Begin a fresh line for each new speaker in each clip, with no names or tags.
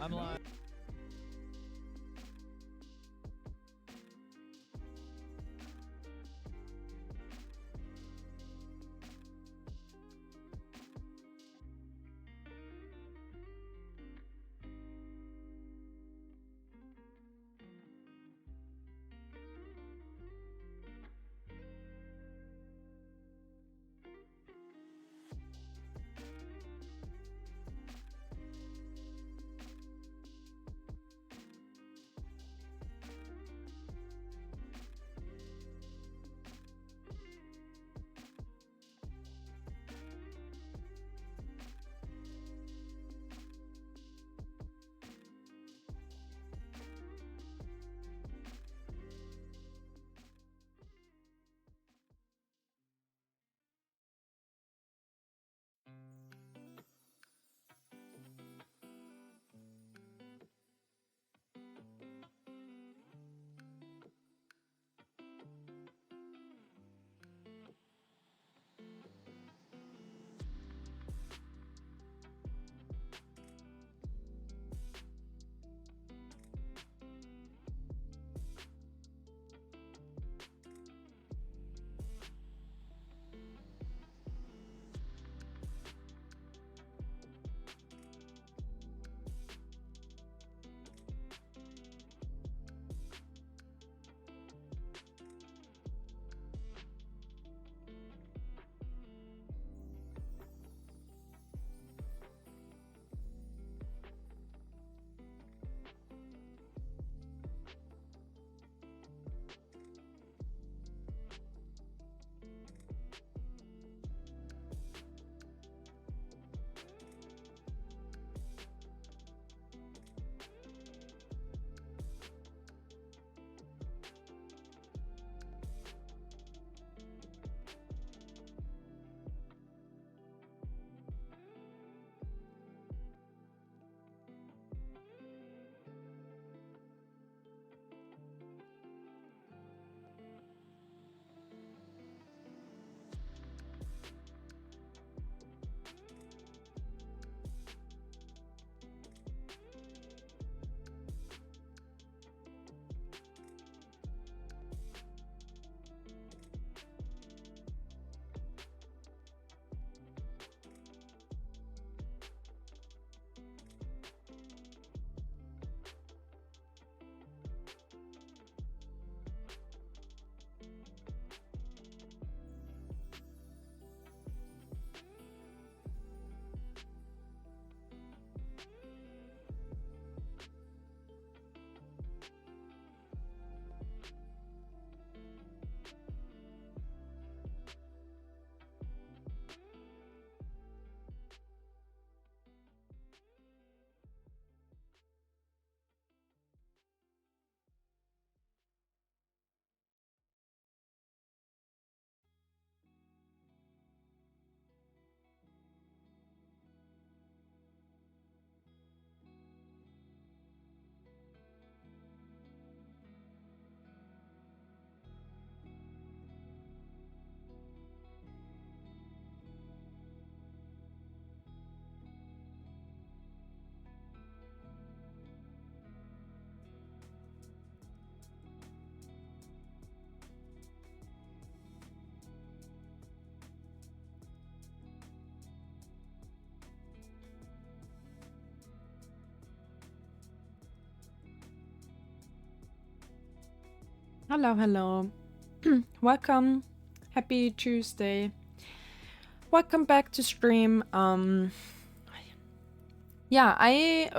I'm live.
Hello, hello. Welcome. Happy Tuesday. Welcome back to stream. Yeah, I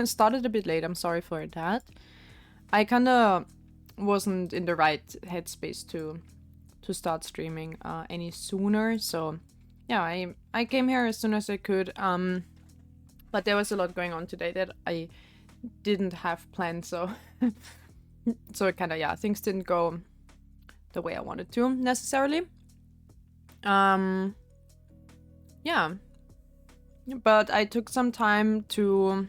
started a bit late. I'm sorry for that. I kind of wasn't in the right headspace to start streaming any sooner. So yeah, I came here as soon as I could. But there was a lot going on today that I didn't have planned. So so it kind of, yeah, things didn't go the way I wanted to necessarily. Yeah, but I took some time to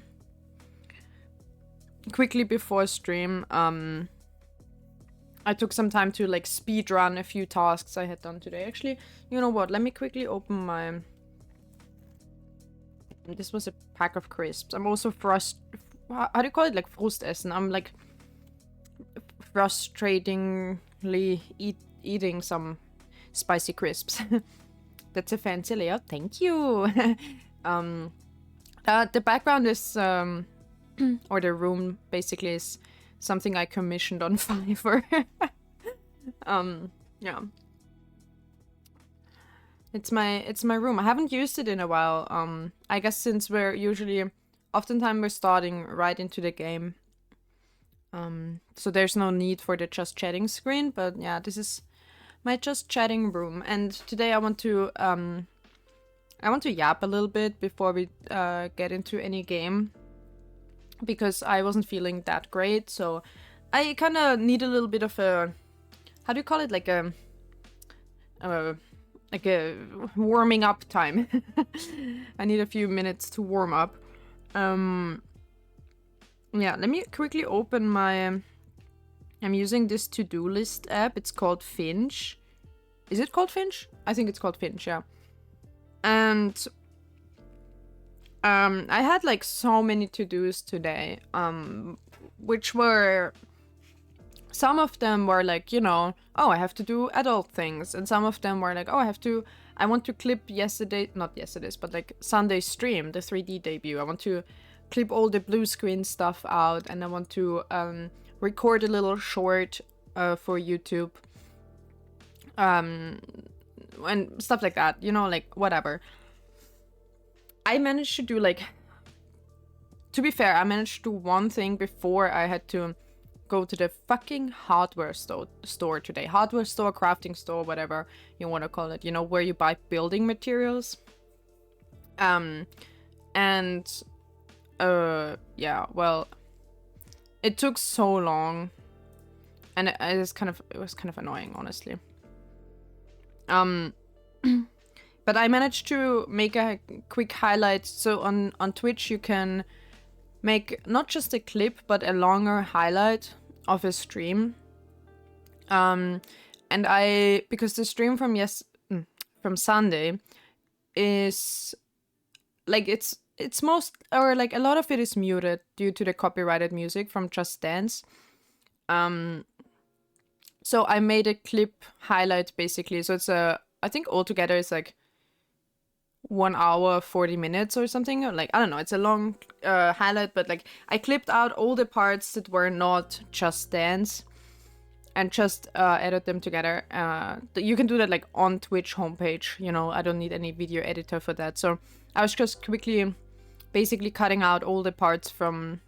quickly before stream, I took some time to like speed run a few tasks I had done today. Actually, you know what? Let me quickly open my... This was a pack of crisps. I'm also how do you call it? Like Frustessen. I'm like frustratingly eating some spicy crisps. That's a fancy layout. Thank you. The background is or the room basically is something I commissioned on Fiverr. Yeah. It's my room. I haven't used it in a while. I guess since oftentimes we're starting right into the game. So there's no need for the just chatting screen, but yeah, this is my just chatting room. And today I want to yap a little bit before we get into any game, because I wasn't feeling that great. So I kind of need a little bit of a, how do you call it, like a warming up time. I need a few minutes to warm up. Yeah, let me quickly open my... I'm using this to-do list app. It's called Finch. Is it called Finch? I think it's called Finch, yeah. And I had like so many to-dos today, which were... Some of them were like, you know, oh, I have to do adult things. And some of them were like, oh, I want to clip not yesterday's, but like Sunday's stream, the 3D debut. I want to clip all the blue screen stuff out, and I want to record a little short for YouTube. And stuff like that, you know, like whatever. I managed to do like, to be fair, I managed to do one thing before I had to go to the fucking hardware store today. Hardware store, crafting store, whatever you want to call it, you know, where you buy building materials. Yeah, well, it took so long, and it was kind of annoying, honestly. But I managed to make a quick highlight. So on Twitch you can make not just a clip but a longer highlight of a stream. And because the stream from Sunday is like it's most, or like a lot of it is muted due to the copyrighted music from Just Dance. So I made a clip highlight basically. So it's I think altogether it's like 1 hour 40 minutes or something. Like, I don't know, it's a long highlight, but like I clipped out all the parts that were not Just Dance and just edit them together. You can do that like on Twitch homepage, you know. I don't need any video editor for that. So I was just quickly basically cutting out all the parts from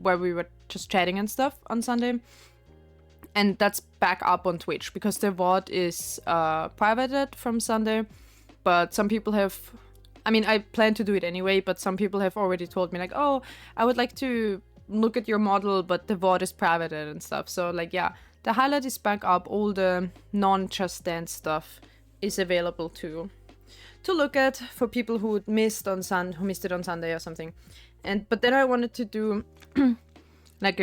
where we were just chatting and stuff on Sunday. And that's back up on Twitch because the VOD is privated from Sunday. But some people have, I mean, I plan to do it anyway, but some people have already told me like, oh, I would like to look at your model, but the VOD is privated and stuff. So like, yeah, the highlight is back up. All the non-Just Dance stuff is available to look at for people who missed it on Sunday or something. But then I wanted to do like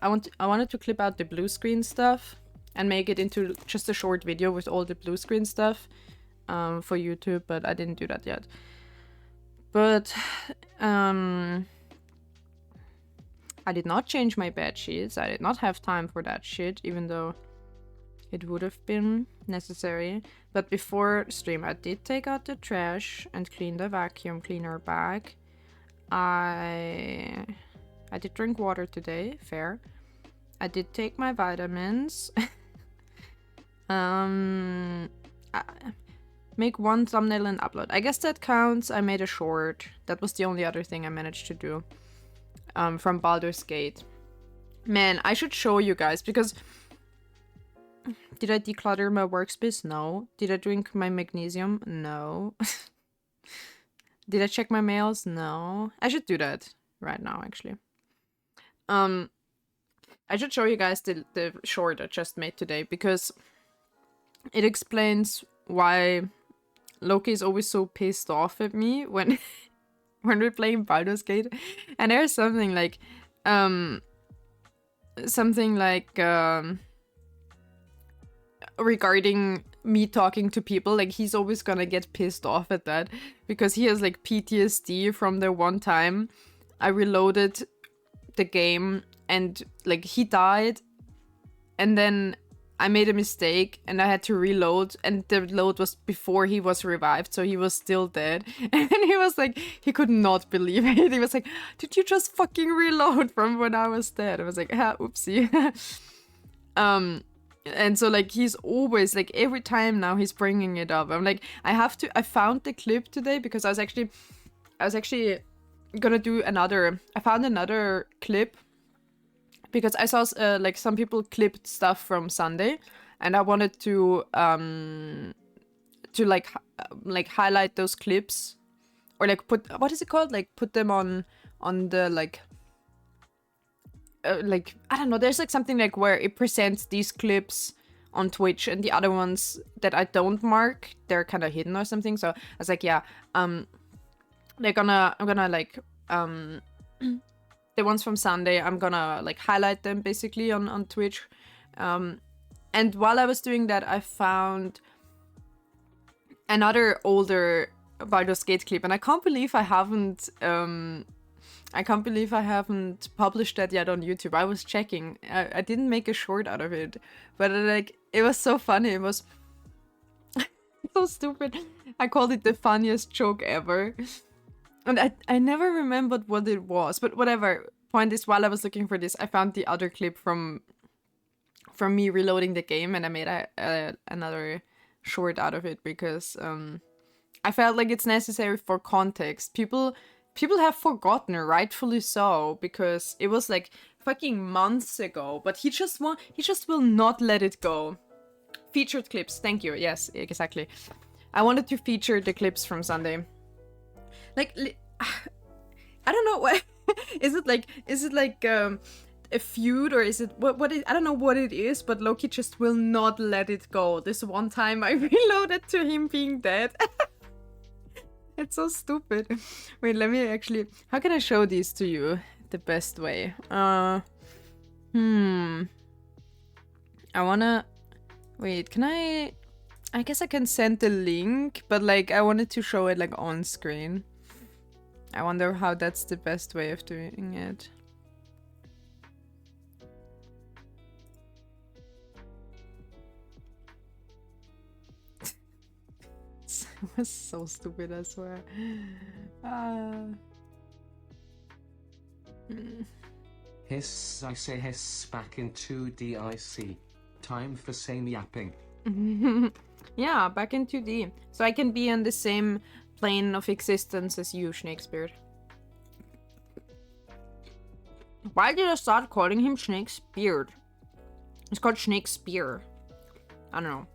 I wanted to clip out the blue screen stuff and make it into just a short video with all the blue screen stuff. For YouTube, but I didn't do that yet. But I did not change my bed sheets. I did not have time for that shit, even though it would have been necessary. But before stream, I did take out the trash and clean the vacuum cleaner bag. I did drink water today, fair. I did take my vitamins. Make one thumbnail and upload. I guess that counts. I made a short. That was the only other thing I managed to do from Baldur's Gate. Man, I should show you guys because... Did I declutter my workspace? No. Did I drink my magnesium? No. Did I check my mails? No. I should do that right now, actually. I should show you guys the short I just made today because it explains why Loki is always so pissed off at me when we're playing Baldur's Gate. And there's something like regarding me talking to people, like he's always gonna get pissed off at that because he has like PTSD from the one time I reloaded the game and like he died, and then I made a mistake and I had to reload, and the load was before he was revived, so he was still dead. And he was like, he could not believe it. He was like, did you just fucking reload from when I was dead? I was like, ah, oopsie. And so like he's always like, every time now he's bringing it up. I'm like, I found the clip today because I was actually gonna do I found another clip because I saw like some people clipped stuff from Sunday, and I wanted to like highlight those clips, or like put, what is it called, like put them on the like I don't know, there's like something like where it presents these clips on Twitch, and the other ones that I don't mark, they're kind of hidden or something. So I was like, yeah, I'm gonna like the ones from Sunday, I'm gonna like highlight them basically on Twitch. And while I was doing that, I found another older Baldur's Gate clip, and I can't believe I haven't published that yet on YouTube. I was checking. I didn't make a short out of it, but it was so funny. It was so stupid. I called it the funniest joke ever. And I never remembered what it was, but whatever. Point is, while I was looking for this, I found the other clip from me reloading the game, and I made another short out of it because I felt like it's necessary for context. People have forgotten, rightfully so, because it was like fucking months ago, but he just will not let it go. Featured clips, thank you. Yes, exactly. I wanted to feature the clips from Sunday. Like, I don't know what is it like a feud, or is it what I don't know what it is, but Loki just will not let it go. This one time I reloaded to him being dead. It's so stupid. Wait, let me actually, how can I show these to you the best way? I wanna, wait, can I guess I can send the link, but like I wanted to show it like on screen. I wonder how that's the best way of doing it. It was so stupid, I swear.
Hiss, I say hiss back in 2DIC. Time for same yapping.
Yeah, back in 2D. So I can be on the same plane of existence as you, Snakesbeard. Why did I start calling him Snakesbeard? It's called Snakespear. I don't know.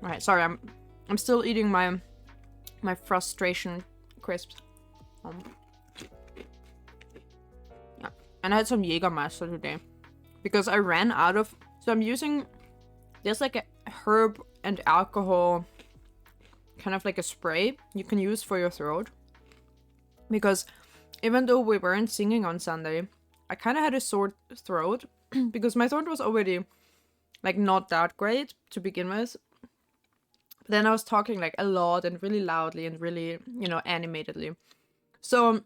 Alright, sorry, I'm still eating my frustration crisps. Yeah. And I had some Jägermeister today because I ran out of, so I'm using, there's like a herb and alcohol, kind of like a spray you can use for your throat, because even though we weren't singing on Sunday, I kind of had a sore throat because my throat was already like not that great to begin with. Then I was talking like a lot and really loudly and really, you know, animatedly. So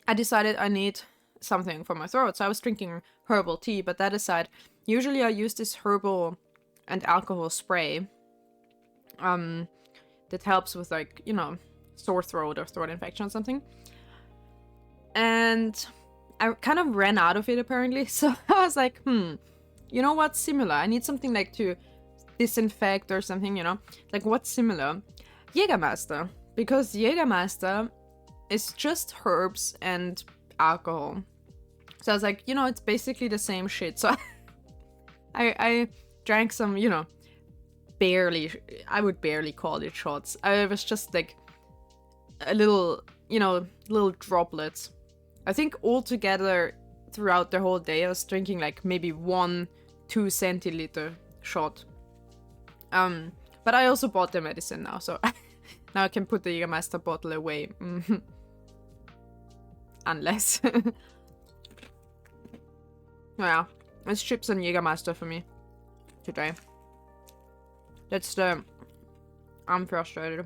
I decided I need something for my throat. So I was drinking herbal tea, but that aside, usually I use this herbal and alcohol spray that helps with like, you know, sore throat or throat infection or something. And I kind of ran out of it apparently. So I was like, you know what's similar? I need something like to disinfect or something, you know, like what's similar? Jägermeister, because Jägermeister is just herbs and alcohol. So I was like, you know, it's basically the same shit. So I drank some, you know, I would barely call it shots. I was just like a little, you know, little droplets. I think altogether throughout the whole day I was drinking like maybe 1-2 centiliter shot. But I also bought the medicine now, so now I can put the Jägermeister bottle away. Unless. Yeah, it's chips and Jägermeister for me today. I'm frustrated.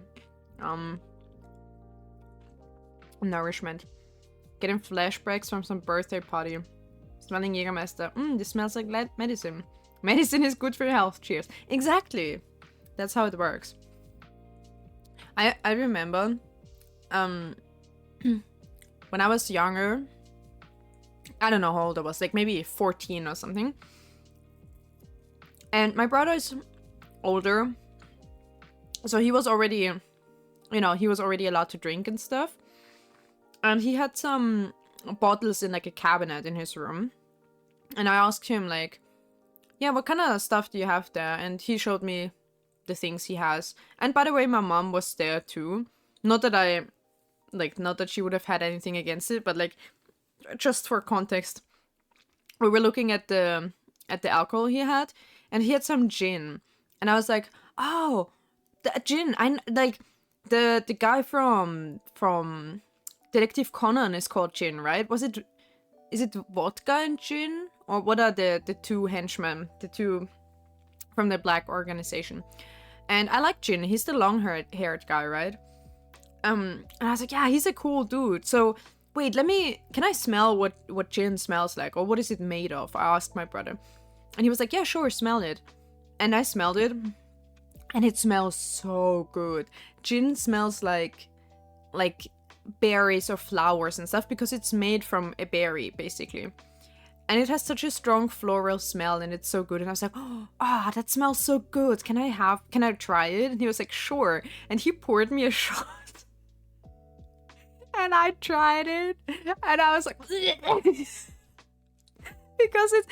nourishment. Getting flashbacks from some birthday party. Smelling Jägermeister. This smells like medicine. Medicine is good for your health. Cheers. Exactly. That's how it works. I remember when I was younger, I don't know how old I was, like maybe 14 or something. And my brother is older, so he was already, he was already allowed to drink and stuff. And he had some bottles in like a cabinet in his room. And I asked him like, yeah, what kind of stuff do you have there? And he showed me the things he has. And by the way, my mom was there too. Not that she would have had anything against it, but like, just for context, we were looking at the alcohol he had, and he had some gin. And I was like, oh, the gin. I like the guy from Detective Conan is called Gin, right? Is it vodka and gin? Or what are the two henchmen, the two from the black organization? And I like Jin. He's the long-haired guy, right? And I was like, yeah, he's a cool dude. So wait, can I smell what gin smells like? Or what is it made of? I asked my brother. And he was like, yeah, sure, smell it. And I smelled it. And it smells so good. Gin smells like berries or flowers and stuff because it's made from a berry, basically. And it has such a strong floral smell and it's so good. And I was like, oh, that smells so good. Can I try it? And he was like, sure. And he poured me a shot. And I tried it. And I was like, because it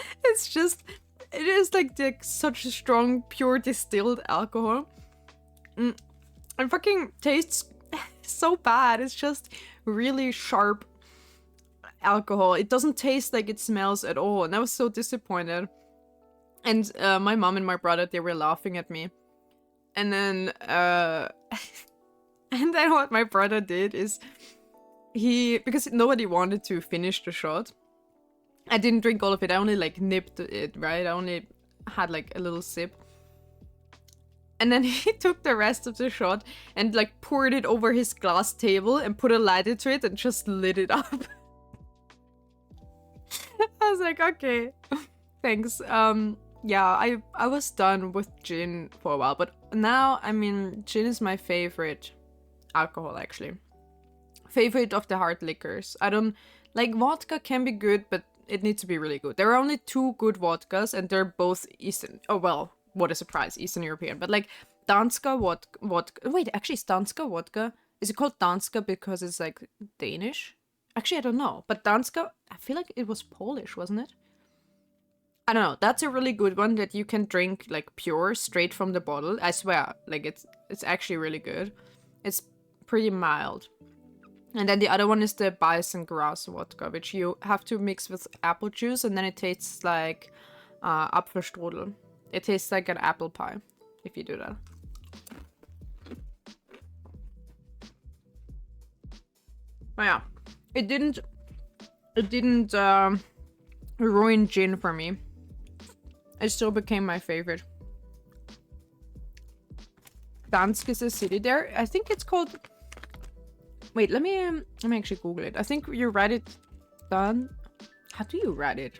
is like such a strong, pure distilled alcohol. And fucking tastes so bad. It's just really sharp alcohol. It doesn't taste like it smells at all. And I was so disappointed. And my mom and my brother, they were laughing at me. And then and then what my brother did is because nobody wanted to finish the shot. I didn't drink all of it. I only like nipped it, right? I only had like a little sip. And then he took the rest of the shot and like poured it over his glass table and put a lighter to it and just lit it up. I was like, okay, thanks. Yeah, I was done with gin for a while, but now, I mean, gin is my favorite alcohol, actually. Favorite of the hard liquors. I don't, like, vodka can be good, but it needs to be really good. There are only two good vodkas, and they're both Eastern, oh well, what a surprise, Eastern European, but like, Danska vodka, wait, actually, is Danska vodka, is it called Danska because it's like Danish? Actually, I don't know, but Danska, I feel like it was Polish, wasn't it? I don't know, that's a really good one that you can drink like pure, straight from the bottle. I swear, like it's actually really good. It's pretty mild. And then the other one is the bison grass vodka, which you have to mix with apple juice, and then it tastes like Apfelstrudel. It tastes like an apple pie, if you do that. But yeah, it didn't ruin gin for me. It still became my favorite. Dansk is a city there. I think it's called... Wait, let me actually Google it. I think you write it Dan... How do you write it?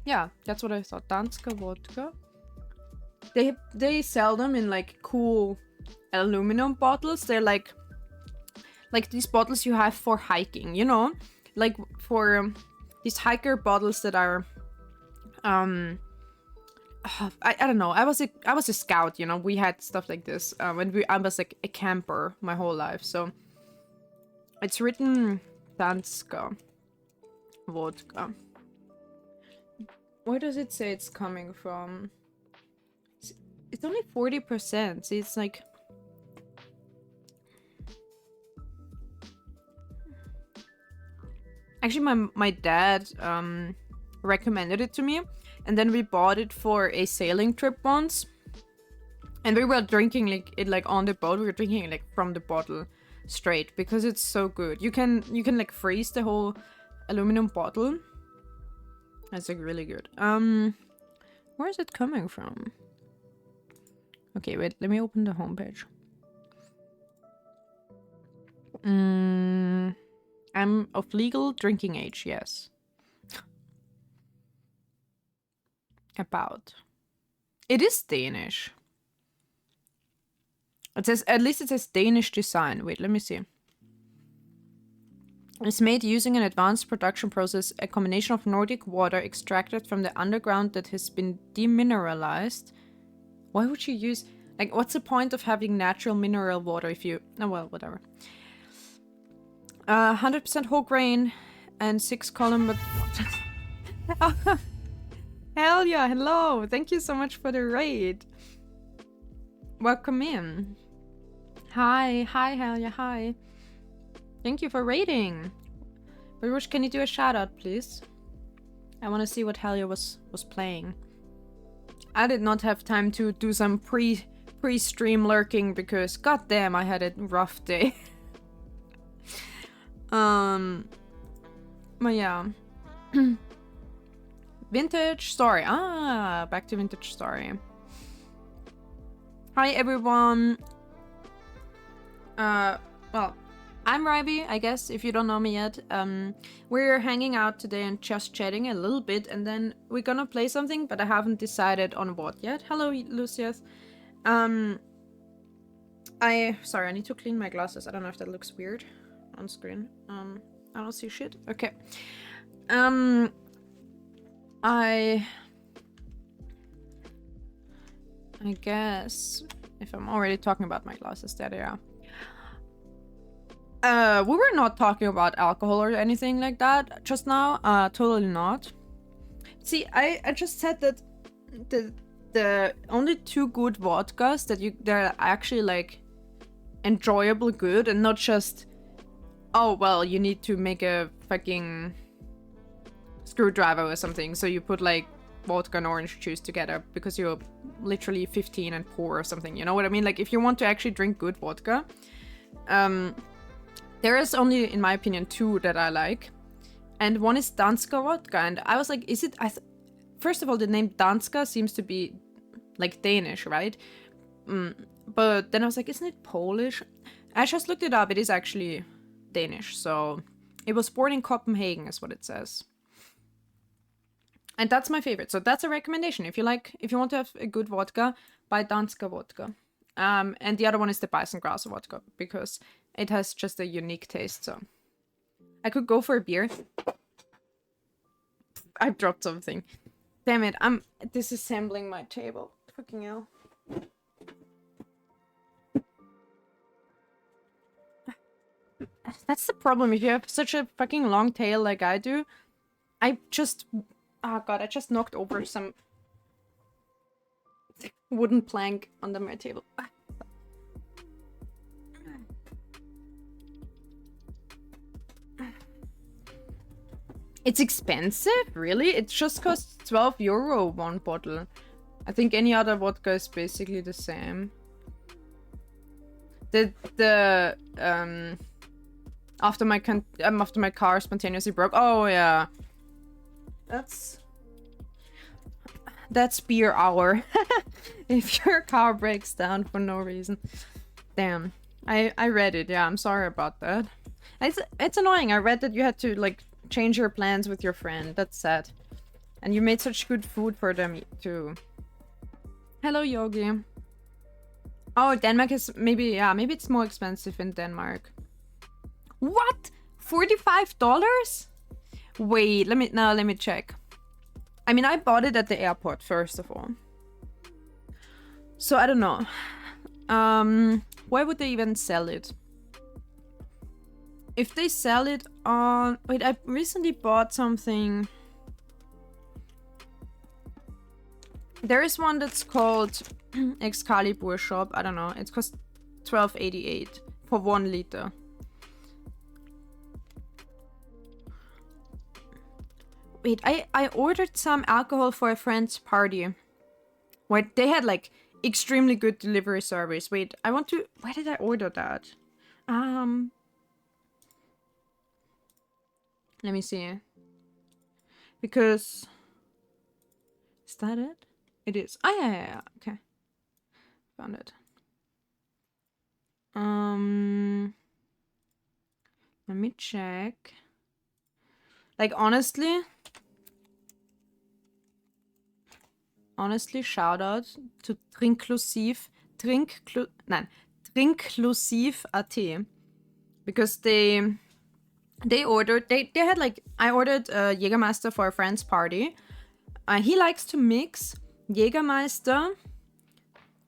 Yeah, that's what I thought. Danska vodka. They sell them in like cool aluminum bottles. They're like these bottles you have for hiking, you know? Like for these hiker bottles that are I don't know. I was a scout, you know. We had stuff like this when I was like a camper my whole life. So it's written Danska vodka. Where does it say it's coming from? It's only 40%. See, it's like... Actually, my dad recommended it to me. And then we bought it for a sailing trip once. And we were drinking it on the boat. We were drinking it from the bottle straight. Because it's so good. You can like freeze the whole aluminum bottle. That's like really good. Where is it coming from? Okay, wait, let me open the homepage. I'm of legal drinking age, yes. About. It is Danish. It says, at least it says Danish design. Wait, let me see. It's made using an advanced production process, a combination of Nordic water extracted from the underground that has been demineralized. Why would you use... Like, what's the point of having natural mineral water if you... Oh, well, whatever. 100% whole grain and 6 column... Hell yeah, hello! Thank you so much for the raid. Welcome in. Hi, hell yeah, hi. Thank you for raiding. Baruch, can you do a shout out, please? I want to see what Helia was playing. I did not have time to do some pre-stream lurking because goddamn, I had a rough day. But yeah. Vintage Story. Ah, back to Vintage Story. Hi everyone. Well, I'm Ryby, I guess, if you don't know me yet. We're hanging out today and just chatting a little bit, and then we're gonna play something, but I haven't decided on what yet. Hello, Lucius. Sorry, I need to clean my glasses. I don't know if that looks weird on screen. I don't see shit. Okay. I guess if I'm already talking about my glasses, there they are. We were not talking about alcohol or anything like that just now. Totally not. See, I just said that the only 2 good vodkas that are actually like enjoyable good and not just, oh well, you need to make a fucking screwdriver or something, so you put like vodka and orange juice together because you're literally 15 and poor or something, you know what I mean? Like, if you want to actually drink good vodka, there is only, in my opinion, 2 that I like, and one is Danska vodka, and I was like, is it... First of all, the name Danska seems to be like Danish, right? But then I was like, isn't it Polish? I just looked it up. It is actually Danish, so it was born in Copenhagen is what it says. And that's my favorite, so that's a recommendation. If you want to have a good vodka, buy Danska vodka. And the other one is the Bison Grass vodka, because it has just a unique taste, so... I could go for a beer. I've dropped something. Damn it, I'm disassembling my table. Fucking hell. That's the problem, if you have such a fucking long tail like I do. I just... Oh god, I just knocked over some wooden plank under my table. It's expensive? Really? It just costs 12 euro one bottle. I think any other vodka is basically the same. After my car spontaneously broke. Oh yeah. That's beer hour. If your car breaks down for no reason. Damn. I read it. Yeah, I'm sorry about that. It's annoying. I read that you had to like change your plans with your friend. That's sad. And you made such good food for them too. Hello, Yogi. Oh, Denmark is maybe it's more expensive in Denmark. What? $45? Wait, let me check. I mean, I bought it at the airport, first of all. So, I don't know. Where would they even sell it? If they sell it on... Wait, I recently bought something. There is one that's called Excalibur Shop. I don't know. It costs $12.88 for 1 liter. Wait, I ordered some alcohol for a friend's party. Wait, they had like extremely good delivery service. Wait, I want to... Why did I order that? Let me see. Because... Is that it? It is. Oh, yeah. Okay. Found it. Let me check. Like, honestly, shout out to Trinklusiv.at, because they ordered, they had like, I ordered Jägermeister for a friend's party. He likes to mix Jägermeister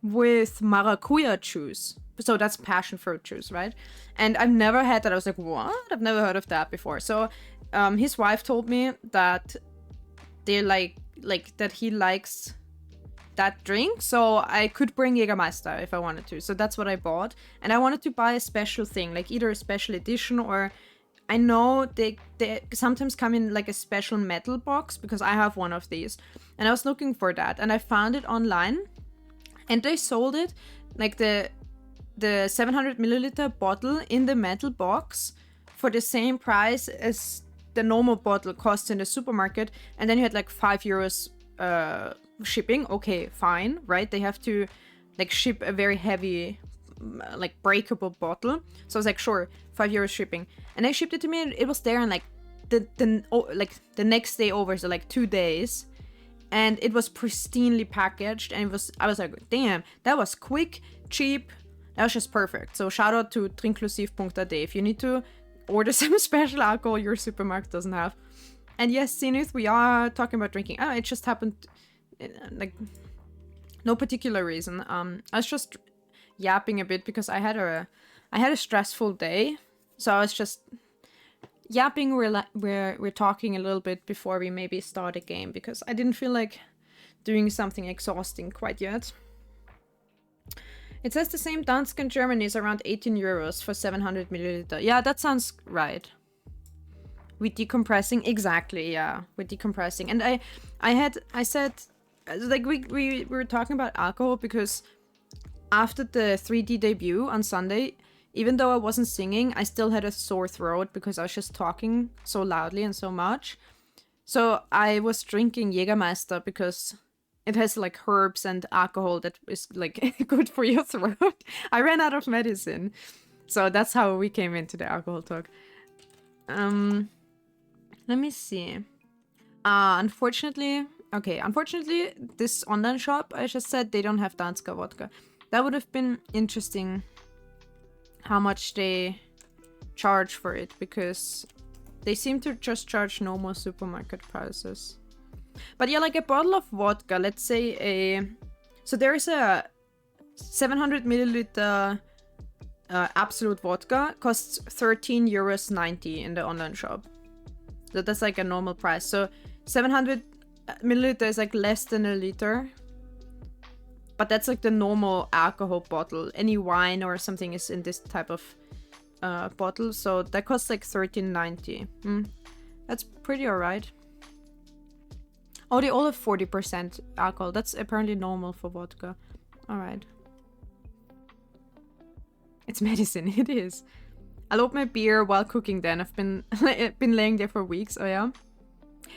with maracuja juice. So that's passion fruit juice, right? And I've never had that. I was like, what? I've never heard of that before. So his wife told me that they like that he likes that drink, so I could bring Jägermeister if I wanted to. So that's what I bought. And I wanted to buy a special thing, like either a special edition, or I know they sometimes come in like a special metal box, because I have one of these. And I was looking for that, and I found it online, and they sold it like the 700 milliliter bottle in the metal box for the same price as the normal bottle costs in the supermarket. And then you had like €5 shipping. Okay, fine, right? They have to like ship a very heavy, like breakable bottle. So I was like, sure, €5 shipping. And they shipped it to me, and it was there in like the next day over, so like 2 days. And it was pristinely packaged, and I was like, damn, that was quick, cheap. That was just perfect. So shout out to trinklusiv.at if you need to order some special alcohol your supermarket doesn't have. And yes, Zenith, we are talking about drinking. Oh, it just happened, like, no particular reason. I was just yapping a bit because I had a stressful day. So I was just yapping. We're talking a little bit before we maybe start a game, because I didn't feel like doing something exhausting quite yet. It says the same Dansk in Germany is around €18 for 700 milliliter. Yeah, that sounds right. With decompressing, exactly. Yeah, with decompressing. And I said, like, we were talking about alcohol because after the 3D debut on Sunday, even though I wasn't singing, I still had a sore throat because I was just talking so loudly and so much. So I was drinking Jägermeister because it has like herbs and alcohol that is like good for your throat. I ran out of medicine. So that's how we came into the alcohol talk. Let me see. Unfortunately, this online shop, I just said they don't have Danska vodka. That would have been interesting how much they charge for it, because they seem to just charge normal supermarket prices. But yeah, like a bottle of vodka, let's say so there is a 700 milliliter absolute vodka, costs €13.90 in the online shop. So that's like a normal price. So 700 milliliter is like less than a liter. But that's like the normal alcohol bottle. Any wine or something is in this type of bottle. So that costs like $13.90. That's pretty alright. Oh, they all have 40% alcohol. That's apparently normal for vodka. Alright. It's medicine. It is. I'll open my beer while cooking then. I've been laying there for weeks. Oh yeah.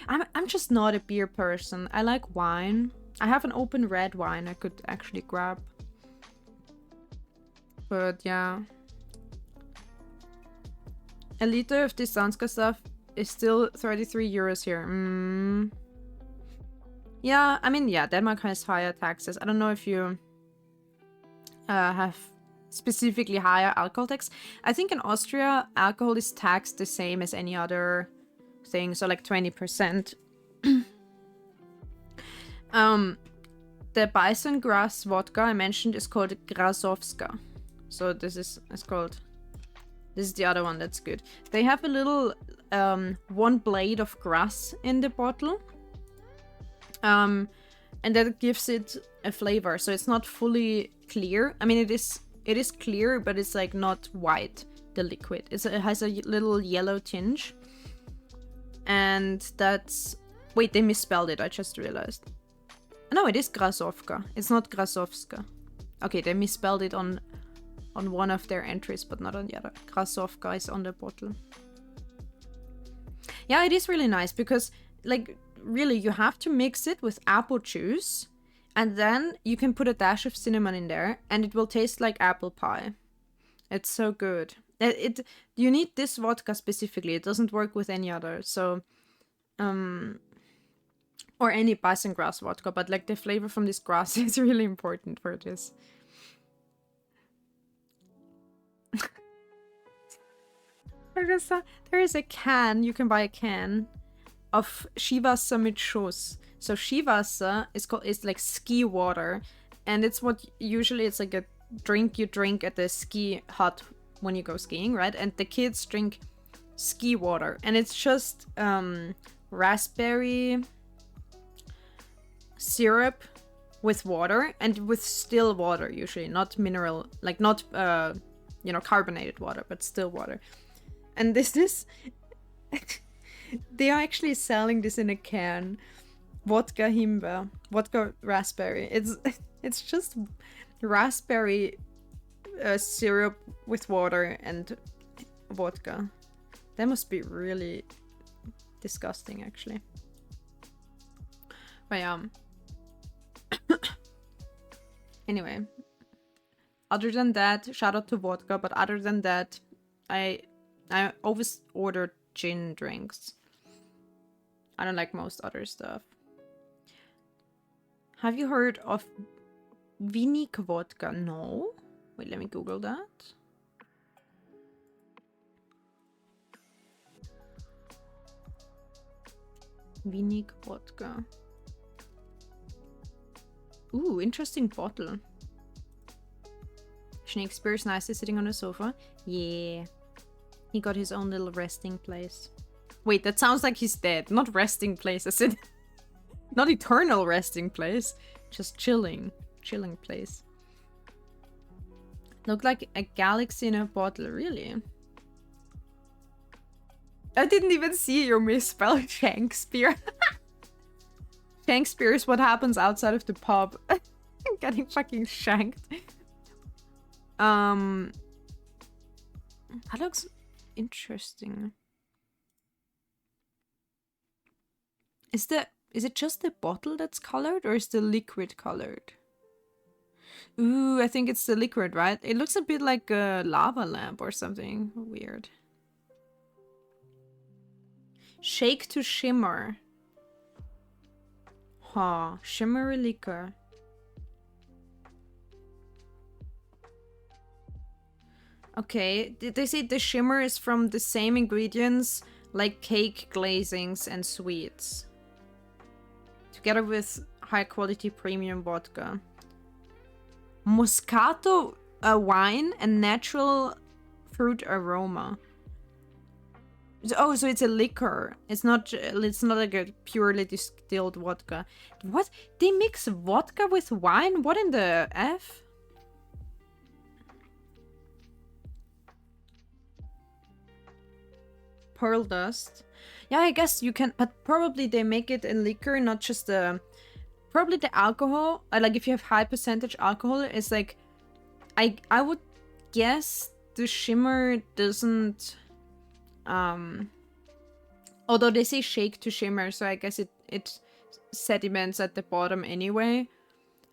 I'm just not a beer person. I like wine. I have an open red wine I could actually grab. But yeah. A liter of this Danska stuff is still €33 here. Yeah, I mean, yeah, Denmark has higher taxes. I don't know if you have specifically higher alcohol tax. I think in Austria, alcohol is taxed the same as any other thing, so like 20%. The bison grass vodka I mentioned is called Grasowska. So this is the other one that's good. They have a little one blade of grass in the bottle. And that gives it a flavor, so it's not fully clear. I mean, it is clear, but it's like not white, the liquid. It has a little yellow tinge. And that's... Wait, they misspelled it, I just realized. No, it is Grasowka. It's not Grasowska. Okay, they misspelled it on one of their entries, but not on the other. Grasowka is on the bottle. Yeah, it is really nice because, like, really, you have to mix it with apple juice, and then you can put a dash of cinnamon in there, and it will taste like apple pie. It's so good. You need this vodka specifically. It doesn't work with any other. So, or any bison grass vodka, but like the flavor from this grass is really important for this. There is a can, you can buy a can of Skivasser mit Schuss. So Skivasser is like ski water, and it's what usually it's like a drink you drink at the ski hut when you go skiing, right? And the kids drink ski water, and it's just raspberry syrup with water, and with still water usually, not mineral, like not carbonated water, but still water. And this is they are actually selling this in a can. Vodka himbeer, vodka raspberry. It's just raspberry syrup with water and vodka. That must be really disgusting, actually. But anyway, other than that, shout out to vodka. But other than that, I always order gin drinks. I don't like most other stuff. Have you heard of Vinik vodka? No. Wait, let me Google that. Vinik vodka. Ooh, interesting bottle. Shakespeare's nicely sitting on the sofa. Yeah. He got his own little resting place. Wait, that sounds like he's dead. Not resting place, as in... not eternal resting place. Just chilling. Chilling place. Looked like a galaxy in a bottle, really? I didn't even see you misspell Shakespeare. Shakespeare is what happens outside of the pub. Getting fucking shanked. That looks interesting. Is it just the bottle that's colored, or is the liquid colored? Ooh, I think it's the liquid, right? It looks a bit like a lava lamp or something weird. Shake to shimmer. Huh, shimmery liquor. Okay, they say the shimmer is from the same ingredients like cake glazings and sweets. Together with high quality premium vodka. Moscato wine and natural fruit aroma. Oh, so it's a liquor. It's not like a purely distilled vodka. What? They mix vodka with wine? What in the F? Pearl dust. Yeah, I guess you can, but probably they make it a liquor, not just a... Probably the alcohol, like if you have high percentage alcohol, it's like... I would guess the shimmer doesn't... although they say shake to shimmer, so I guess it sediments at the bottom anyway.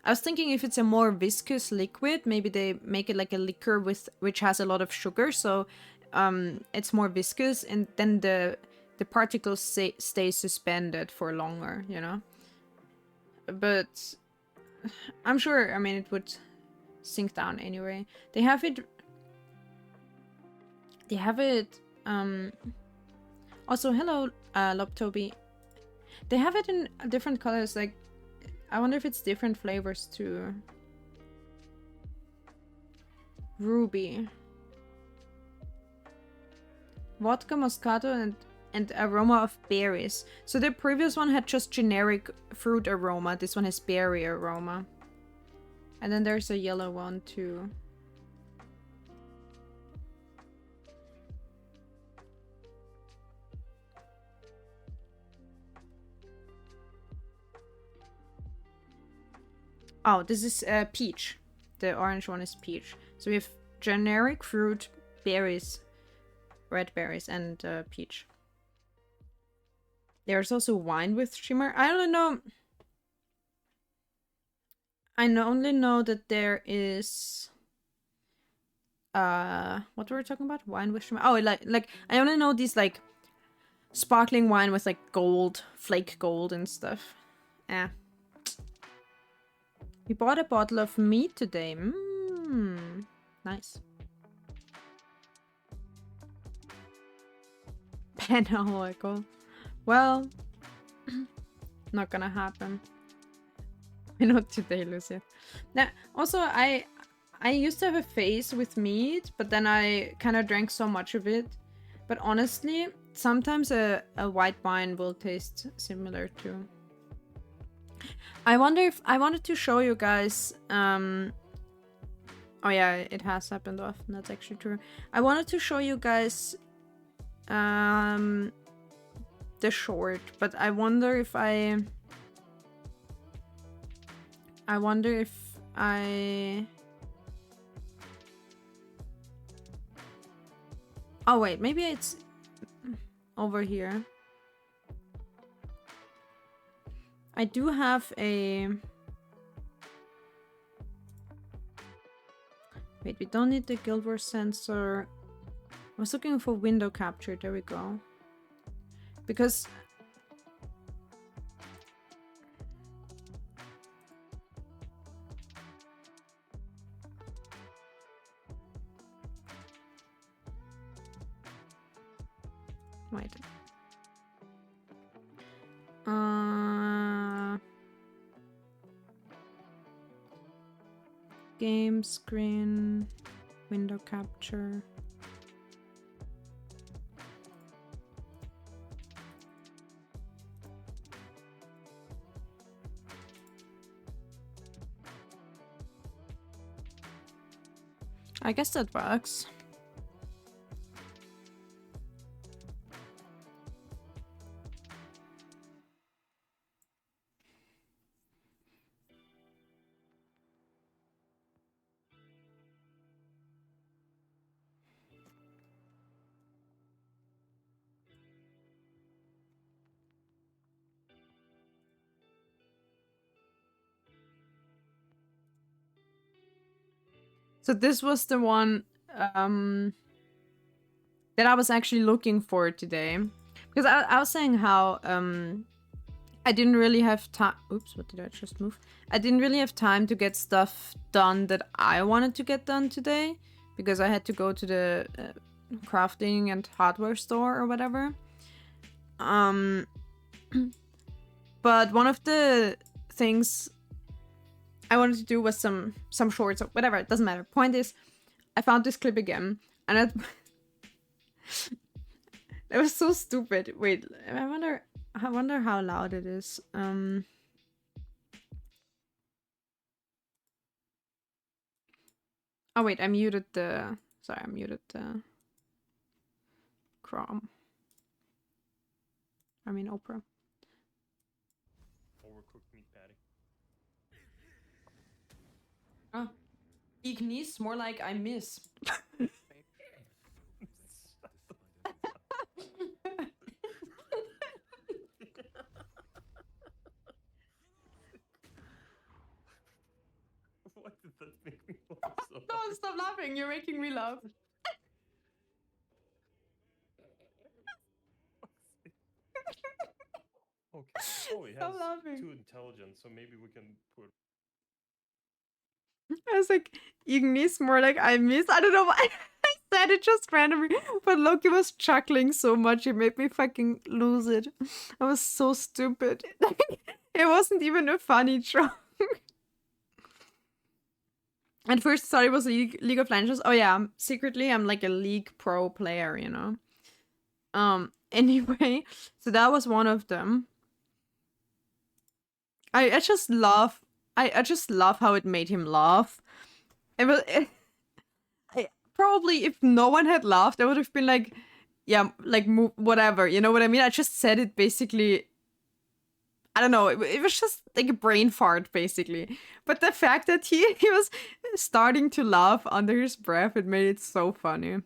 I was thinking if it's a more viscous liquid, maybe they make it like a liquor which has a lot of sugar, so it's more viscous, and then the particles stay suspended for longer, you know? But I'm sure, I mean, it would sink down anyway. They have it... Also, hello, Lobtoby. They have it in different colors, like... I wonder if it's different flavors too. Ruby. Vodka, Moscato, and aroma of berries. So the previous one had just generic fruit aroma. This one has berry aroma. And then there's a yellow one too. Oh, this is peach. The orange one is peach. So we have generic fruit, berries, red berries, and peach. There's also wine with shimmer. I don't know. I only know that there is what were we talking about? Wine with shimmer. Oh, like I only know these like sparkling wine with like gold, flake gold and stuff. Yeah. We bought a bottle of meat today. Mmm. Nice. Penaholical. Well, not gonna happen. Not today, Lucia. Now, also, I used to have a phase with meat, but then I kind of drank so much of it. But honestly, sometimes a white wine will taste similar too. I wonder if I wanted to show you guys. Oh yeah, it has happened often. That's actually true. I wanted to show you guys the short, but I wonder if I oh wait, maybe it's over here. I do have a... Wait, we don't need the Guild Wars sensor. I was looking for window capture. There we go. Because... Wait. Game screen, window capture. I guess that works. So this was the one that I was actually looking for today. Because I was saying how I didn't really have time. Oops, what did I just move? I didn't really have time to get stuff done that I wanted to get done today. Because I had to go to the crafting and hardware store or whatever. But one of the things I wanted to do was some shorts or whatever. It doesn't matter. Point is, I found this clip again, and it was so stupid. Wait, I wonder how loud it is. Oh wait, I muted the. Sorry, I muted the Chrome. I mean Opera.
Overcooked meat patty.
Oh, Ignis, more like I miss.
Why did that make me laugh so hard?
Don't stop laughing. You're making me laugh.
Okay. Oh, it
Stop
has
laughing.
2 intelligence, so maybe we can put.
I was like, Ignis, more like I miss. I don't know why I said it just randomly, but Loki was chuckling so much it made me fucking lose it. I was so stupid. It wasn't even a funny joke. At first, I thought it was League of Legends. Oh yeah, secretly I'm like a League pro player, you know. Anyway, so that was one of them. I just love I just love how it made him laugh. It was probably if no one had laughed, I would have been like, yeah, like whatever, you know what I mean? I just said it basically. I don't know. It was just like a brain fart, basically. But the fact that he was starting to laugh under his breath, it made it so funny.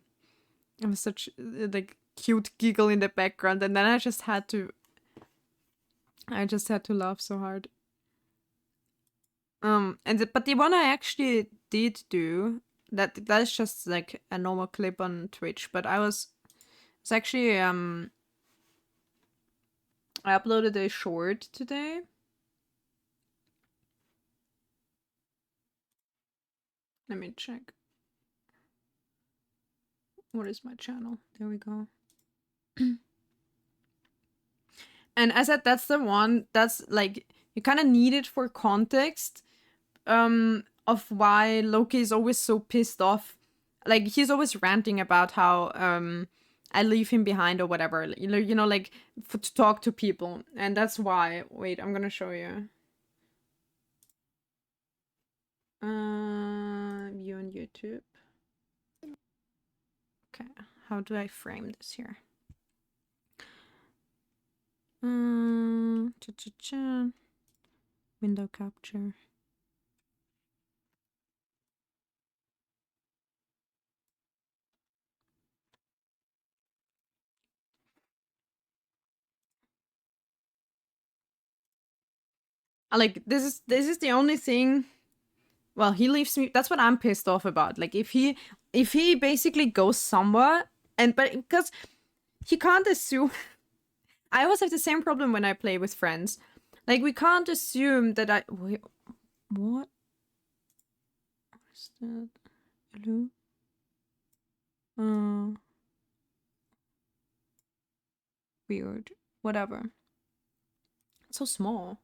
It was such like cute giggle in the background, and then I just had to laugh so hard. But the one I actually did do that is just like a normal clip on Twitch, but it's actually I uploaded a short today. Let me check. What is my channel? There we go. And I said that's the one that's like you kind of need it for context of why Loki is always so pissed off. Like he's always ranting about how I leave him behind or whatever. You know, like to talk to people, and that's why. Wait, I'm gonna show you. View on YouTube. Okay, how do I frame this here? Window capture. Like this is the only thing. Well, he leaves me. That's what I'm pissed off about. Like if he basically goes somewhere but because he can't assume. I always have the same problem when I play with friends. Like we can't assume that wait, what? What is that? Hello? Weird. Whatever. It's so small.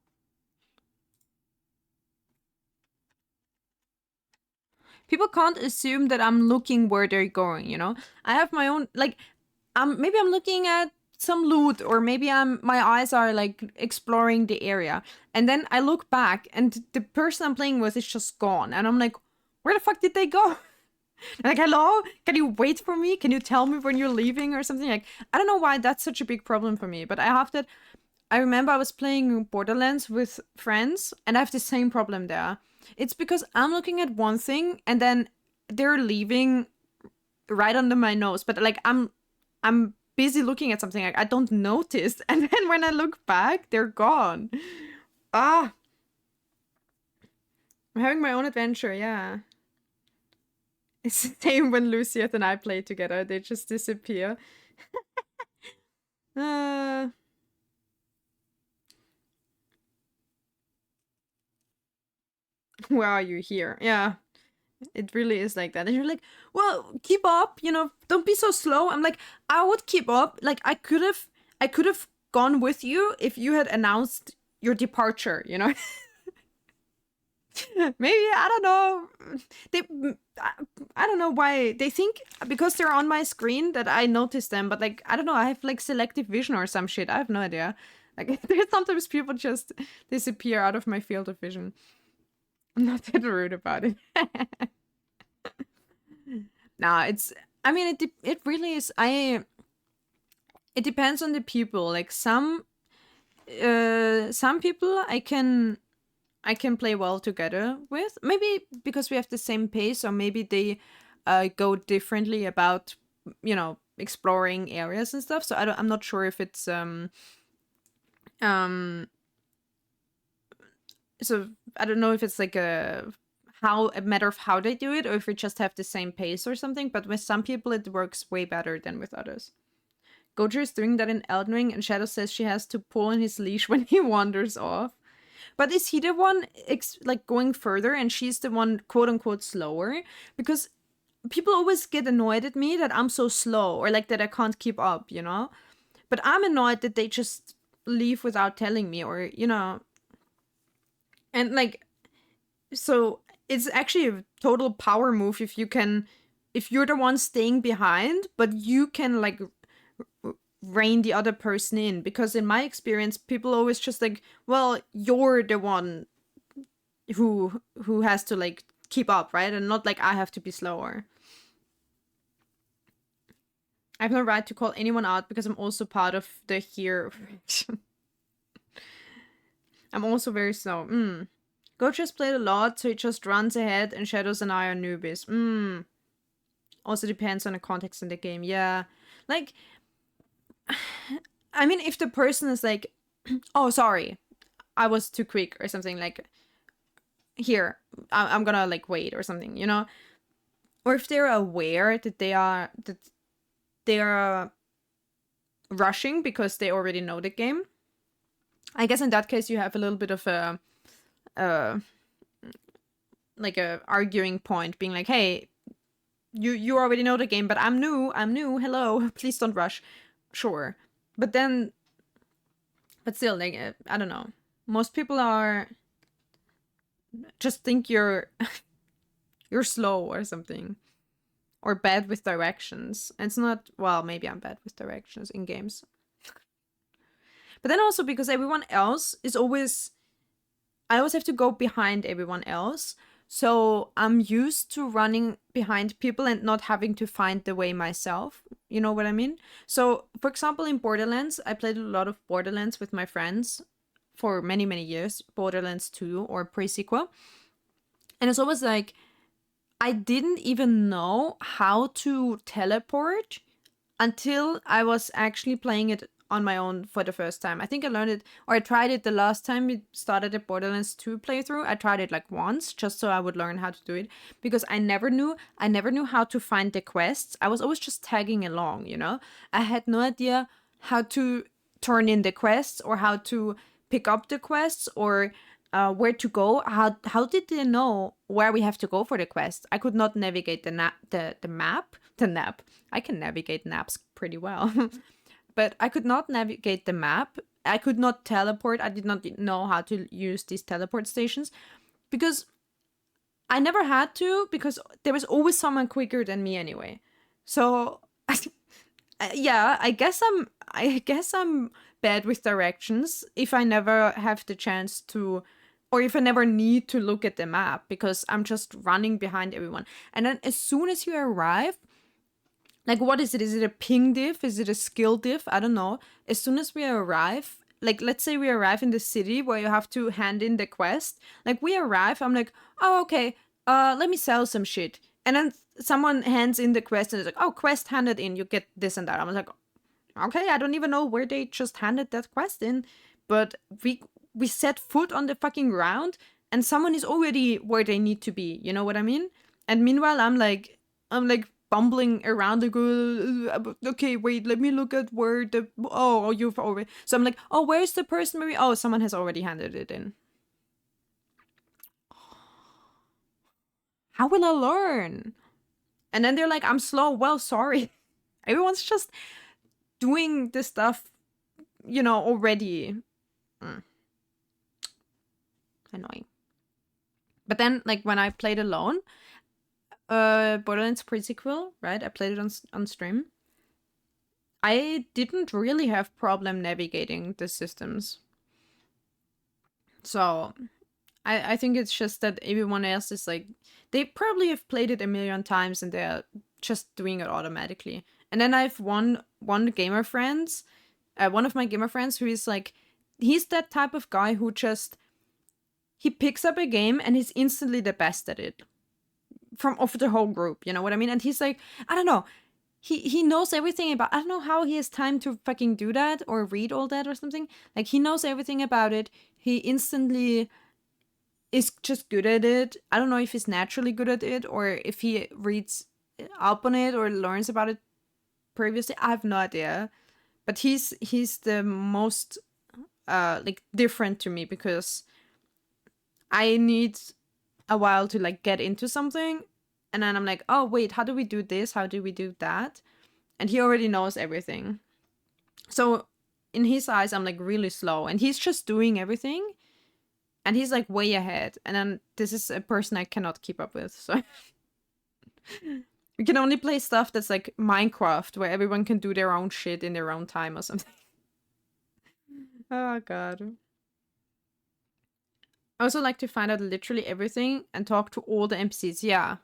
People can't assume that I'm looking where they're going, you know? I have my own, like, maybe I'm looking at some loot, or maybe my eyes are like exploring the area. And then I look back and the person I'm playing with is just gone. And I'm like, where the fuck did they go? Like, hello? Can you wait for me? Can you tell me when you're leaving or something? Like, I don't know why that's such a big problem for me, but I have that. I remember I was playing Borderlands with friends and I have the same problem there. It's because I'm looking at one thing and then they're leaving right under my nose, but like I'm busy looking at something, like I don't notice, and then when I look back, they're gone. Ah, I'm having my own adventure, yeah. It's the same when Lucius and I play together, they just disappear. Where are you? Here? Yeah. It really is like that. And you're like, well, keep up, you know, don't be so slow. I'm like, I would keep up. Like I could have gone with you if you had announced your departure, you know? Maybe, I don't know. I don't know why they think because they're on my screen that I notice them, but like I don't know, I have like selective vision or some shit. I have no idea. Like there's sometimes people just disappear out of my field of vision. I'm not that rude about it. Nah, I mean it really is. It depends on the people. Like some people I can play well together with. Maybe because we have the same pace, or maybe they go differently about, you know, exploring areas and stuff. So I'm not sure if it's so I don't know if it's like a matter of how they do it, or if we just have the same pace or something. But with some people it works way better than with others. Gojo is doing that in Elden Ring, and Shadow says she has to pull on his leash when he wanders off. But is he the one like going further and she's the one quote unquote slower? Because people always get annoyed at me that I'm so slow, or like that I can't keep up, you know? But I'm annoyed that they just leave without telling me, or, you know. And like, so it's actually a total power move if you're the one staying behind, but you can like rein the other person in. Because in my experience, people always just like, well, you're the one who has to like keep up, right? And not like I have to be slower. I have no right to call anyone out because I'm also part of the here reaction. I'm also very slow. Gojo has played a lot, so he just runs ahead, and Shadows and I are newbies. Also depends on the context in the game. Yeah. Like, I mean, if the person is like, oh, sorry, I was too quick or something, like, here, I'm gonna like wait or something, you know? or if they're aware that they are rushing because they already know the game. I guess in that case you have a little bit of a like a arguing point, being like, hey, you already know the game, but I'm new, hello, please don't rush. Sure. But still, like, I don't know. Most people are just think you're you're slow or something, or bad with directions. And it's not, well, maybe I'm bad with directions in games. But then also because everyone else is always, I always have to go behind everyone else. So I'm used to running behind people and not having to find the way myself. You know what I mean? So, for example, in Borderlands, I played a lot of Borderlands with my friends for many, many years. Borderlands 2 or pre-sequel. And it's always like, I didn't even know how to teleport until I was actually playing it on my own for the first time. I think I learned it, or I tried it the last time we started a Borderlands 2 playthrough. I tried it like once just so I would learn how to do it, because I never knew how to find the quests. I was always just tagging along, you know? I had no idea how to turn in the quests or how to pick up the quests or where to go. How did they know where we have to go for the quest? I could not navigate the map. I can navigate maps pretty well. But I could not navigate the map. I could not teleport. I did not know how to use these teleport stations because I never had to, because there was always someone quicker than me anyway. So yeah, I guess I'm bad with directions if I never have the chance to, or if I never need to look at the map, because I'm just running behind everyone. And then as soon as you arrive, like, what is it? Is it a ping diff? Is it a skill diff? I don't know. As soon as we arrive, like, let's say we arrive in the city where you have to hand in the quest. Like, we arrive, I'm like, oh, okay, let me sell some shit. And then someone hands in the quest and it's like, oh, quest handed in, you get this and that. I was like, okay, I don't even know where they just handed that quest in. But we set foot on the fucking ground and someone is already where they need to be. You know what I mean? And meanwhile, I'm like bumbling around, like, okay, wait, let me look at where the, oh, you've already, so I'm like, oh, where's the person? Maybe, oh, someone has already handed it in. How will I learn? And then they're like, I'm slow. Well, sorry. Everyone's just doing this stuff, you know, already. Annoying. But then, like, when I played alone, Borderlands pre-sequel, right? I played it on stream. I didn't really have problem navigating the systems. So I think it's just that everyone else is like, they probably have played it a million times and they're just doing it automatically. And then I've one gamer friends, one of my gamer friends who is like, he's that type of guy who just, he picks up a game and he's instantly the best at it. From of the whole group, you know what I mean? And he's like, I don't know, he knows everything about, I don't know how he has time to fucking do that or read all that or something. Like, he knows everything about it. He instantly is just good at it. I don't know if he's naturally good at it or if he reads up on it or learns about it previously. I have no idea. But he's the most like different to me, because I need a while to like get into something, and then I'm like, oh wait, how do we do this? How do we do that? And he already knows everything. So in his eyes, I'm like really slow, and he's just doing everything, and he's like way ahead. And then this is a person I cannot keep up with. So we can only play stuff that's like Minecraft, where everyone can do their own shit in their own time or something. Oh god. I also like to find out literally everything and talk to all the NPCs. Yeah,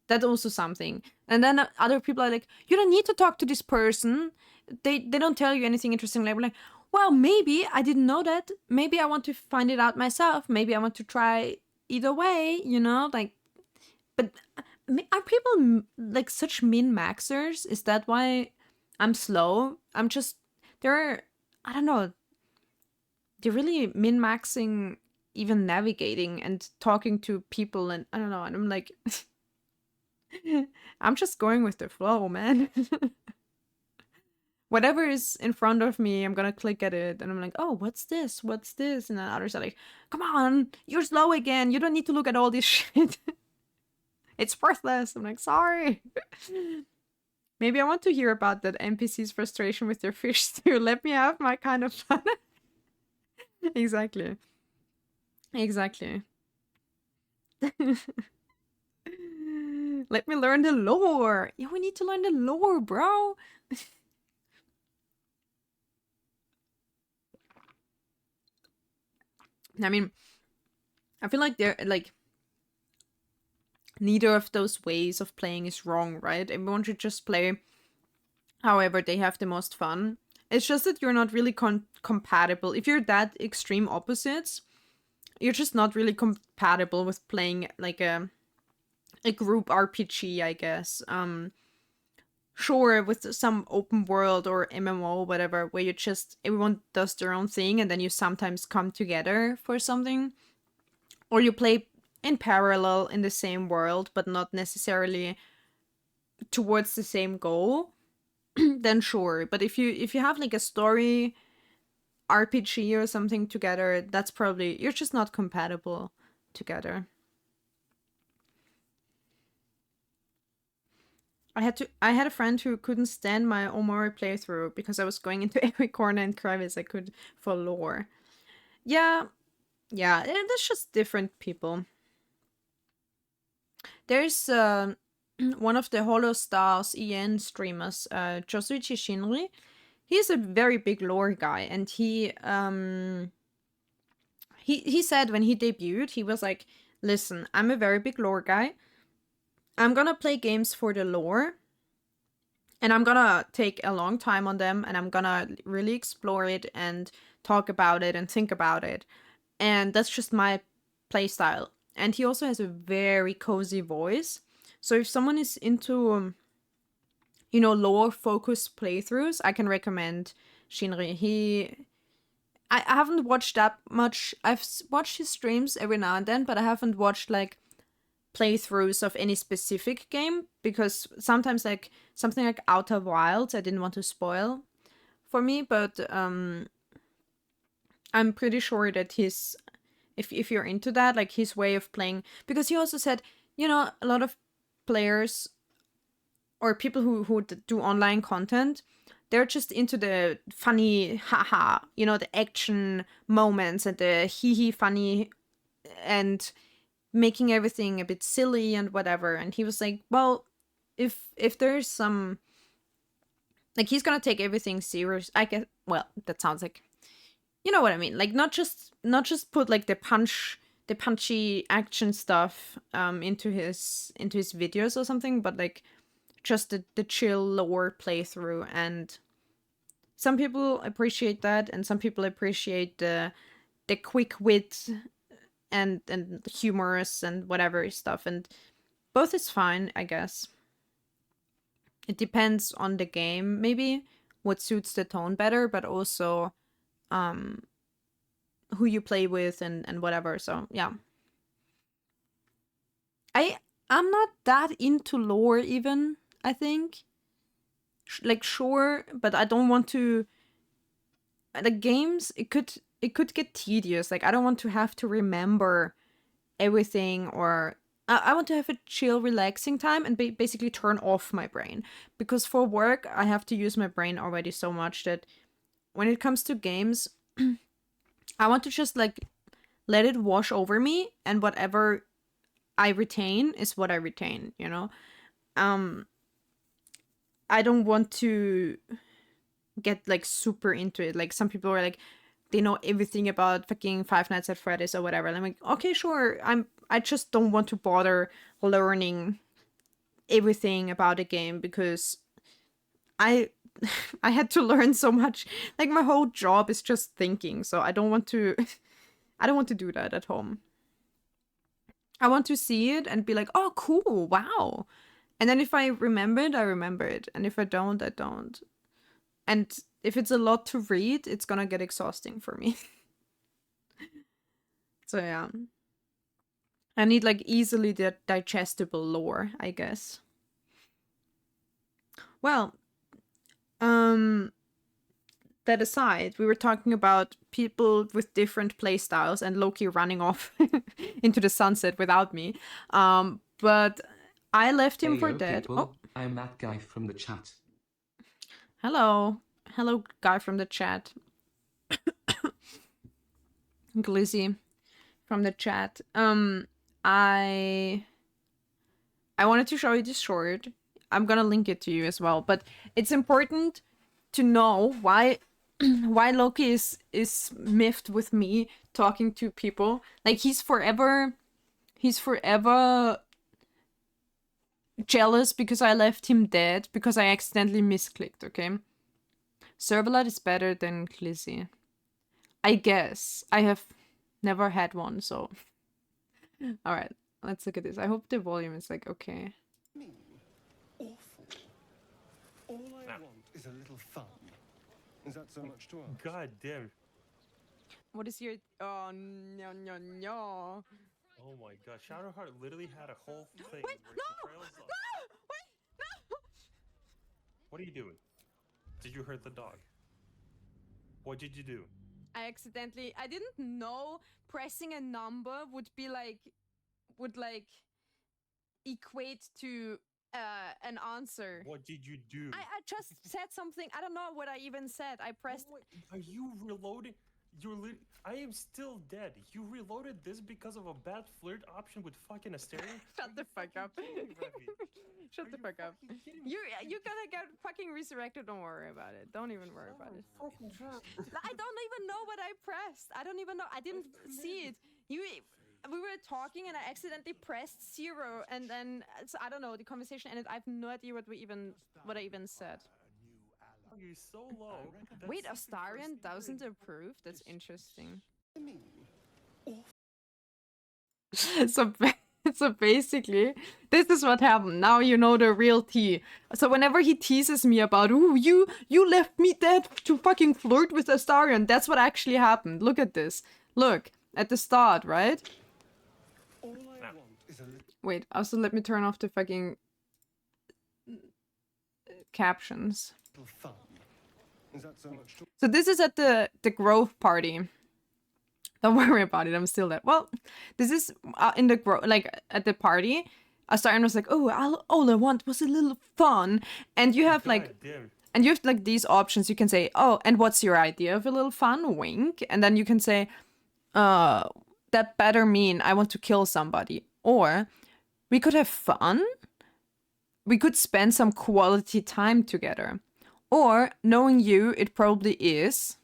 that's also something. And then other people are like, you don't need to talk to this person. They don't tell you anything interesting. Like, we're like, well, maybe I didn't know that. Maybe I want to find it out myself. Maybe I want to try either way, you know? Like, but are people like such min-maxers? Is that why I'm slow? I'm just, they're, I don't know. They're really min-maxing even navigating and talking to people, and I don't know, and I'm like I'm just going with the flow, man. Whatever is in front of me, I'm gonna click at it, and I'm like, oh, what's this? What's this? And then others are like, come on, you're slow again. You don't need to look at all this shit. It's worthless. I'm like, sorry. Maybe I want to hear about that NPC's frustration with their fish stew. Let me have my kind of fun. Exactly. Exactly. Let me learn the lore. Yeah, we need to learn the lore, bro. I mean, I feel like they're like neither of those ways of playing is wrong, right? Everyone should just play however they have the most fun. It's just that you're not really compatible. If you're that extreme opposites, you're just not really compatible with playing like a group RPG, I guess. Sure, with some open world or MMO, whatever, where you just everyone does their own thing and then you sometimes come together for something, or you play in parallel in the same world but not necessarily towards the same goal. Then sure. But if you have like a story RPG or something together, that's probably you're just not compatible together. I had a friend who couldn't stand my Omori playthrough because I was going into every corner and crevice I could for lore. Yeah, yeah, that's just different people. There's one of the Hollow Stars EN streamers, Josuichi Shinri. He's a very big lore guy, and he said when he debuted, he was like, "Listen, I'm a very big lore guy. I'm gonna play games for the lore, and I'm gonna take a long time on them, and I'm gonna really explore it and talk about it and think about it. And that's just my playstyle." And he also has a very cozy voice. So if someone is into, lore focused playthroughs, I can recommend Shinri. I haven't watched that much. I've watched his streams every now and then, but I haven't watched like playthroughs of any specific game because sometimes like something like Outer Wilds I didn't want to spoil for me, but I'm pretty sure that his if you're into that, like his way of playing, because he also said, a lot of players or people who do online content, they're just into the funny haha, the action moments and the hee hee funny and making everything a bit silly and whatever. And he was like, well, if there's some, like, he's gonna take everything serious, I guess. Well, that sounds like, you know what I mean, like not just put like the punchy action stuff into his videos or something, but like just the chill lore playthrough. And some people appreciate that, and some people appreciate the quick wit and humorous and whatever stuff, and both is fine, I guess. It depends on the game, maybe what suits the tone better, but also who you play with and whatever. So yeah, I'm not that into lore even, I think. Like sure, but I don't want to, the games, it could get tedious. Like I don't want to have to remember everything, or I want to have a chill, relaxing time and basically turn off my brain. Because for work, I have to use my brain already so much that when it comes to games, I want to just like let it wash over me, and whatever I retain is what I retain, I don't want to get like super into it. Like some people are like, they know everything about fucking Five Nights at Freddy's or whatever. And I'm like, okay, sure. I just don't want to bother learning everything about a game because I I had to learn so much. Like my whole job is just thinking, so I don't want to I don't want to do that at home. I want to see it and be like, oh cool, wow. And then if I remember it, I remember it. And if I don't, I don't. And if it's a lot to read, it's gonna get exhausting for me. So yeah. I need like easily digestible lore, I guess. Well, that aside, we were talking about people with different playstyles and Loki running off into the sunset without me. But I left him for
Heyo,
dead.
people.
Oh,
I'm that guy from the chat.
hello. Hello, guy from the chat. Glizzy from the chat. I wanted to show you this short. I'm gonna link it to you as well, but it's important to know why why Loki is miffed with me talking to people. Like he's forever jealous because I left him dead because I accidentally misclicked, okay? Serverlet is better than Glizzy. I guess. I have never had one, so alright, let's look at this. I hope the volume is like okay.
Awful. All I want is a little fun. Is that so much to ask?
God damn.
What is your oh no no no.
Oh my god. Shadowheart literally had a whole thing
Wait,
where
no!
she trails up.
No! Wait, no!
What are you doing? Did you hurt the dog? What did you do?
I didn't know pressing a number would equate to an answer.
What did you do?
I just said something. I don't know what I even said. I pressed.
Oh, are you reloading? I am still dead. You reloaded this because of a bad flirt option with fucking Asterion?
Shut the fuck up. Shut the fuck up. You're gonna get fucking resurrected. Don't worry about it. Don't even worry about it. I don't even know what I pressed. I don't even know. I didn't see it. We were talking and I accidentally pressed 0 and then so I don't know. The conversation ended. I have no idea what I even said.
You're so low.
Wait, Astarion doesn't approve? That's interesting. So basically, this is what happened. Now you know the real tea. So whenever he teases me about, ooh, you left me dead to fucking flirt with Astarion, that's what actually happened. Look at this. Look, at the start, right?
All I want is a little
Wait, also let me turn off the fucking captions.
fun. Is that so much to
So this is at the growth party. Don't worry about it. I'm still there. Well, this is in the at the party. Astarion was like, "Oh, all I want was a little fun," and you have like, these options. You can say, "Oh, and what's your idea of a little fun?" Wink, and then you can say, "That better mean I want to kill somebody," or we could have fun. We could spend some quality time together. Or, knowing you, it probably is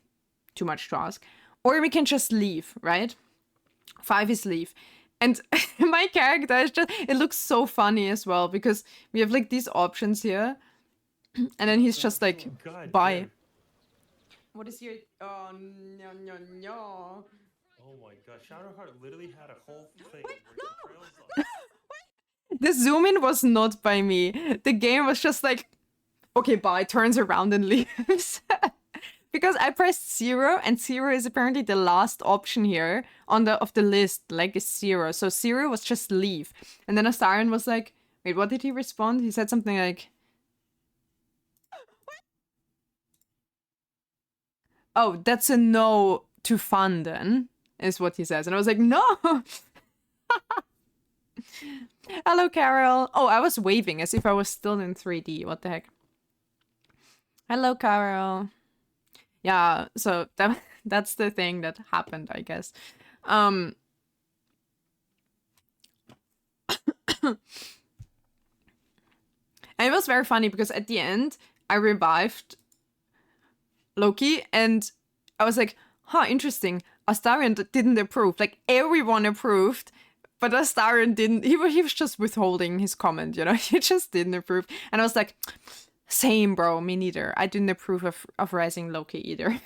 too much to ask. Or we can just leave, right? 5 is leave. And my character is it looks so funny as well because we have like these options here. And then he's just like, bye.
Damn.
What is your... Oh, no, no, no.
Oh my god. Shadowheart literally had a whole thing
Wait,
where
no!
she trails up.
The zoom in was not by me. The game was just like, okay, bye, turns around and leaves. Because I pressed 0 and 0 is apparently the last option here of the list, like is 0. So 0 was just leave. And then Astarion was like, wait, what did he respond? He said something like, oh, that's a no to fun then, is what he says. And I was like, no! Hello, Carol. Oh, I was waving as if I was still in 3D. What the heck? Hello, Carol. Yeah, so that's the thing that happened, I guess. And it was very funny because at the end, I revived Loki and I was like, huh, interesting. Astarion didn't approve. Like, everyone approved, but Astarion didn't. He was just withholding his comment, you know? He just didn't approve. And I was like, same, bro, me neither. I didn't approve of Rising Loki either.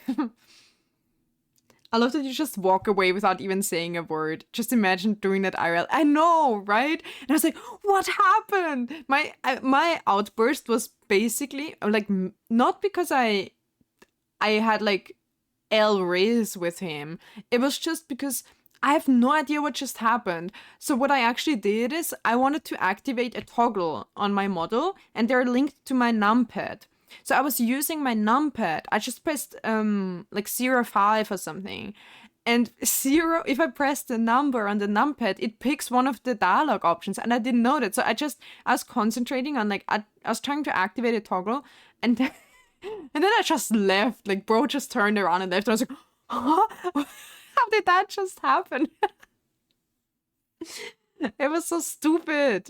I love that you just walk away without even saying a word. Just imagine doing that IRL. I know, right? And I was like, what happened? My outburst was basically, like, not because I had, like, El Riz with him. It was just because I have no idea what just happened. So what I actually did is I wanted to activate a toggle on my model, and they're linked to my numpad. So I was using my numpad. I just pressed like 05 or something. And 0, if I press the number on the numpad, it picks one of the dialogue options, and I didn't know that. So I was concentrating on like I was trying to activate a toggle, and then, and then I just left. Like bro just turned around and left. And I was like, huh? How did that just happen? It was so stupid.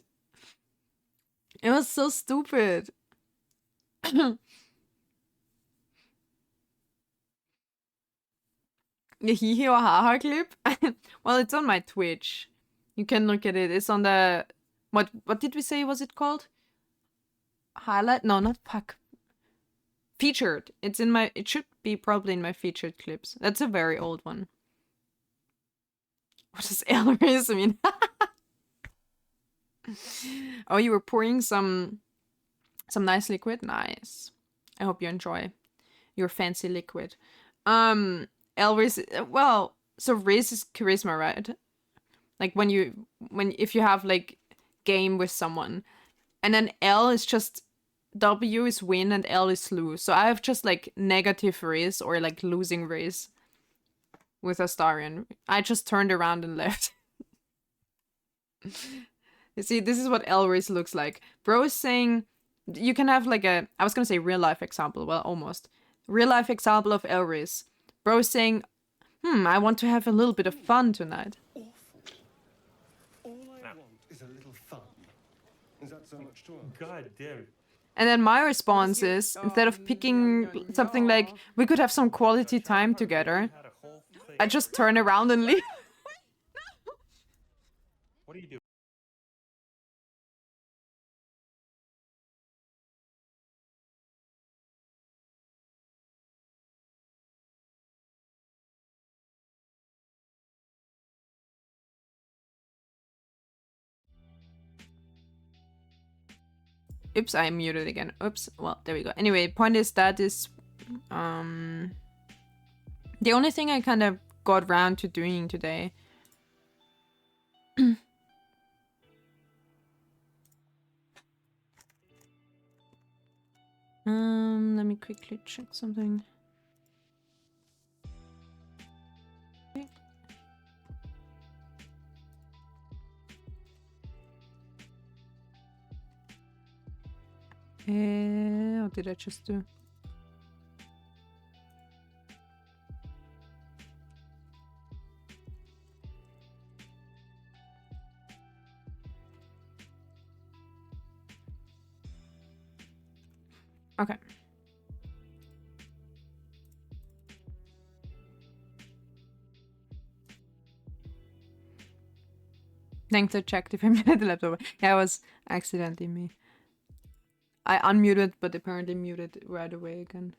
It was so stupid. The hee or haha clip? Well, it's on my Twitch. You can look at it. It's on the... What did we say was it called? Highlight? No, not fuck. Featured. It's in my... It should be probably in my featured clips. That's a very old one. What does Elris mean? Oh, you were pouring some nice liquid? Nice. I hope you enjoy your fancy liquid. Elris, well, so Riz is charisma, right? Like if you have like game with someone, and then L is just W is win and L is lose. So I have just like negative Riz or like losing Riz with Astarion. I just turned around and left. You see, this is what Elris looks like. Bro is saying you can have like I was gonna say real life example, well almost. Real life example of Elris. Bro is saying, I want to have a little bit of fun tonight.
Awful. All I want is a little fun. Is that so much to ask?
God damn.
And then my response is, instead of picking something like, we could have some quality time together,
Had a whole thing.
I just turn around and leave.
What do you do?
Oops, I muted again. Oops. Well, there we go. Anyway, point is that is the only thing I kind of got round to doing today. Let me quickly check something. What did I just do? Okay. Thanks, I checked if I muted the laptop. Yeah, it was accidentally me. I unmuted, but apparently muted right away again.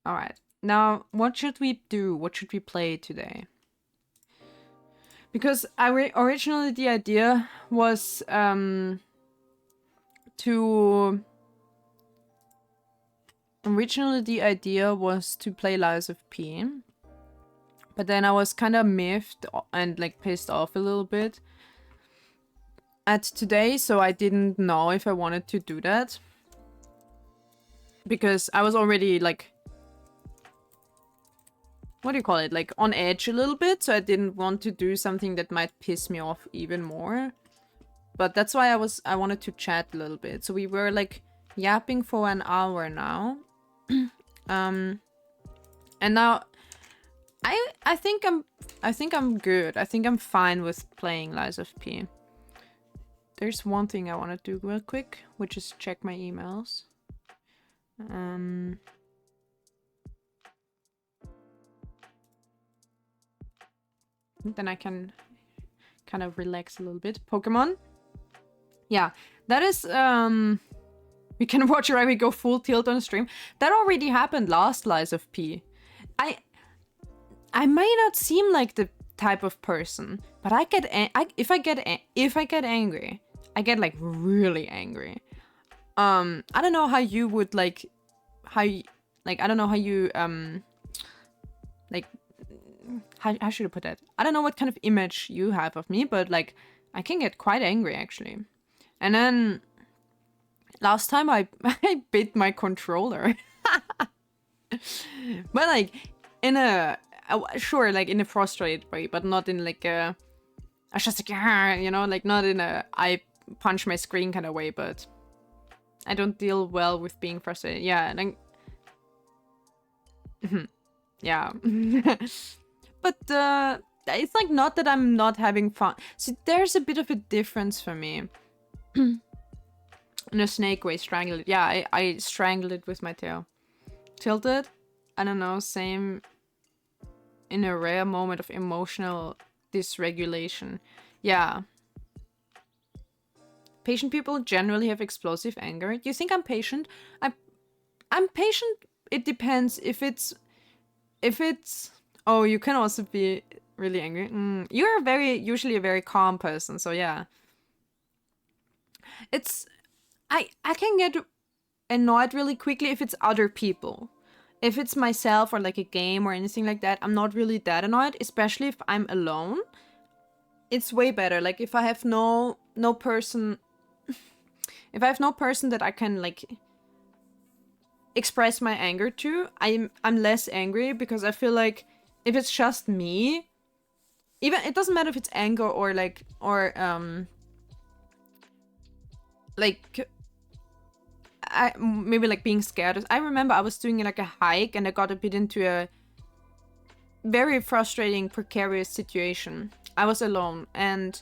Alright. Now, what should we do? What should we play today? Because originally the idea was to play Lies of P. But then I was kind of miffed and like pissed off a little bit at today, so I didn't know if I wanted to do that. Because I was already like, what do you call it? Like on edge a little bit, so I didn't want to do something that might piss me off even more. But that's why I wanted to chat a little bit. So we were like yapping for an hour now. And now I think I'm good. I think I'm fine with playing Lies of P. There's one thing I want to do real quick, which is check my emails. Then I can kind of relax a little bit. Pokemon? Yeah, that is, we can watch right, we go full tilt on stream. That already happened last Lies of P. I may not seem like the type of person, but I get if I get angry, I get like really angry. I don't know how you would like I don't know how you like how should I put that? I don't know what kind of image you have of me, but like I can get quite angry actually. And then last time I I bit my controller. But like in a sure, like in a frustrated way, but not in like a I was just like, "Ah," you know, like not in a I punch my screen kind of way, but I don't deal well with being frustrated. Yeah, and then yeah. But it's like not that I'm not having fun. So there's a bit of a difference for me. In a snake way, strangle it. Yeah, I strangled it with my tail. Tilted? I don't know, same in a rare moment of emotional dysregulation. Yeah. Patient people generally have explosive anger. You think I'm patient? I'm patient. It depends if it's oh, you can also be really angry. You're usually a very calm person, so yeah. It's I can get annoyed really quickly if it's other people. If it's myself or like a game or anything like that, I'm not really that annoyed, especially if I'm alone. It's way better. Like if I have no person if I have no person that I can like express my anger to, I'm less angry because I feel like if it's just me, even it doesn't matter if it's anger or like maybe like being scared. I remember I was doing like a hike and I got a bit into a very frustrating, precarious situation. I was alone and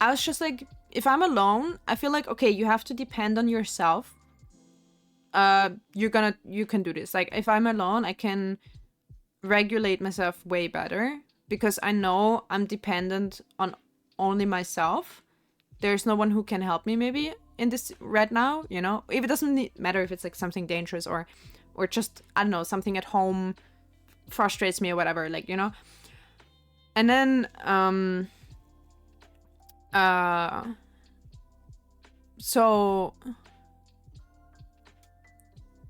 I was just like, if I'm alone, I feel like, okay, you have to depend on yourself. You can do this. Like if I'm alone, I can regulate myself way better because I know I'm dependent on only myself. There's no one who can help me maybe in this right now, you know? If it doesn't matter if it's like something dangerous or just, I don't know, something at home frustrates me or whatever, like, you know? And then, so,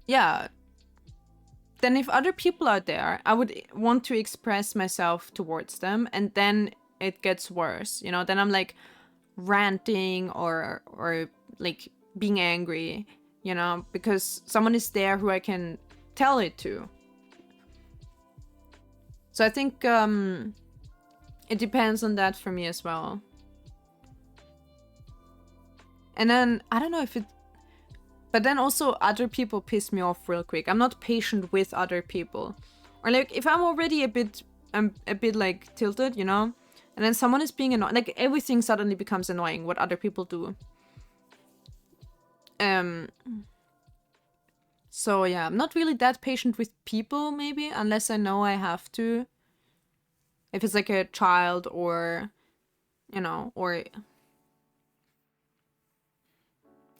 yeah. Then if other people are there, I would want to express myself towards them, and then it gets worse, you know? Then I'm like ranting or like being angry, you know, because someone is there who I can tell it to. So I think it depends on that for me as well. And then I don't know if it, but then also other people piss me off real quick. I'm not patient with other people, or like if I'm already a bit like tilted, you know, and then someone is being annoying, like everything suddenly becomes annoying what other people do. So yeah, I'm not really that patient with people maybe, unless I know I have to. If it's like a child or, you know, or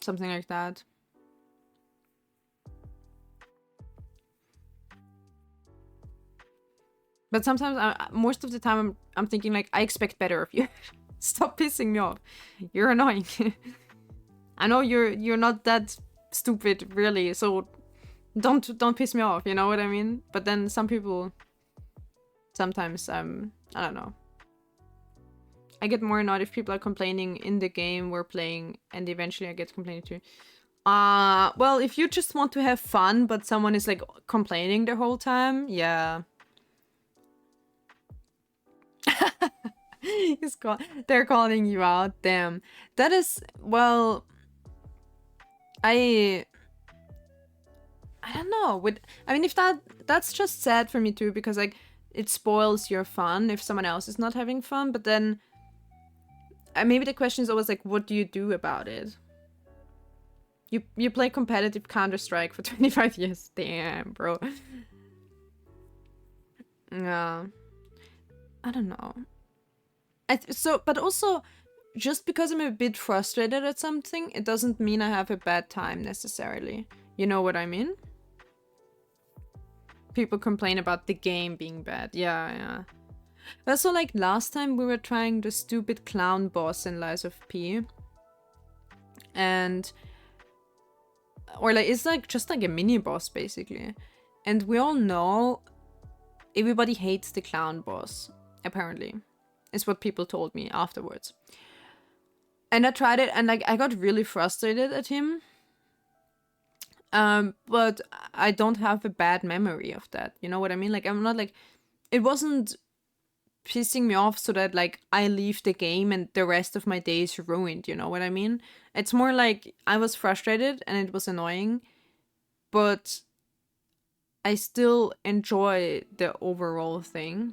something like that. But sometimes, most of the time, I'm thinking like, I expect better of you. Stop pissing me off. You're annoying. I know you're not that stupid, really. So don't piss me off. You know what I mean? But then some people, sometimes, I don't know. I get more annoyed if people are complaining in the game we're playing, and eventually I get complaining too. Well, if you just want to have fun, but someone is like complaining the whole time, yeah. They're calling you out. Damn. That is, well, I don't know. I mean, if that's just sad for me too, because like it spoils your fun if someone else is not having fun. But then maybe the question is always like, what do you do about it? You play competitive Counter-Strike for 25 years. Damn, bro. Yeah. I don't know. But also, just because I'm a bit frustrated at something, it doesn't mean I have a bad time necessarily. You know what I mean? People complain about the game being bad. Yeah. But so like last time we were trying the stupid clown boss in Lies of P. Or like, it's like just like a mini boss basically. And we all know everybody hates the clown boss, apparently. Is what people told me afterwards. And I tried it, and like I got really frustrated at him. But I don't have a bad memory of that. You know what I mean? Like I'm not like, it wasn't pissing me off so that like I leave the game and the rest of my day is ruined. You know what I mean? It's more like I was frustrated and it was annoying, but I still enjoy the overall thing.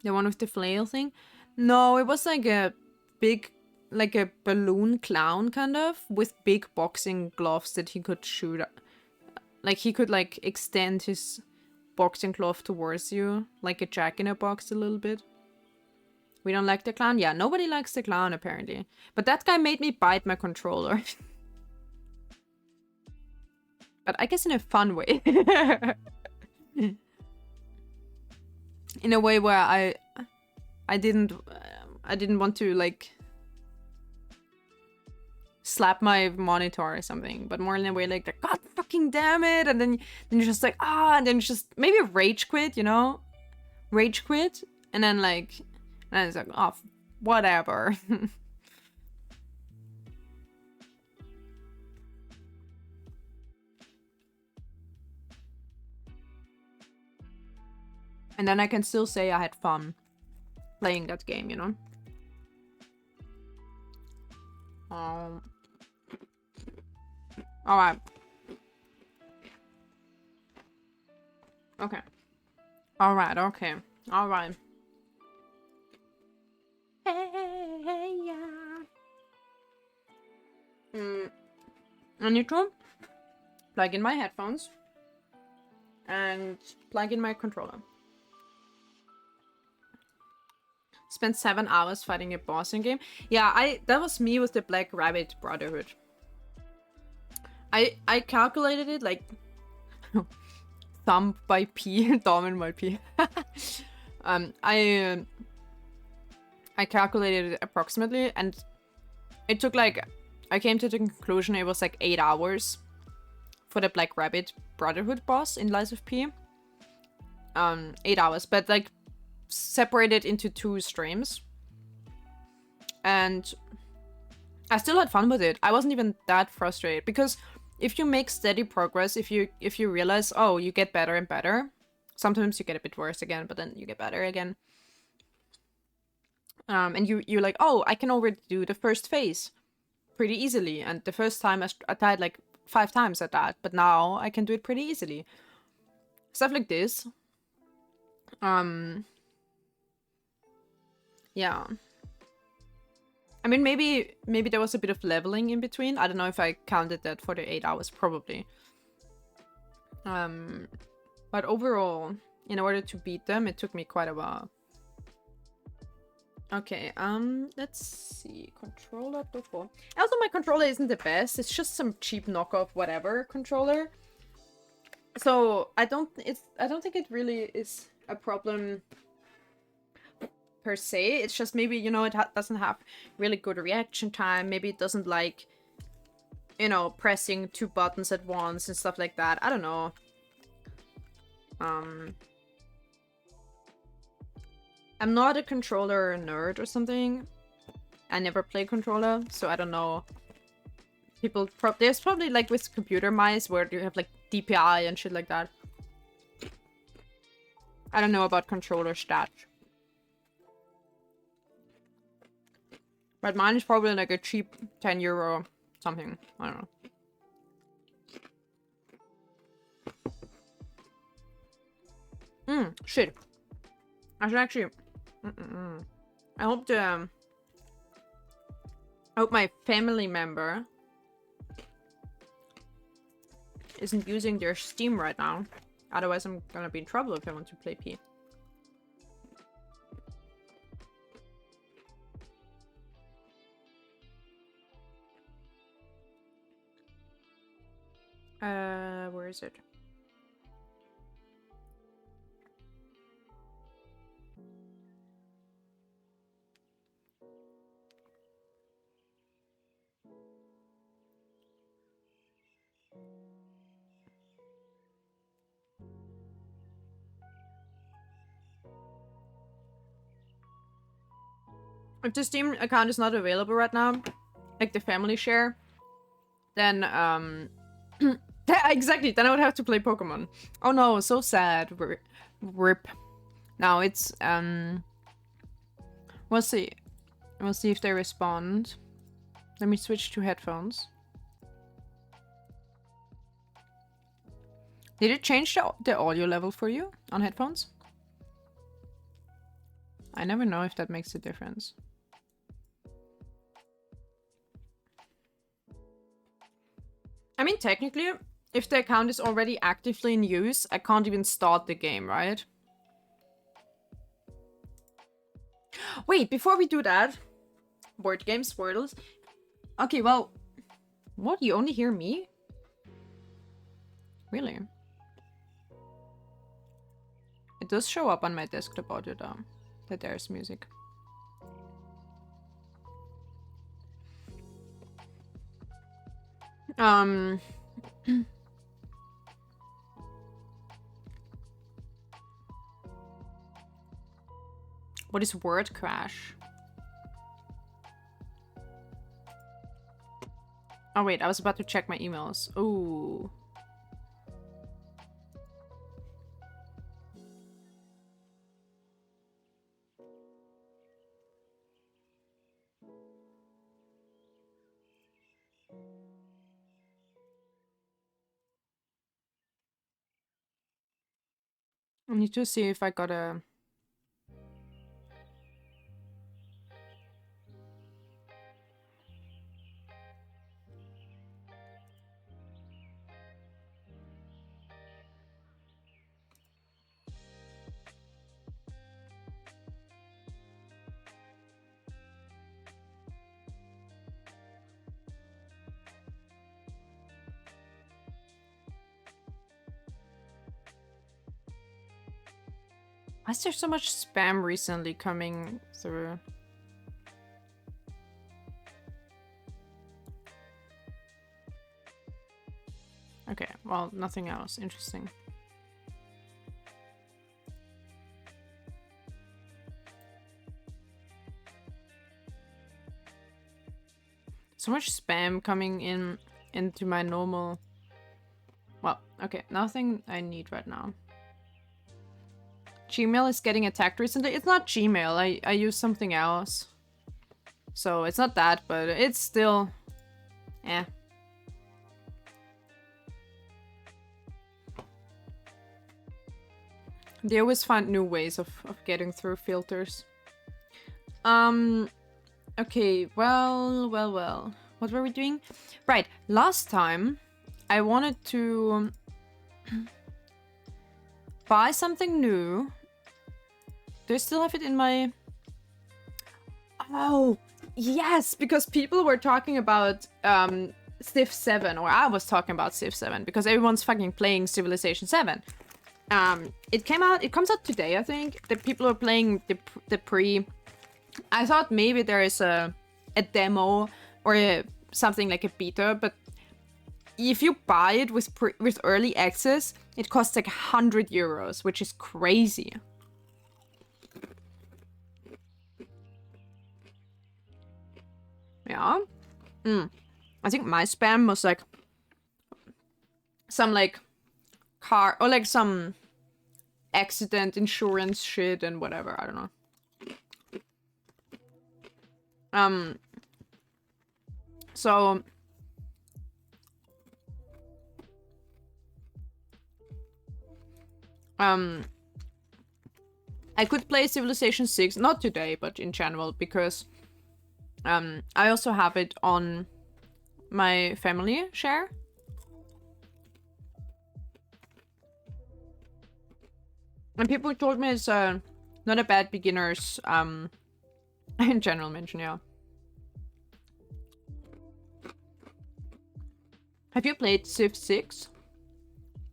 The one with the flail thing? No, it was like a big, like a balloon clown kind of, with big boxing gloves that he could shoot at. Like he could like extend his boxing glove towards you, like a jack-in-a-box a little bit. We don't like the clown? Yeah, nobody likes the clown apparently. But that guy made me bite my controller. But I guess in a fun way. In a way where I didn't want to like slap my monitor or something, but more in a way like God fucking damn it, and then you're just like and then just maybe rage quit, you know, rage quit, and then like, and it's like whatever. And then I can still say I had fun playing that game, you know. All right. Okay. All right. Okay. All right. Hey, yeah. I need to plug in my headphones and plug in my controller. Spent 7 hours fighting a boss in game. Yeah, that was me with the Black Rabbit Brotherhood. I calculated it like thumb by P, Daumen by P. I calculated it approximately, and it took like, I came to the conclusion it was like 8 hours for the Black Rabbit Brotherhood boss in Lies of P. 8 hours, but like separated into 2 streams, and I still had fun with it. I wasn't even that frustrated, because if you make steady progress, if you realize, oh, you get better and better, sometimes you get a bit worse again, but then you get better again, and you're like, oh, I can already do the first phase pretty easily, and the first time I died like 5 times at that, but now I can do it pretty easily. Stuff like this. Yeah. I mean, maybe there was a bit of leveling in between. I don't know if I counted that for the 8 hours, probably. But overall, in order to beat them, it took me quite a while. Okay, let's see. Controller before. Also, my controller isn't the best. It's just some cheap knockoff whatever controller. So I don't think it really is a problem per se. It's just maybe, you know, it doesn't have really good reaction time. Maybe it doesn't like, you know, pressing 2 buttons at once and stuff like that. I don't know. I'm not a controller nerd or something. I never play controller, so I don't know. There's probably like with computer mice where you have like DPI and shit like that. I don't know about controller stats. But mine is probably like a cheap 10 euro something. I don't know. Shit. I should actually... I hope I hope my family member isn't using their Steam right now. Otherwise I'm gonna be in trouble if I want to play P. Where is it? If the Steam account is not available right now, like the family share, then exactly, then I would have to play Pokemon. Oh no, so sad. Rip. Now it's we'll see. We'll see if they respond. Let me switch to headphones. Did it change the audio level for you on headphones? I never know if that makes a difference. I mean, technically, if the account is already actively in use, I can't even start the game, right? Wait, before we do that, board games, Wordles. Okay, well, what? You only hear me? Really? It does show up on my desktop audio though, that there's music. What is word crash? Oh wait, I was about to check my emails. Ooh. I need to see if I got a... Why is there so much spam recently coming through? Okay, well, nothing else. Interesting. So much spam coming into my normal... Well, okay, nothing I need right now. Gmail is getting attacked recently. It's not Gmail. I use something else. So it's not that, but it's still... Eh. They always find new ways of getting through filters. Okay, well. What were we doing? Right, last time I wanted to buy something new. Do I still have it in my... Oh, yes, because people were talking about Civ 7, or I was talking about Civ 7, because everyone's fucking playing Civilization 7. It comes out today, I think. The people are playing the pre... I thought maybe there is a demo or something like a beta, but if you buy it with early access, it costs like 100 euros, which is crazy. Yeah. I think my spam was like some like car or like some accident insurance shit and whatever. I don't know. So I could play Civilization 6, not today, but in general, because I also have it on my family share. And people told me it's not a bad beginner's in general mention, yeah. Have you played Civ 6?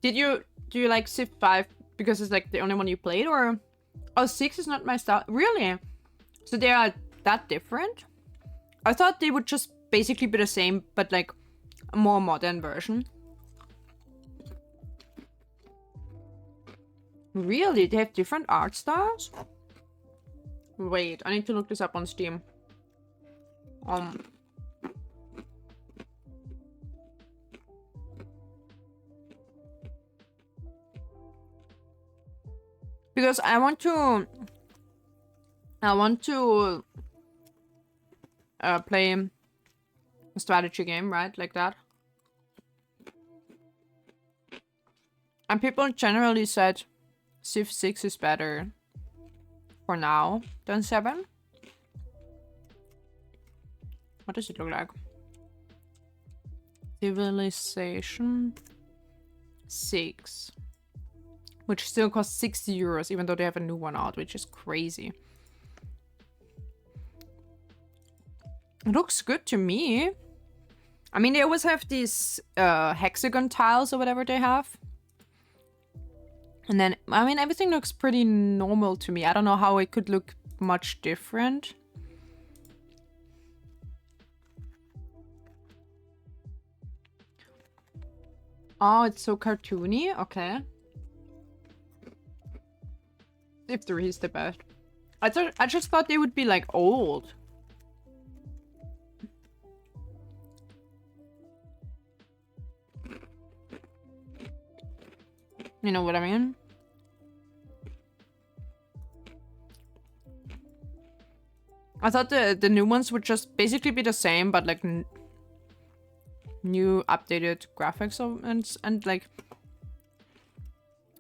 Do you like Civ 5 because it's like the only one you played, or... Oh, 6 is not my style. Really? So they are that different? I thought they would just basically be the same, but like a more modern version. Really? They have different art styles? Wait, I need to look this up on Steam. Because I want to play a strategy game, right? Like that. And people generally said Civ 6 is better for now than 7. What does it look like? Civilization 6. Which still costs 60 euros, even though they have a new one out, which is crazy. It looks good to me. I mean, they always have these hexagon tiles or whatever they have. And then, I mean, everything looks pretty normal to me. I don't know how it could look much different. Oh, it's so cartoony. Okay. Civ 3 is the best. I just thought they would be like old. You know what I mean? I thought the new ones would just basically be the same, but like new updated graphics and like,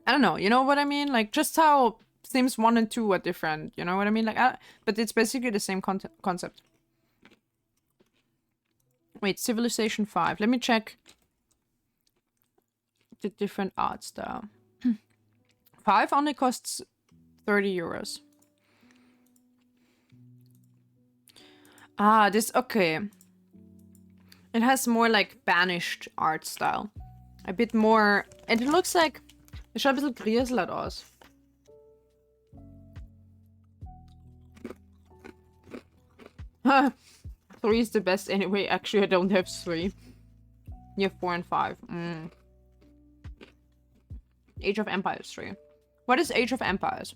I don't know, you know what I mean? Like just how Sims 1 and 2 are different, you know what I mean? Like, but it's basically the same concept. Wait, Civilization 5. Let me check the different art style. 5 only costs 30 euros. Ah, this, okay. It has more like banished art style. A bit more, and it looks like, det ser ein bisschen grieselt aus. 3 is the best anyway. Actually, I don't have 3. You have 4 and 5. Age of Empires 3. What is Age of Empires?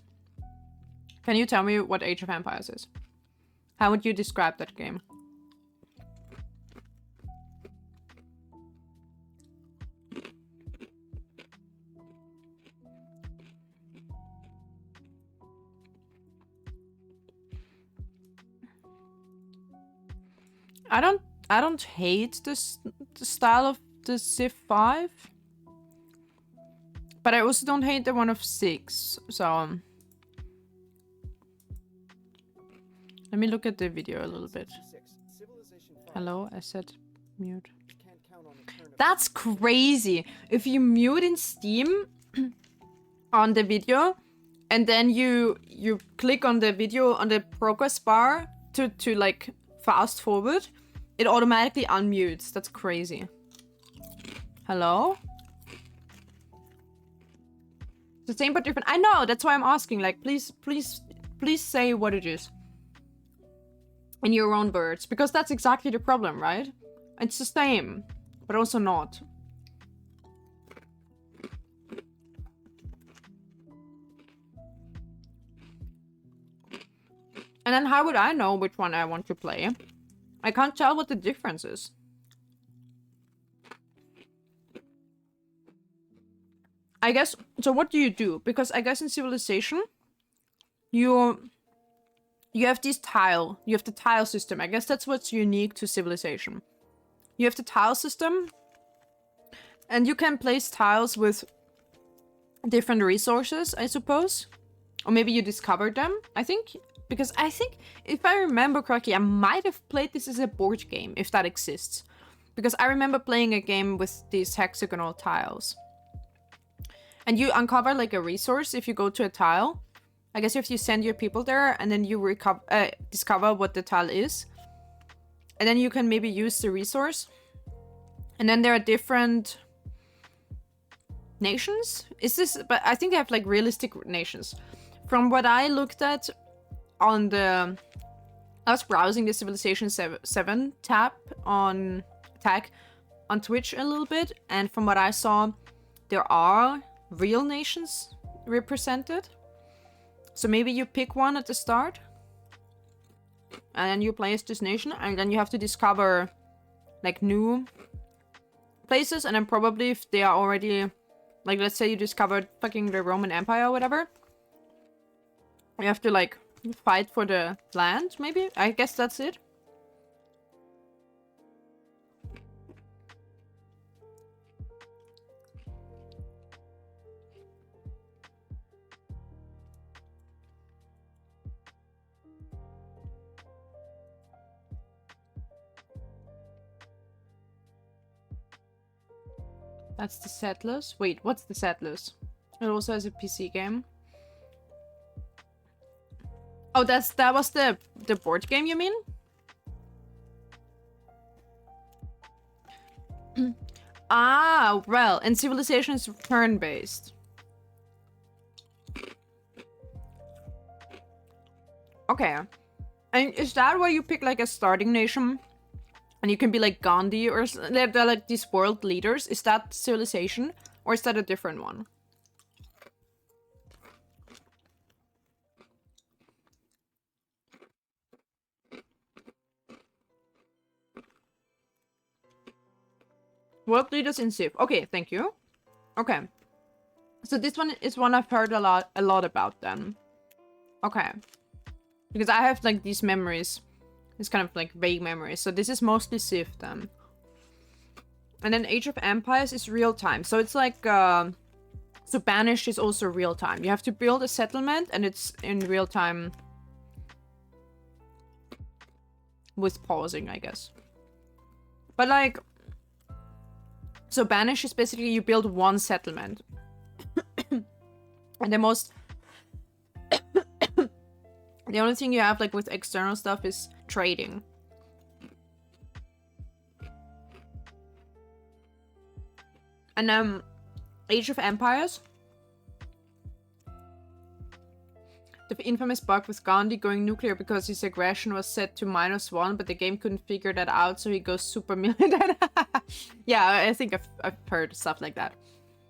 Can you tell me what Age of Empires is? How would you describe that game? I don't hate the style of the Civ 5. But I also don't hate the one of 6. So let me look at the video a little bit. Hello, I said mute. That's crazy. If you mute in Steam on the video and then you click on the video on the progress bar to like fast forward, it automatically unmutes. That's crazy. Hello? The same but different. I know, that's why I'm asking. Like, please say what it is. In your own words. Because that's exactly the problem, right? It's the same, but also not. And then how would I know which one I want to play? I can't tell what the difference is. I guess, so what do you do? Because I guess in Civilization, you have this tile. You have the tile system. I guess that's what's unique to Civilization. You have the tile system, and you can place tiles with different resources, I suppose. Or maybe you discovered them, I think. Because I think, if I remember correctly, I might have played this as a board game, if that exists. Because I remember playing a game with these hexagonal tiles. And you uncover like a resource if you go to a tile. I guess if you send your people there and then you discover what the tile is. And then you can maybe use the resource. And then there are different nations. Is this, but I think they have like realistic nations. From what I looked at on the, I was browsing the Civilization 7 tag on Twitch a little bit. And from what I saw, there are real nations represented. So maybe you pick one at the start. and then you play as this nation, and then you have to discover like new places, and then probably if they are already, like, let's say you discovered fucking the Roman Empire or whatever, you have to like fight for the land, maybe? I guess that's it. That's the Settlers. Wait, what's the Settlers? It also has a PC game. Oh, that was the board game, you mean? Ah, well, and Civilization is turn-based. Okay. And is that where you pick like a starting nation? And you can be like Gandhi or they're like these world leaders. Is that Civilization? Or is that a different one? World leaders in Civ. Okay, thank you. Okay. So this one is one I've heard a lot about then. Okay. Because I have like these memories. It's kind of like vague memories. So this is mostly Civ then. And then Age of Empires is real time. So it's like so Banished is also real time. You have to build a settlement and it's in real time with pausing, I guess. But like, so Banished is basically you build one settlement. And the most the only thing you have like with external stuff is trading. And Age of Empires, the infamous bug with Gandhi going nuclear because his aggression was set to -1, but the game couldn't figure that out, so he goes super militant. Yeah, I think I've heard stuff like that.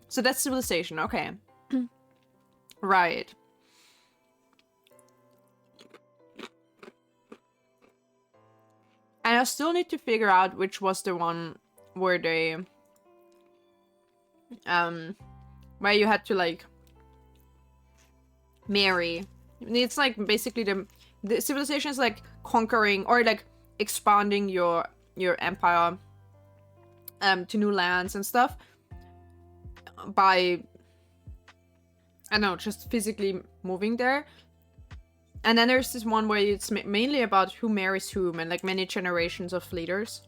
So that's Civilization, okay. Right. And I still need to figure out which was the one where they where you had to like marry. It's like basically the Civilization is like conquering or like expanding your empire to new lands and stuff by, I don't know, just physically moving there. And then there's this one where it's mainly about who marries whom and like many generations of leaders.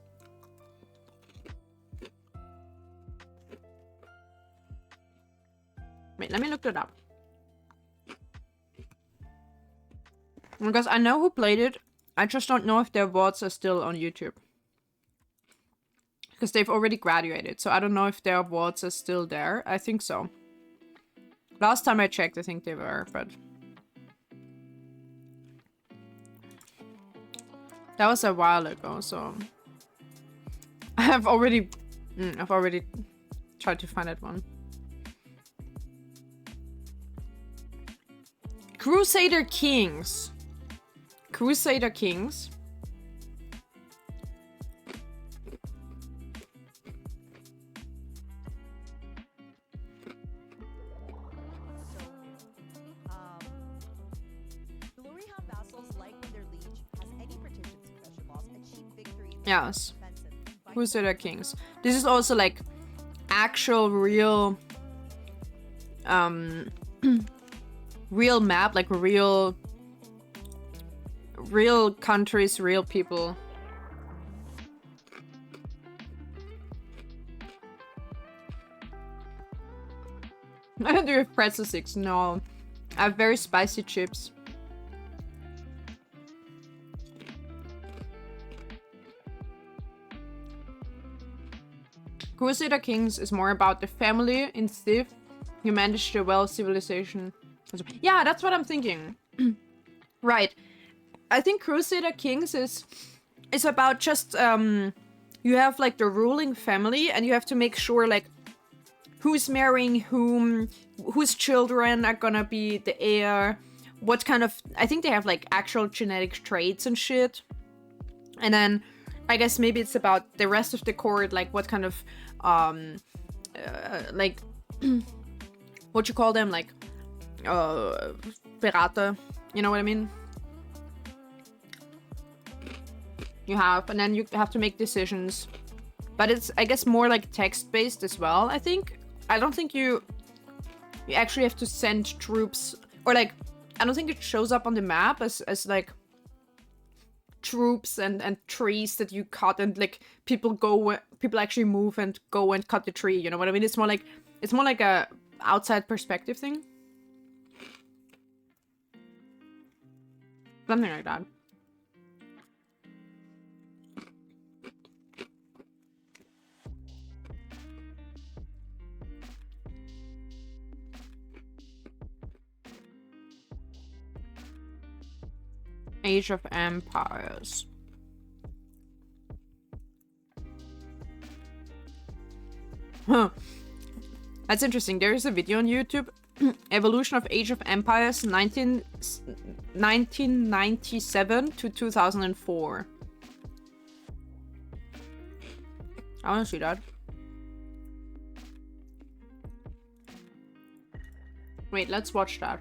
Wait, let me look that up. Because I know who played it. I just don't know if their VODs are still on YouTube. Because they've already graduated. So I don't know if their VODs are still there. I think so. Last time I checked, I think they were, but... that was a while ago, so... I've already tried to find that one. Crusader Kings. Crusader Kings. Yes. Crusader Kings. This is also like actual real real map, like real countries, real people. Do you have pretzel sticks? No. I have very spicy chips. Crusader Kings is more about the family in Civ. You manage the well civilization. Yeah, that's what I'm thinking. Right. I think Crusader Kings is about just you have like the ruling family and you have to make sure like who's marrying whom, whose children are gonna be the heir, what kind of, I think they have like actual genetic traits and shit. And then I guess maybe it's about the rest of the court, like what kind of like what you call them, like Berater, you know what I mean? You have, and then you have to make decisions. But it's, I guess, more like text-based as well, I think. I don't think you actually have to send troops, or like, I don't think it shows up on the map as like troops and trees that you cut, and like people actually move and go and cut the tree, you know what I mean? It's more like a outside perspective thing. Something like that. Age of Empires. Huh. That's interesting. There is a video on YouTube. Evolution of Age of Empires 1997 to 2004. I want to see that. Wait, let's watch that.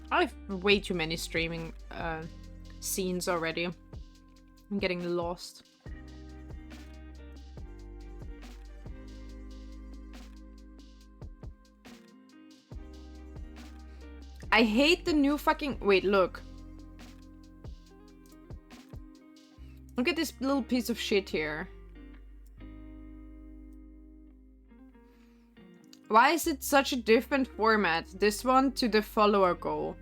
I have way too many streaming scenes already. I'm getting lost. I hate the new fucking... Wait, look. Look at this little piece of shit here. Why is it such a different format? This one to the follower goal.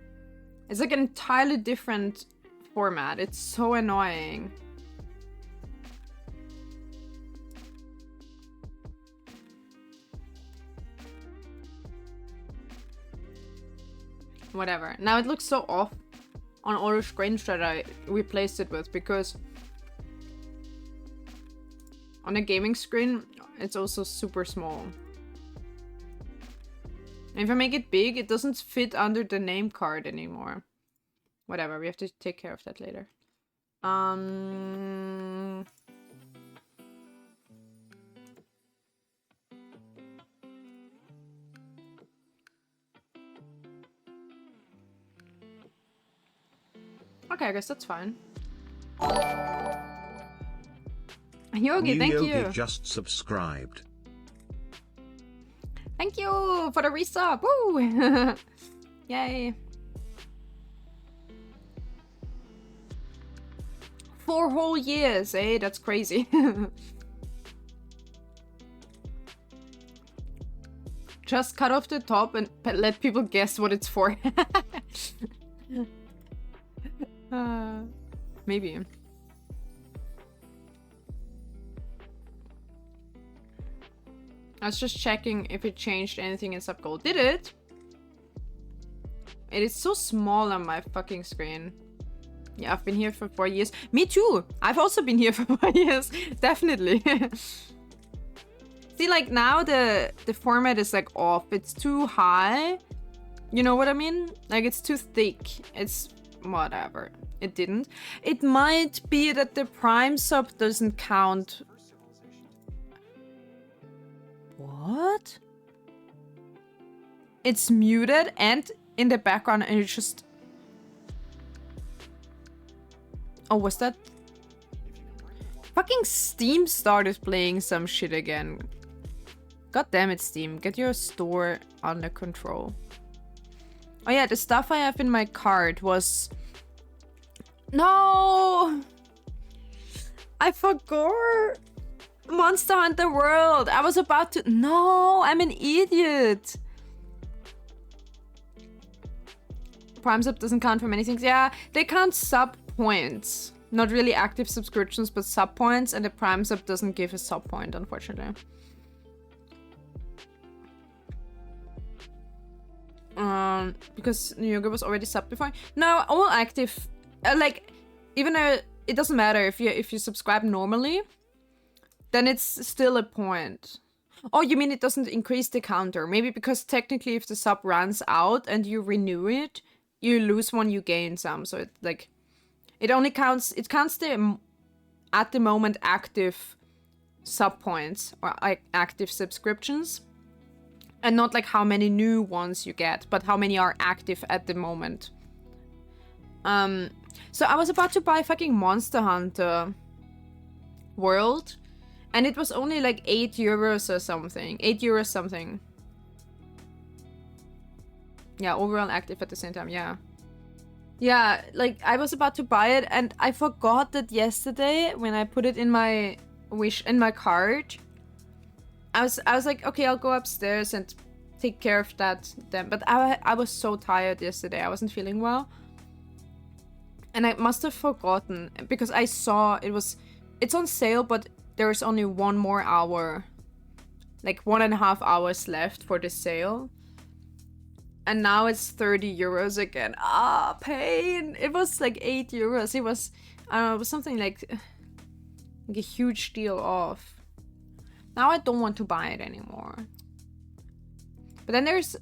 It's like an entirely different format. It's so annoying. Whatever. Now it looks so off on all the screens that I replaced it with, because on a gaming screen it's also super small. And if I make it big, it doesn't fit under the name card anymore. Whatever, we have to take care of that later. Okay, I guess that's fine. Yogi, thank you.
Just subscribed.
Thank you for the resub. Woo! Yay. 4 whole years, eh? That's crazy. Just cut off the top and let people guess what it's for. Maybe. I was just checking if it changed anything in subgoal. Did it? It is so small on my fucking screen. Yeah, I've been here for 4 years. Me too! I've also been here for 4 years. Definitely. See, like now the format is like off. It's too high. You know what I mean? Like it's too thick. It's whatever. It didn't. It might be that the Prime sub doesn't count. What? It's muted and in the background, and it just... Oh, was that... Fucking Steam started playing some shit again. God damn it, Steam. Get your store under control. Oh yeah, the stuff I have in my cart was... No! I forgot! Monster Hunter World! I was about to... No! I'm an idiot! Prime sub doesn't count for many things. Yeah, they count sub points. Not really active subscriptions, but sub points, and the Prime sub doesn't give a sub point, unfortunately. Because Yoga was already sub before. No, all active, like, even though it doesn't matter if you subscribe normally, then it's still a point. Oh, you mean it doesn't increase the counter? Maybe because technically if the sub runs out and you renew it, you lose one, you gain some. So it like, it only counts, it counts the at the moment active sub points or active subscriptions. And not like how many new ones you get, but how many are active at the moment. So I was about to buy fucking Monster Hunter World, and it was only like 8 euros or something. 8 euros something. Yeah, overall active at the same time, yeah. Yeah, like I was about to buy it and I forgot that yesterday when I put it in my cart. I was like, okay, I'll go upstairs and take care of that then. But I was so tired yesterday. I wasn't feeling well. And I must have forgotten because I saw it's on sale, but there's only 1 more hour, like 1.5 hours left for the sale. And now it's 30 euros again. Ah, pain. It was like 8 euros. It was something like a huge deal off. Now I don't want to buy it anymore. But then there's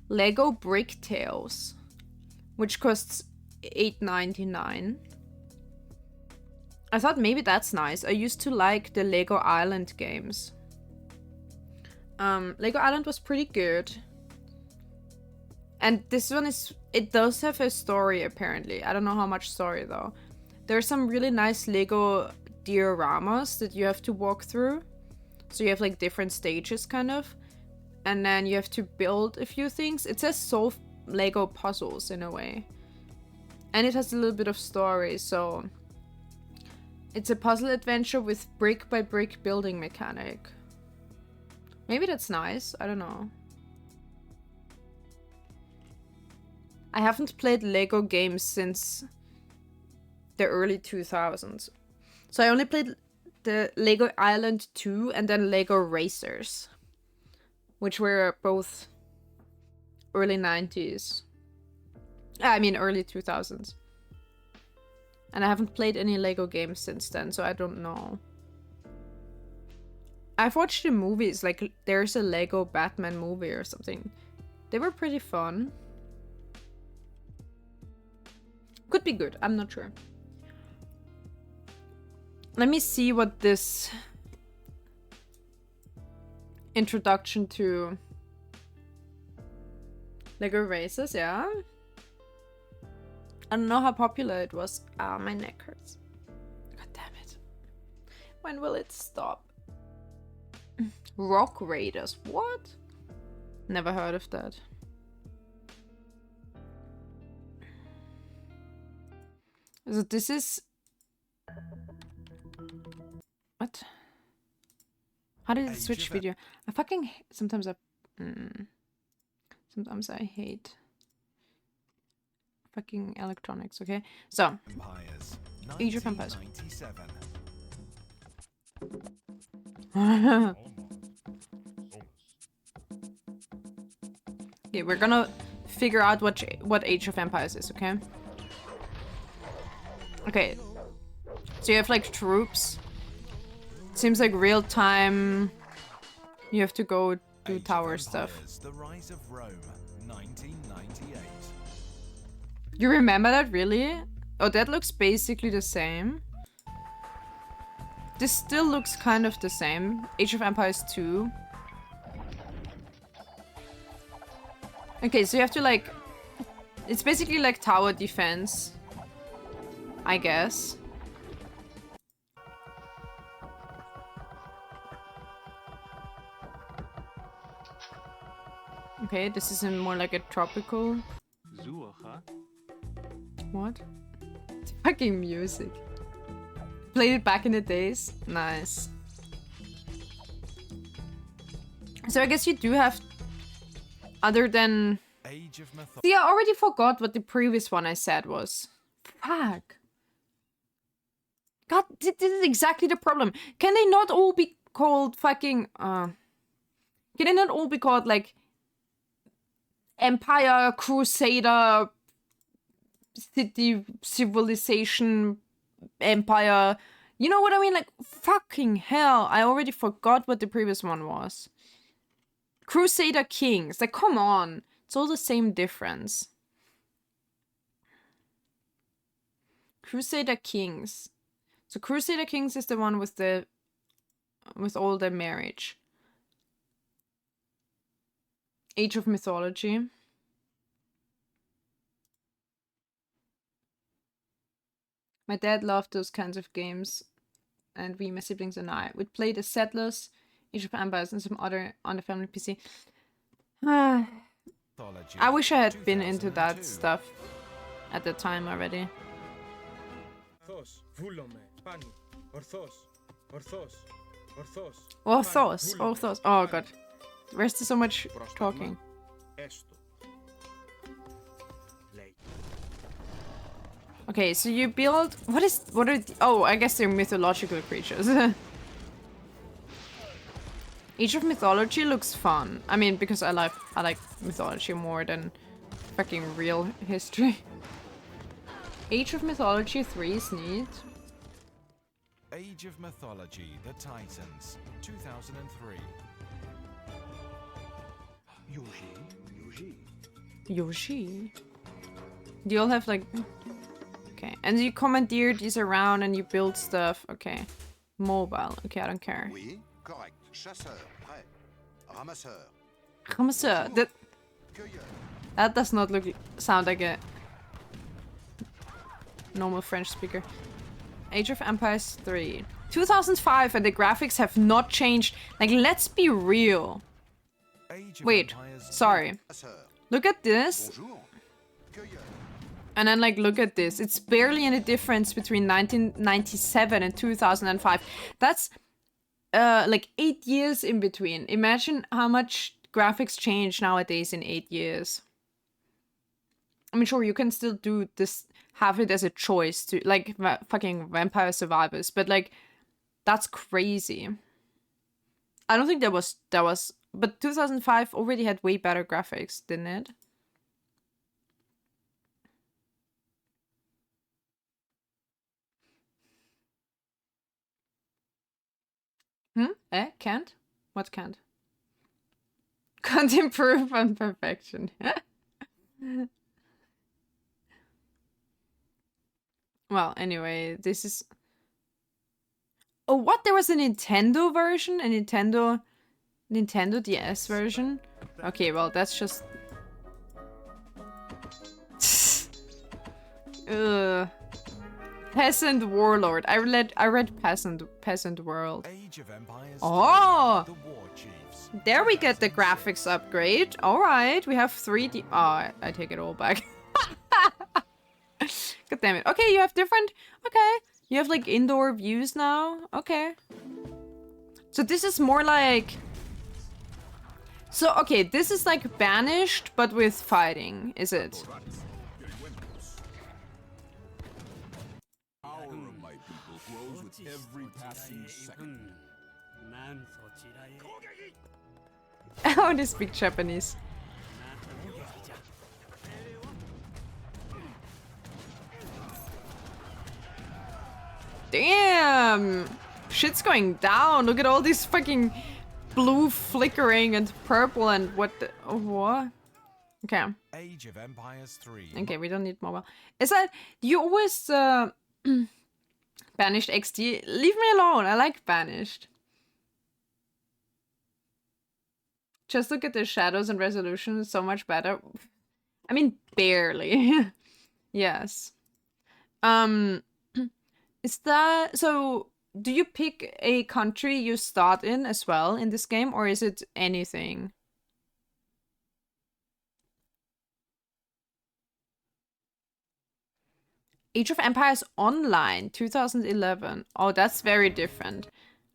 Lego Brick Tales, which costs $8.99. I thought maybe that's nice. I used to like the Lego Island games. Lego Island was pretty good. And this one it does have a story apparently. I don't know how much story though. There's some really nice Lego dioramas that you have to walk through. So you have like different stages kind of. And then you have to build a few things. It says solve Lego puzzles in a way. And it has a little bit of story, so it's a puzzle adventure with brick by brick building mechanic. Maybe that's nice, I don't know. I haven't played Lego games since the early 2000s. So I only played the Lego Island 2 and then Lego Racers, which were both early 90s. I mean early 2000s. And I haven't played any Lego games since then, so I don't know. I've watched the movies, like there's a Lego Batman movie or something. They were pretty fun. Could be good, I'm not sure. Let me see what this introduction to Lego Racers, yeah? I don't know how popular it was. Ah, my neck hurts. God damn it. When will it stop? Rock Raiders, what? Never heard of that. So this is... What? How did it switch video? I fucking... Sometimes I hate fucking electronics, okay? So, Age of Empires. Okay, we're gonna figure out what Age of Empires is, okay? Okay, so you have like troops. It seems like real time. You have to go do tower stuff.
The Rise of Rome, 1998.
You remember that, really? Oh, that looks basically the same. This still looks kind of the same. Age of Empires 2. Okay, so you have to like... It's basically like tower defense, I guess. Okay, this is more like a tropical... What? It's fucking music. Played it back in the days. Nice. So I guess you do have... Other than... See, I already forgot what the previous one I said was. Fuck. God, this is exactly the problem. Can they not all be called fucking... Can they not all be called, like... Empire, Crusader, City, Civilization, Empire... You know what I mean? Like, fucking hell. I already forgot what the previous one was. Crusader Kings. Like, come on. It's all the same difference. Crusader Kings. So Crusader Kings is the one with all the marriage. Age of Mythology. My dad loved those kinds of games, and we, my siblings and I, would play the Settlers, Age of Empires, and some other on the family PC. I wish I had been into that stuff at the time already. Orthos. Oh god. Where's there so much talking? Okay, so you build... What are... Oh, I guess they're mythological creatures. Age of Mythology looks fun. I mean, because I like mythology more than fucking real history. Age of Mythology 3 is neat.
Age of Mythology, The Titans, 2003.
Yoshi. Do you all have like... Okay, and you commandeer these around and you build stuff. Okay. Mobile. Okay, I don't care.
Oui, correct. Chasseur, prêt. Ramasseur.
Ramasseur. That does not sound like a normal French speaker. Age of Empires 3. 2005 and the graphics have not changed. Like, let's be real. Wait, sorry. Look at this. And then, like, look at this. It's barely any difference between 1997 and 2005. That's, like, 8 years in between. Imagine how much graphics change nowadays in 8 years. I mean, sure, you can still do this, have it as a choice to, like, fucking Vampire Survivors, but, like, that's crazy. I don't think that was, but 2005 already had way better graphics, didn't it? Can't? What can't? Can't improve on perfection. Well, anyway, this is... Oh, what? There was a Nintendo version? A Nintendo DS version? Okay, well, that's just... Ugh. Peasant Warlord. I read Peasant World.
Age of Empires.
Oh!
The War Chiefs.
There we get the graphics upgrade. Alright, we have 3D... Oh, I take it all back. God damn it. Okay, you have different... Okay. You have, like, indoor views now. Okay. So this is more like... So, okay, this is like Banished, but with fighting, is it?
Every passing second.
I want to speak Japanese. Damn! Shit's going down. Look at all these fucking blue flickering and purple and what the... Oh, what? Okay.
Age of Empires 3.
Okay, we don't need mobile. Is that... You always... Banished XD. Leave me alone. I like Banished. Just look at the shadows and resolution. It's so much better. I mean, barely. Yes. Is that... So, do you pick a country you start in as well in this game? Or is it anything? Age of Empires Online, 2011. Oh, that's very different.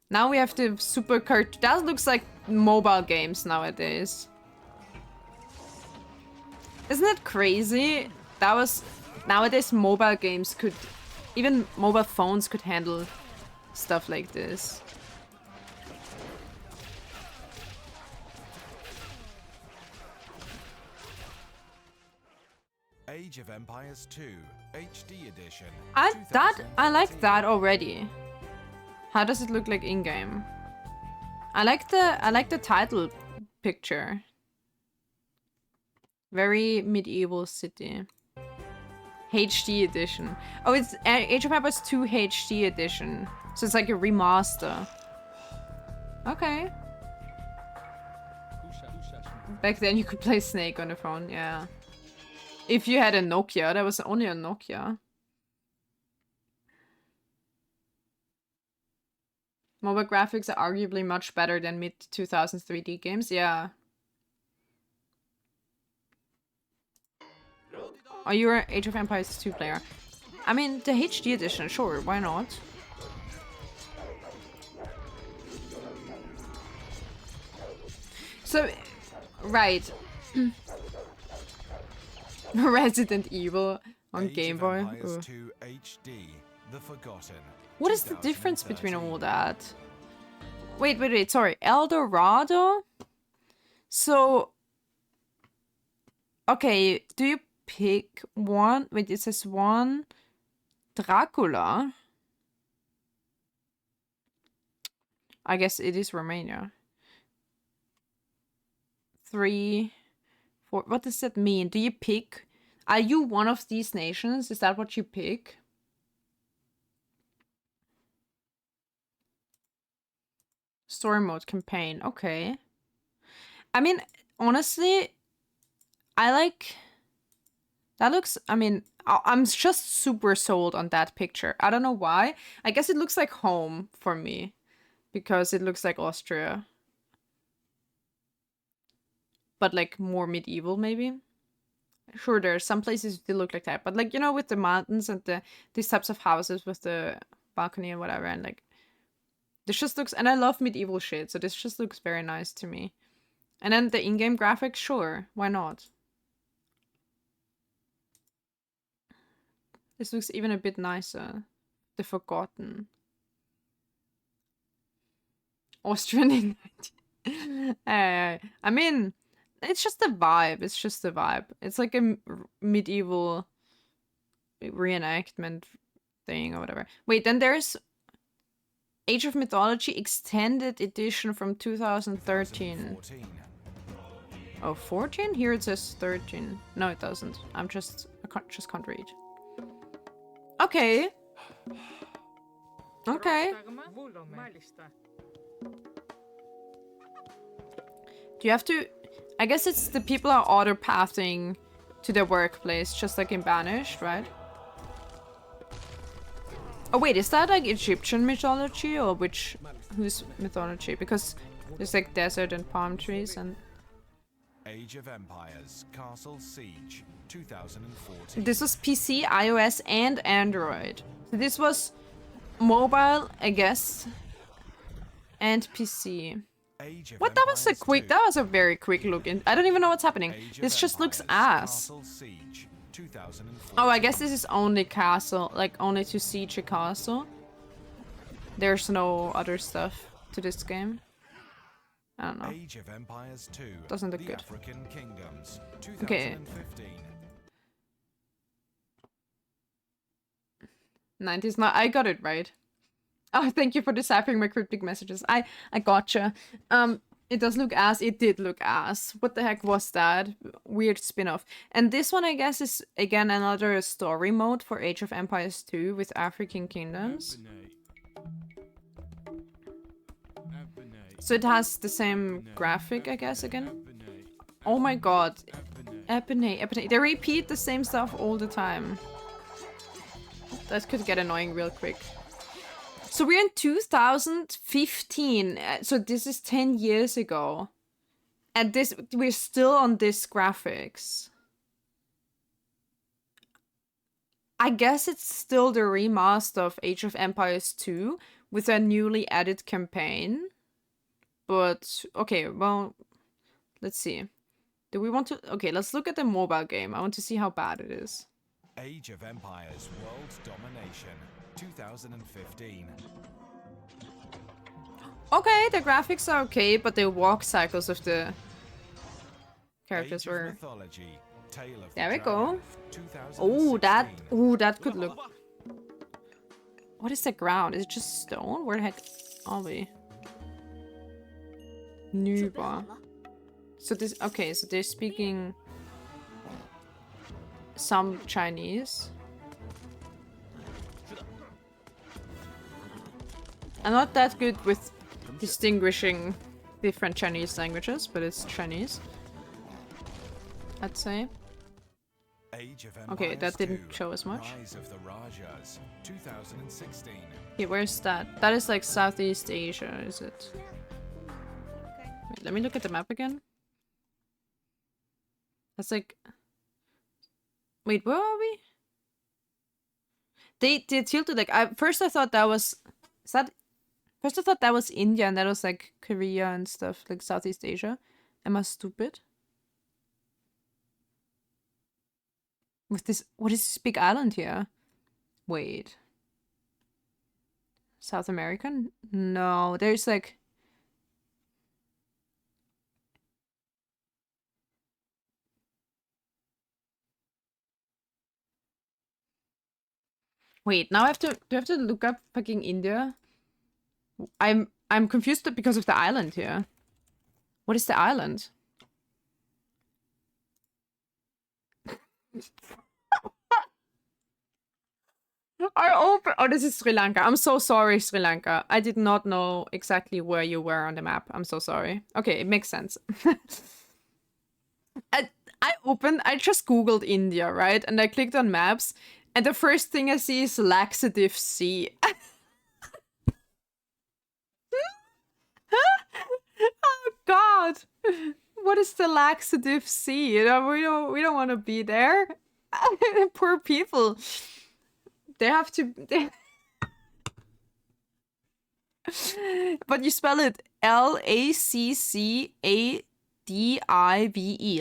Now we have the super cart. That looks like mobile games nowadays. Isn't it crazy? That was... Nowadays mobile games could even mobile phones could handle stuff like this.
Age of Empires 2 HD edition.
I like that already. How does it look like in game? I like the title picture. Very medieval city. HD edition. Oh, it's Age of Empires 2 HD edition. So it's like a remaster. Okay. Back then you could play Snake on the phone, yeah. If you had a Nokia, that was only a Nokia. Mobile graphics are arguably much better than mid-2000s 3D games, yeah. Are you an Age of Empires 2 player? I mean, the HD edition, sure, why not? So, right. Resident Evil on
Age
Game
of
Boy.
Empires
Ugh.
2 HD, The Forgotten.
What is the difference between
2013.
all that? Wait, sorry. El Dorado? So... Okay, do you pick one? Wait, it says one... Dracula? I guess it is Romania. 3... 4... What does that mean? Do you pick... Are you one of these nations? Is that what you pick? Story mode campaign. Okay. I mean, honestly, I like... That looks... I mean, I'm just super sold on that picture. I don't know why. I guess it looks like home for me. Because it looks like Austria. But like more medieval, maybe? Sure, there are some places that look like that. But like, you know, with the mountains and these types of houses with the balcony and whatever. And like... This just looks... And I love medieval shit, so this just looks very nice to me. And then the in-game graphics, sure. Why not? This looks even a bit nicer. The Forgotten. Austrian in I mean, it's just the vibe. It's just the vibe. It's like a medieval reenactment thing or whatever. Wait, then there's Age of Mythology Extended Edition from 2013.
2014.
Oh, 14? Here it says 13. No, it doesn't. I just can't read. Okay. Okay. Do you have to... I guess it's the people are auto pathing to their workplace, just like in Banished, right? Oh wait, is that like Egyptian mythology or whose mythology? Because there's like desert and palm trees and...
Age of Empires Castle Siege 2014.
This was PC, iOS, and Android. So this was mobile, I guess, and PC.
Age of
What? That was a
Empires
quick...
2.
That was a very quick look in. I don't even know what's happening.
Age of
This just looks
Empires
ass.
Castle Siege 2014.
Oh, I guess this is only castle, like only to siege a castle. There's no other stuff to this game. I don't know.
Age of Empires 2.
Doesn't look
the
good.
African Kingdoms
Okay.
2015.
90s. No, I got it right. Oh, thank you for deciphering my cryptic messages. I gotcha. It does look ass. It did look ass. What the heck was that? Weird spin-off. And this one, I guess, is again another story mode for Age of Empires 2 with African Kingdoms. So it has the same graphic, I guess, again. Oh my god. Epinay. They repeat the same stuff all the time. That could get annoying real quick. So we're in 2015. So this is 10 years ago. And we're still on this graphics. I guess it's still the remaster of Age of Empires 2 with a newly added campaign. But, okay, well, let's see. Do we want to... Okay, let's look at the mobile game. I want to see how bad it is.
Age of Empires World Domination 2015.
Okay, the graphics are okay, but the walk cycles of the characters
Age of
were...
Mythology, Tale of
There
the
we go.
Dragon, 2016.
Oh, that could look... What is the ground? Is it just stone? Where the heck are we? Nuba. So this... Okay, so they're speaking... some Chinese. I'm not that good with distinguishing different Chinese languages, but it's Chinese, I'd say.
Age of
Okay, that
Empires
didn't
2,
show as much.
Rise of the Rajas 2016.
Okay, where's that? That is like Southeast Asia, is it? Wait, let me look at the map again. That's like... Wait, where are we? They tilted like... First I thought that was... Is that... First I thought that was India and that was like Korea and stuff, like Southeast Asia. Am I stupid? With this... What is this big island here? Wait. South American? No, there's like... Wait, now I have to... Do I have to look up fucking India? I'm confused because of the island here. What is the island? Oh, this is Sri Lanka. I'm so sorry, Sri Lanka. I did not know exactly where you were on the map. I'm so sorry. Okay, it makes sense. I just googled India, right? And I clicked on maps, and the first thing I see is Laxative Sea. Oh God! What is the Laxative Sea? You know, we don't want to be there. Poor people. They have to. But you spell it Laccadive.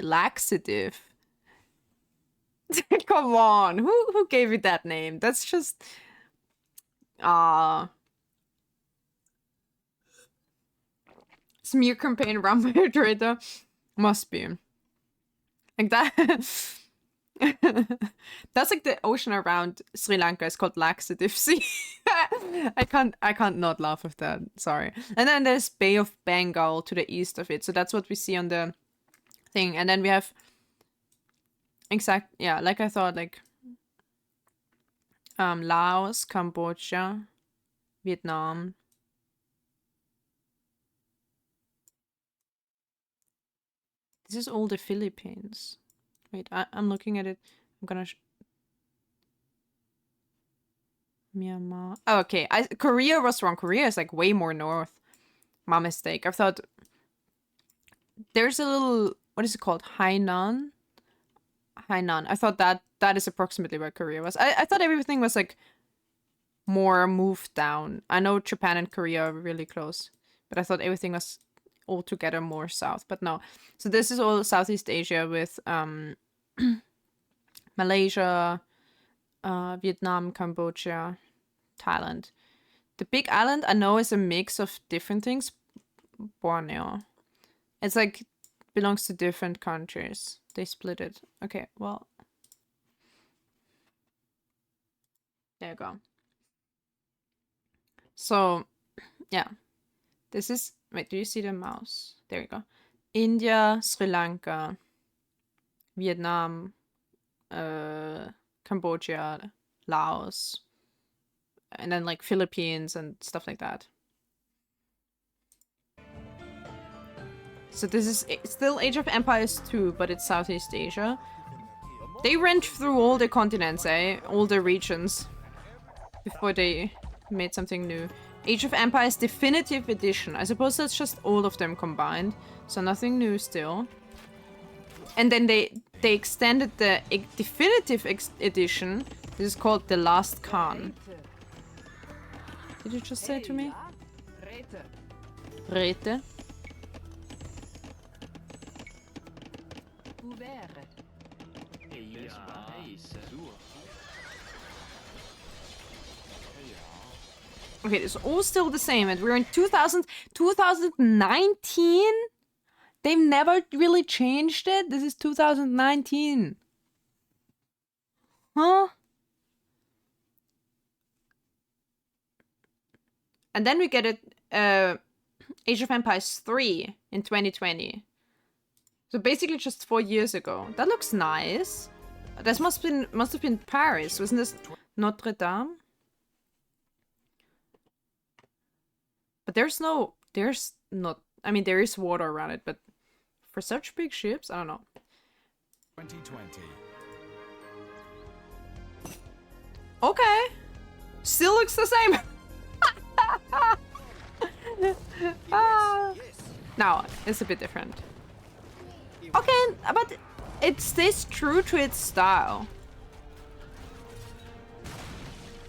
Laxative. Come on, who gave it that name? That's just. Smear campaign run by a traitor. Must be. Like that. That's like the ocean around Sri Lanka is called Laxative Sea. I can't not laugh at that. Sorry. And then there's Bay of Bengal to the east of it. So that's what we see on the thing. And then we have like I thought, like Laos, Cambodia, Vietnam. This is all the Philippines. Wait, I'm looking at it. I'm gonna... Myanmar. Oh, okay. Korea was wrong. Korea is like way more north. My mistake. I thought... There's a little... What is it called? Hainan? Hainan. I thought that is approximately where Korea was. I thought everything was like more moved down. I know Japan and Korea are really close. But I thought everything was altogether more south. But no. So this is all Southeast Asia with... Malaysia, Vietnam, Cambodia, Thailand. The big island I know is a mix of different things. Borneo. It's like belongs to different countries. They split it. Okay, well. There you go. So, yeah. This is... Wait, do you see the mouse? There you go. India, Sri Lanka, Vietnam, Cambodia, Laos, and then like Philippines and stuff like that. So this is still Age of Empires 2, but it's Southeast Asia. They went through all the continents, all the regions, before they made something new. Age of Empires Definitive Edition. I suppose that's just all of them combined, so nothing new still. And then they extended the definitive edition. This is called The Last Khan. Did you just say it to me? Rete. Okay, it's all still the same, and we're in 2019? They've never really changed it? This is 2019. Huh? And then we get it, Age of Empires 3 in 2020. So basically just 4 years ago. That looks nice. This must have been Paris, wasn't this Notre Dame? But there's not, I mean, there is water around it, but for such big ships, I don't know.
2020.
Okay. Still looks the same. No, it's a bit different. Okay, but it stays true to its style.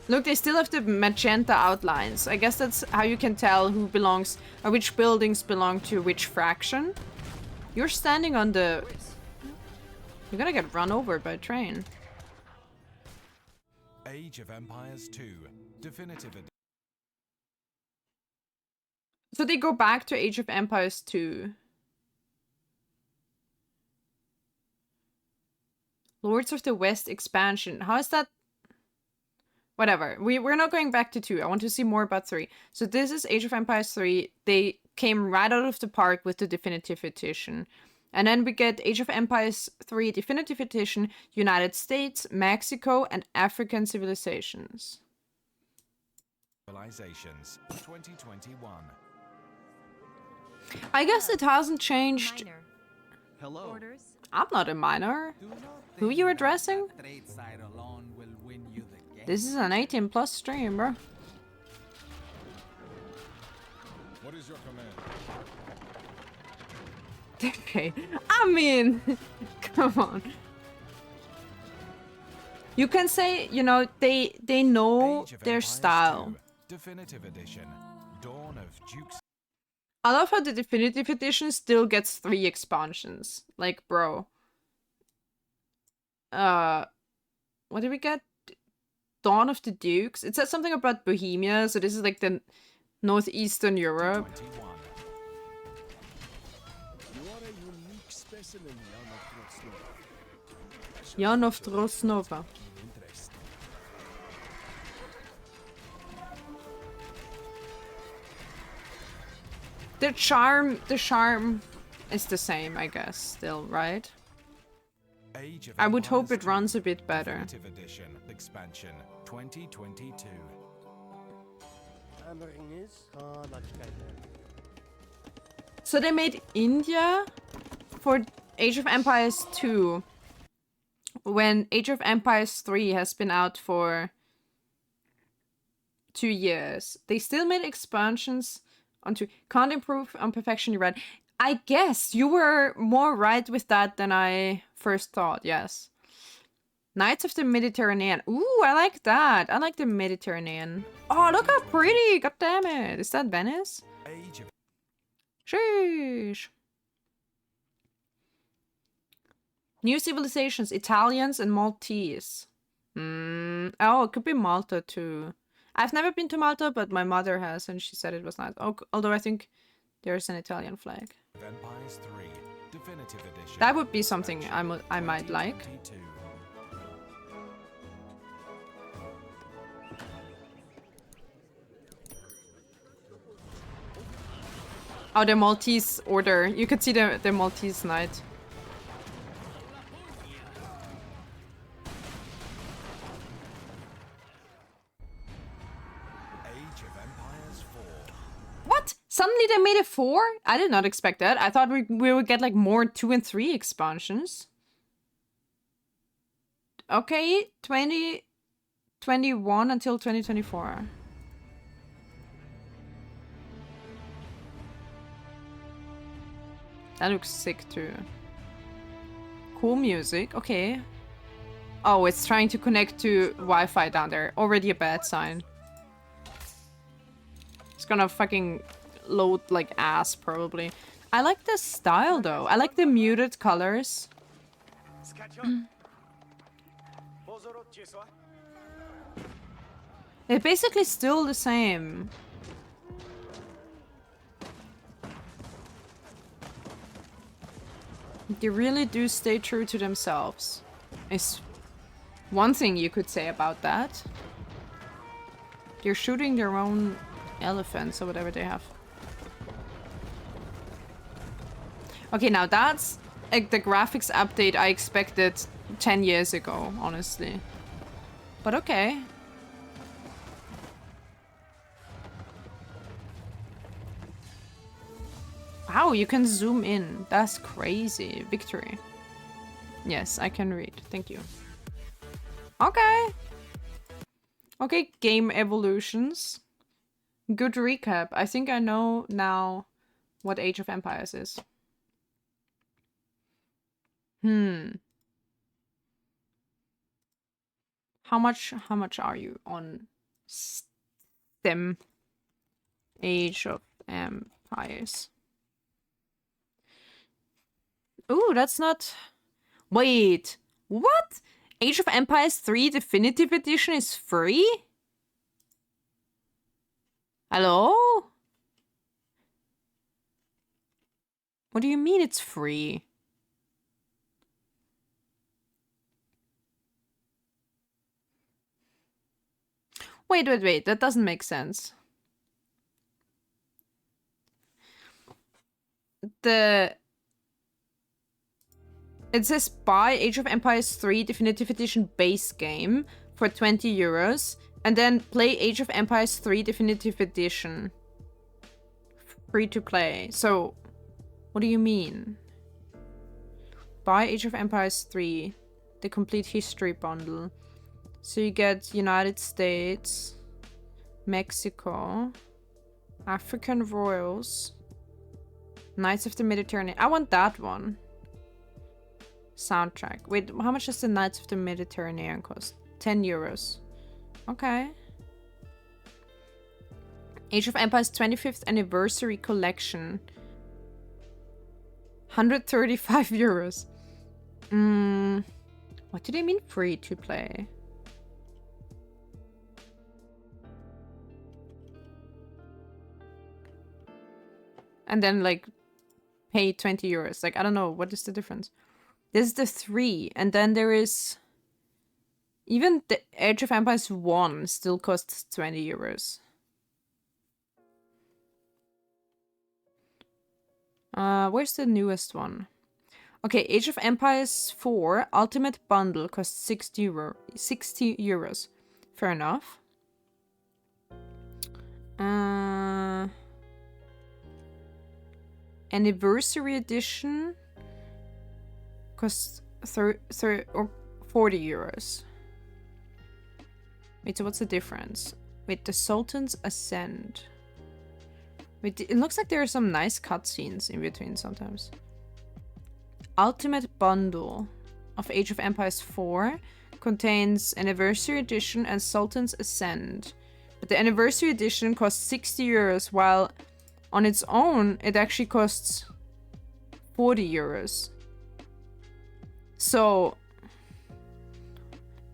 Look, they still have the magenta outlines. I guess that's how you can tell who belongs, or which buildings belong to which fraction. You're standing on the... You're gonna get run over by a train.
Age of Empires 2. Definitive edition.
So they go back to Age of Empires 2. Lords of the West expansion. How is that? Whatever. We're not going back to 2. I want to see more about 3. So this is Age of Empires 3. They came right out of the park with the definitive edition. And then we get Age of Empires 3 definitive edition, United States, Mexico, and African civilizations.
Civilizations 2021.
I guess it hasn't changed.
Minor.
Hello.
Orders.
I'm not a minor. Who you addressing?
Trade side alone will win you the game.
This is an 18+ stream, bro.
What is your command?
Okay. I mean, come on. You can say, you know, they know
Age of
their
Empires
style.
2. Definitive edition. Dawn of Dukes.
I love how the definitive edition still gets 3 expansions. Like, bro. What did we get? Dawn of the Dukes. It said something about Bohemia, so this is like the northeastern Europe.
21.
You are a unique specimen,
Jan of Trosnova. The charm is the same, I guess, still, right?
Age of
I would hope
Empires
it runs
2.
a bit better.
Definitive edition. Expansion 2022.
So they made India for Age of Empires 2, when Age of Empires 3 has been out for 2 years. They still made expansions onto can't improve on perfection, you read. I guess you were more right with that than I first thought, yes. Knights of the Mediterranean. Ooh, I like that. I like the Mediterranean. Oh, look how pretty. God damn it. Is that Venice?
Age of
Sheesh. New civilizations, Italians and Maltese. Oh, it could be Malta too. I've never been to Malta, but my mother has, and she said it was nice. Oh, although I think there's an Italian flag.
Empires 3. Definitive edition.
That would be something I might like.
2022.
Oh, the Maltese order. You could see the Maltese knight.
Age of Empires 4.
What? Suddenly they made a 4? I did not expect that. I thought we would get like more 2 and 3 expansions. Okay, 2021 until 2024. That looks sick too. Cool music, okay. Oh, it's trying to connect to Wi-Fi down there. Already a bad sign. It's gonna fucking load like ass, probably. I like the style though. I like the muted colors. It's basically still the same. They really do stay true to themselves. Is one thing you could say about that. They're shooting their own elephants or whatever they have. Okay, now that's like the graphics update I expected 10 years ago, honestly. But okay. Wow, you can zoom in. That's crazy. Victory. Yes, I can read. Thank you. Okay. Okay, game evolutions. Good recap. I think I know now what Age of Empires is. How much are you on STEM? Age of Empires. Ooh, that's not... Wait, what? Age of Empires 3 Definitive Edition is free? Hello? What do you mean it's free? Wait, that doesn't make sense. It says buy Age of Empires 3 Definitive Edition base game for 20 euros and then play Age of Empires 3 Definitive Edition. Free to play. So, what do you mean? Buy Age of Empires 3, the complete history bundle. So you get United States, Mexico, African Royals, Knights of the Mediterranean. I want that one. Soundtrack. Wait, how much does the Knights of the Mediterranean cost? 10 euros. Okay. Age of Empires 25th Anniversary Collection. 135 euros. What do they mean free to play? And then like pay 20 euros. Like, I don't know. What is the difference? This is the 3. And then there is... Even the Age of Empires 1 still costs 20 euros. Where's the newest one? Okay, Age of Empires 4 Ultimate Bundle costs 60 euros. Fair enough. Anniversary Edition costs 30 or 40 euros. Wait, so what's the difference? Wait, the Sultan's Ascend. Wait, it looks like there are some nice cutscenes in between sometimes. Ultimate Bundle of Age of Empires 4 contains Anniversary Edition and Sultan's Ascend. But the Anniversary Edition costs 60 euros, while on its own, it actually costs 40 euros. So,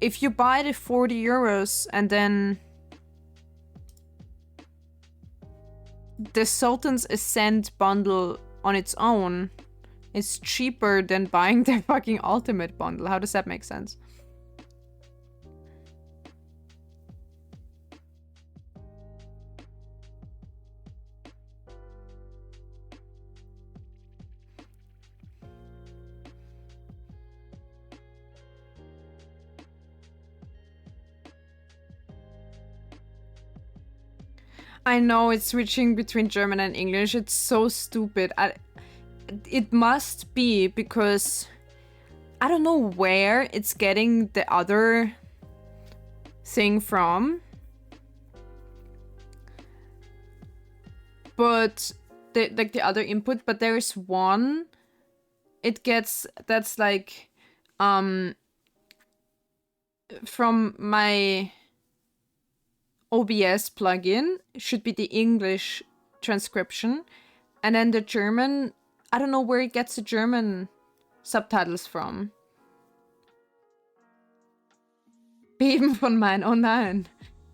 if you buy the 40 euros and then the Sultan's Ascent bundle on its own is cheaper than buying the fucking Ultimate bundle. How does that make sense? I know it's switching between German and English. It's so stupid. It must be because I don't know where it's getting the other thing from. But the other input, but there is one it gets that's like from my OBS plugin should be the English transcription, and then the German, I don't know where it gets the German subtitles from. Beben von mein, oh nein.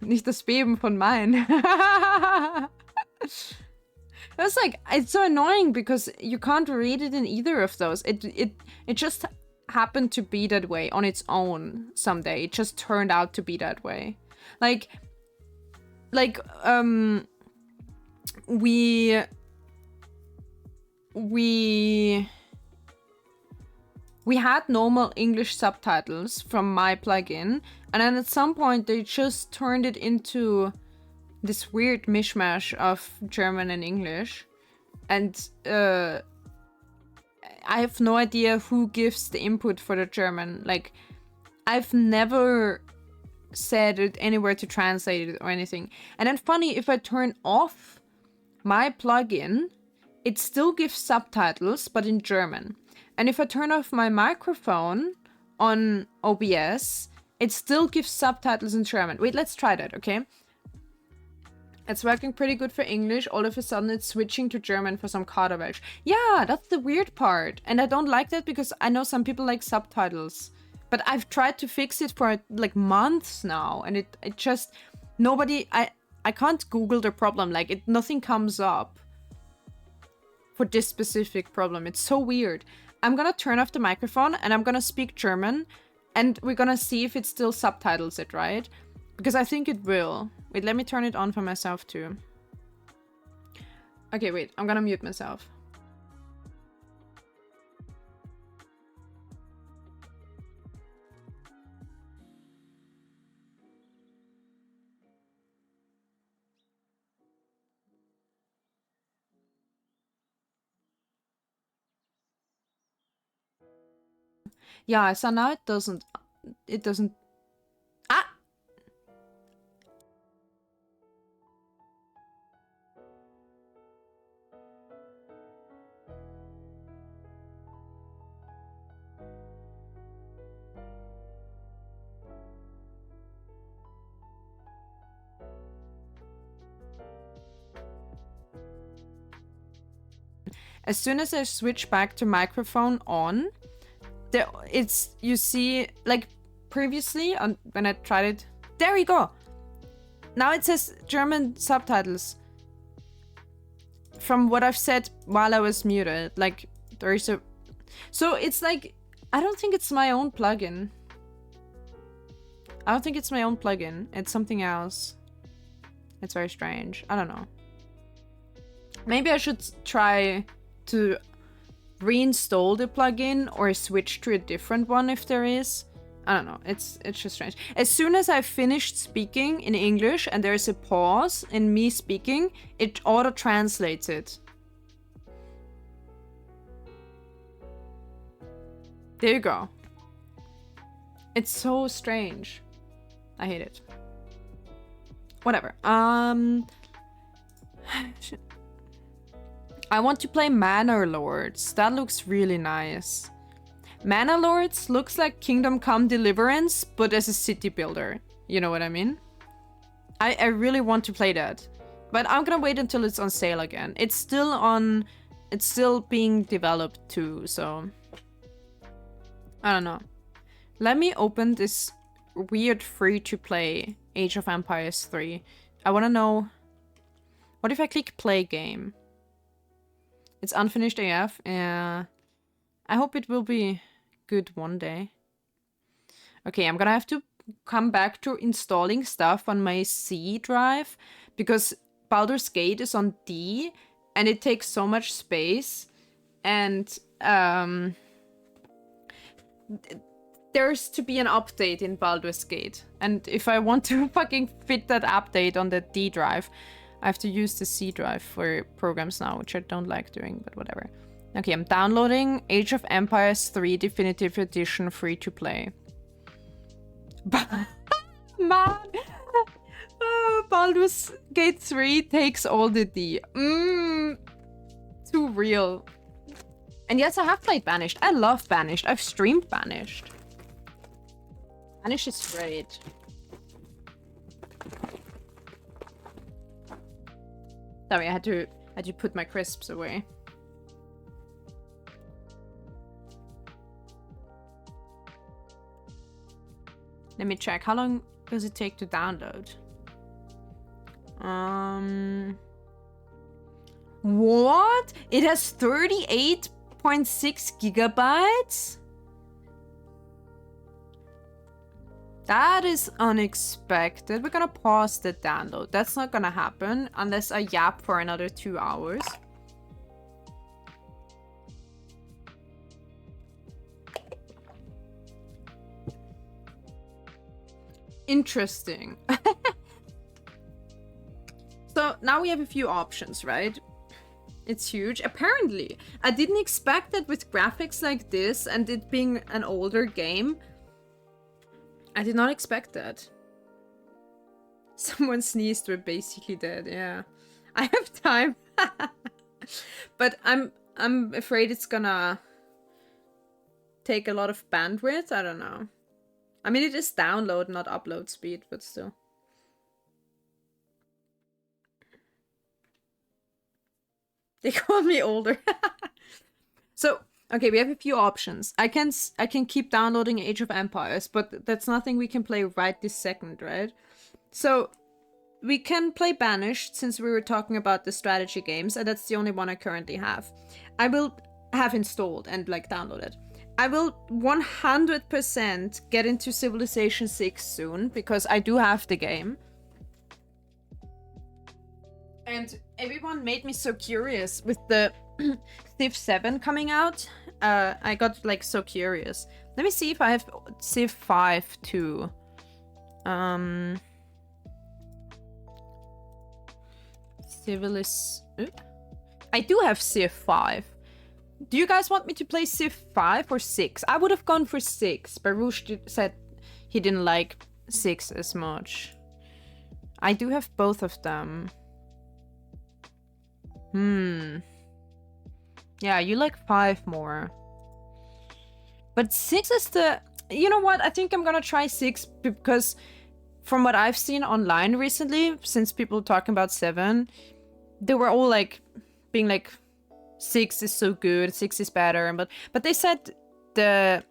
Nicht das Beben von mein. That's like, it's so annoying because you can't read it in either of those. It just happened to be that way on its own someday. It just turned out to be that way. Like we had normal English subtitles from my plugin, and then at some point they just turned it into this weird mishmash of German and English. And I have no idea who gives the input for the German. Like, I've never said it anywhere to translate it or anything. And then funny, if I turn off my plugin, it still gives subtitles, but in German. And if I turn off my microphone on OBS, it still gives subtitles in German. Wait, let's try that, okay? It's working pretty good for English. All of a sudden, it's switching to German for some Kauderwelsch. Yeah, that's the weird part. And I don't like that because I know some people like subtitles. But I've tried to fix it for like months now. And it just... Nobody... I can't Google the problem. Like, nothing comes up for this specific problem. It's so weird. I'm gonna turn off the microphone and I'm gonna speak German. And we're gonna see if it still subtitles it, right? Because I think it will. Wait, let me turn it on for myself too. Okay, wait, I'm gonna mute myself. Yeah, so now it doesn't... Ah! As soon as I switch back to microphone on, you see, like previously when I tried it, there you go. Now it says German subtitles. From what I've said while I was muted, like there is a... So it's like, I don't think it's my own plugin. I don't think it's my own plugin. It's something else. It's very strange. I don't know. Maybe I should try to reinstall the plugin or switch to a different one if there is. I don't know. It's just strange. As soon as I finished speaking in English and there's a pause in me speaking, it auto-translates it. There you go. It's so strange. I hate it. Whatever. I want to play Manor Lords. That looks really nice. Manor Lords looks like Kingdom Come Deliverance, but as a city builder. You know what I mean? I really want to play that. But I'm gonna wait until it's on sale again. It's still being developed too, so... I don't know. Let me open this weird free-to-play Age of Empires 3. I wanna know... What if I click play game? It's unfinished AF. I hope it will be good one day. Okay, I'm gonna have to come back to installing stuff on my C drive because Baldur's Gate is on D and it takes so much space, and there's to be an update in Baldur's Gate, and if I want to fucking fit that update on the D drive, I have to use the C drive for programs now, which I don't like doing, but whatever. Okay, I'm downloading Age of Empires 3 Definitive Edition free to play. Man! Baldur's Gate 3 takes all the D. Too real. And yes, I have played Banished. I love Banished. I've streamed Banished. Banished is great. Sorry, I had to put my crisps away. Let me check. How long does it take to download? What? It has 38.6 gigabytes? That is unexpected. We're gonna pause the download. That's not gonna happen unless I yap for another 2 hours. Interesting. So now we have a few options, right? It's huge. Apparently, I didn't expect that with graphics like this and it being an older game. I did not expect that. Someone sneezed, we're basically dead, yeah. I have time. But I'm afraid it's gonna take a lot of bandwidth. I don't know. I mean, it is download, not upload speed, but still. They call me older. So, okay, we have a few options. I can keep downloading Age of Empires, but that's nothing we can play right this second, right? So, we can play Banished, since we were talking about the strategy games, and that's the only one I currently have. I will have installed and, like, downloaded. I will 100% get into Civilization 6 soon, because I do have the game. And everyone made me so curious with the Civ 7 coming out. I got, like, so curious. Let me see if I have Civ 5 too. I do have Civ 5. Do you guys want me to play Civ 5 or 6? I would have gone for 6. Baruch said he didn't like 6 as much. I do have both of them. Yeah, you like 5 more. But 6 is the... You know what? I think I'm gonna try 6 because from what I've seen online recently, since people talking about 7, they were all like being like 6 is so good, 6 is better, but they said the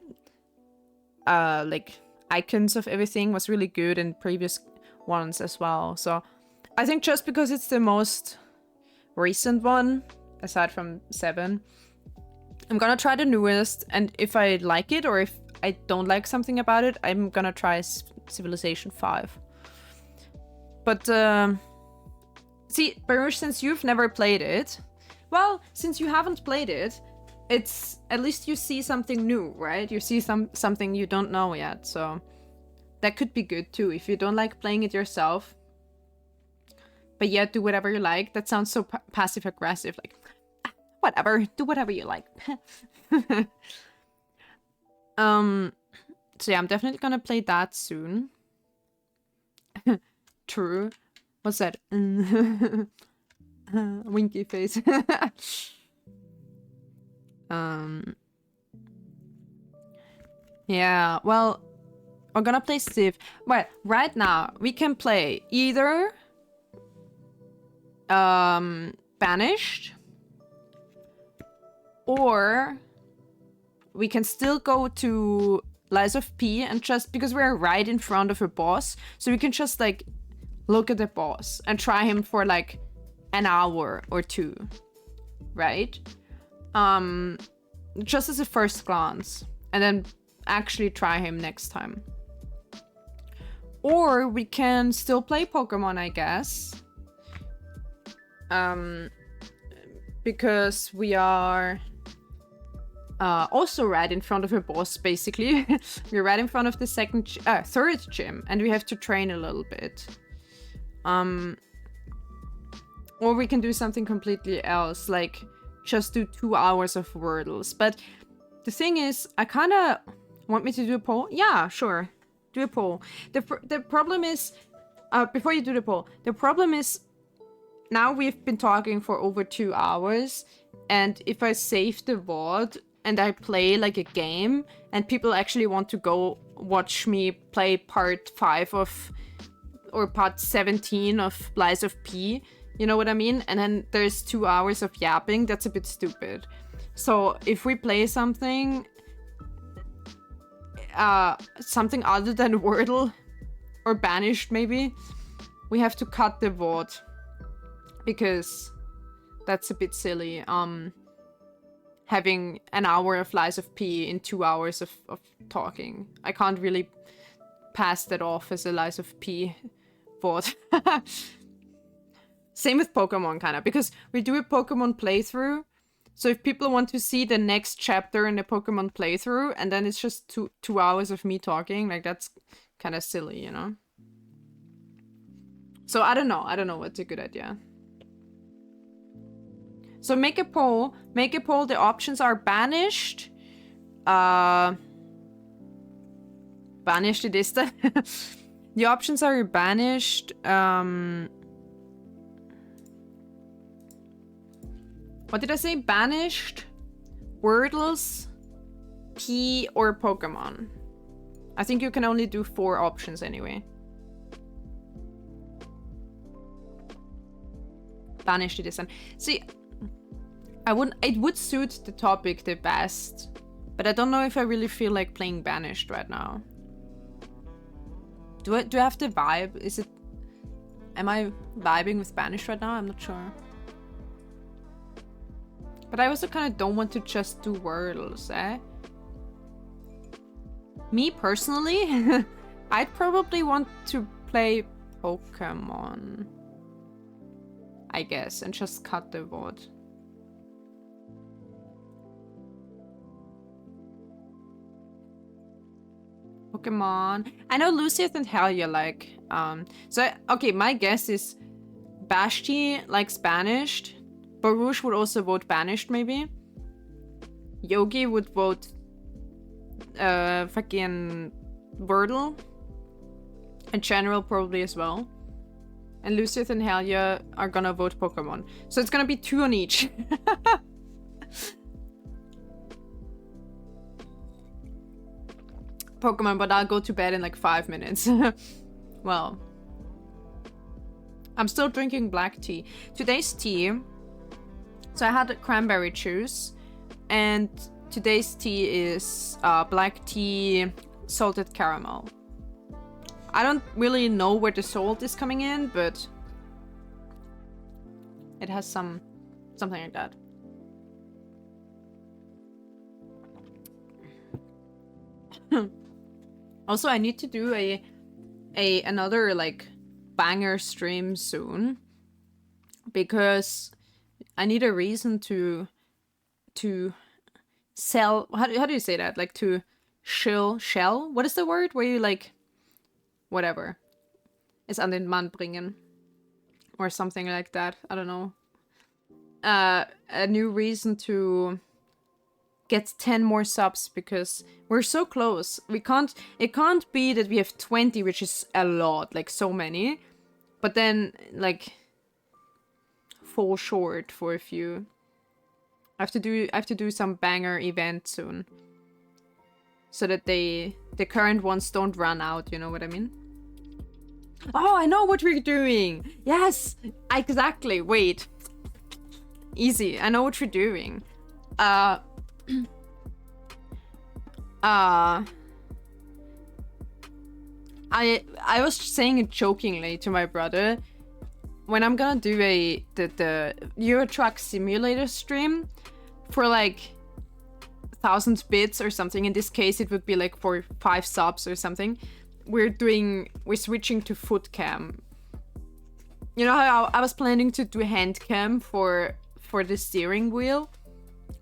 like icons of everything was really good in previous ones as well. So I think just because it's the most recent one, aside from 7, I'm gonna try the newest, and if I like it or if I don't like something about it, I'm gonna try Civilization 5. But see, Baruch, since you've never played it, well, since you haven't played it, it's at least you see something new, right? You see something you don't know yet, so that could be good too if you don't like playing it yourself. But yet do whatever you like. That sounds so passive aggressive, like whatever, do whatever you like. So yeah, I'm definitely gonna play that soon. True. What's that? Winky face. Yeah, well, we're gonna play Civ. Well, right now we can play either Banished, or we can still go to Lies of P, and just because we're right in front of a boss, so we can just like look at the boss and try him for like an hour or 2, right? Just as a first glance, and then actually try him next time. Or we can still play Pokemon, I guess. Because we are also right in front of a boss, basically. We're right in front of the third gym, and we have to train a little bit. Or we can do something completely else, like just do 2 hours of Wordles. But the thing is, I kind of want me to do a poll. Yeah, sure, do a poll. The problem is, before you do the poll, the problem is, now we've been talking for over 2 hours, and if I save the VOD and I play like a game, and people actually want to go watch me play part 5 of, or part 17 of Lies of P, you know what I mean? And then there's 2 hours of yapping, that's a bit stupid. So if we play something other than Wordle, or Banished maybe, we have to cut the VOD because that's a bit silly. Having an hour of Lies of P in 2 hours of talking. I can't really pass that off as a Lies of P VOD. Same with Pokemon, kind of, because we do a Pokemon playthrough. So if people want to see the next chapter in the Pokemon playthrough, and then it's just two hours of me talking, like that's kind of silly, you know? So I don't know what's a good idea. So make a poll, the options are banished. Banished it is that. The options are banished, what did I say? Banished, Wordles, P, or Pokemon. I think you can only do 4 options anyway. Banished it isn't. See, it would suit the topic the best, but I don't know if I really feel like playing Banished right now. Do I have the vibe? Am I vibing with Banished right now? I'm not sure. But I also kind of don't want to just do Wordles, eh? Me personally, I'd probably want to play Pokemon, I guess, and just cut the VOD. Pokemon. I know Lucius and Helia like. Okay, my guess is Bashti likes Banished. Baruch would also vote Banished, maybe. Yogi would vote fucking Wordle. And General probably as well. And Lucius and Helia are gonna vote Pokemon. So it's gonna be 2 on each. Pokemon, but I'll go to bed in like 5 minutes. Well. I'm still drinking black tea. Today's tea... So I had cranberry juice, and today's tea is black tea, salted caramel. I don't really know where the salt is coming in, but it has something like that. Also, I need to do another like banger stream soon, because I need a reason to sell. How do you say that? Like to shell? What is the word where you like whatever? Es an den Mann bringen or something like that. I don't know. A new reason to get 10 more subs, because we're so close. It can't be that we have 20, which is a lot, like so many, but then like fall short for a few. I have to do some banger event soon, so that the current ones don't run out, you know what I mean? Oh, I know what we're doing. Yes, exactly. Wait. Easy. I know what we're doing. I was saying it jokingly to my brother. When I'm gonna do the Euro Truck Simulator stream for like 1,000 bits or something, in this case it would be like for 5 subs or something, we're switching to foot cam. You know how I was planning to do hand cam for the steering wheel,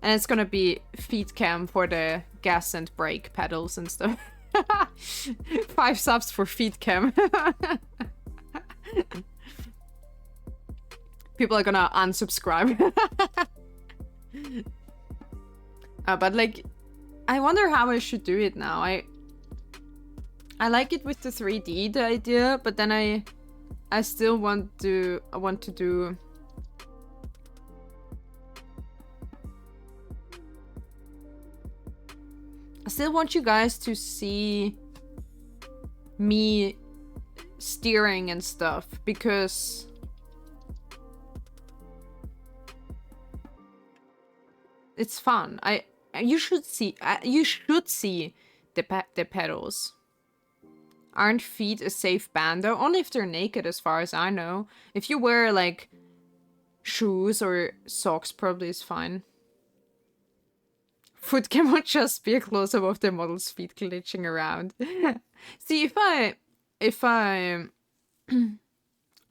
and it's gonna be feet cam for the gas and brake pedals and stuff. 5 subs for feet cam. People are gonna unsubscribe. But like, I wonder how I should do it now. I like it with the 3D, the idea, but then I still want to do. I still want you guys to see me steering and stuff, because it's fun. You should see the pedals. Aren't feet a safe band though? Only if they're naked, as far as I know. If you wear like shoes or socks, probably is fine. Foot cam would just be a close-up of the model's feet glitching around. See, if I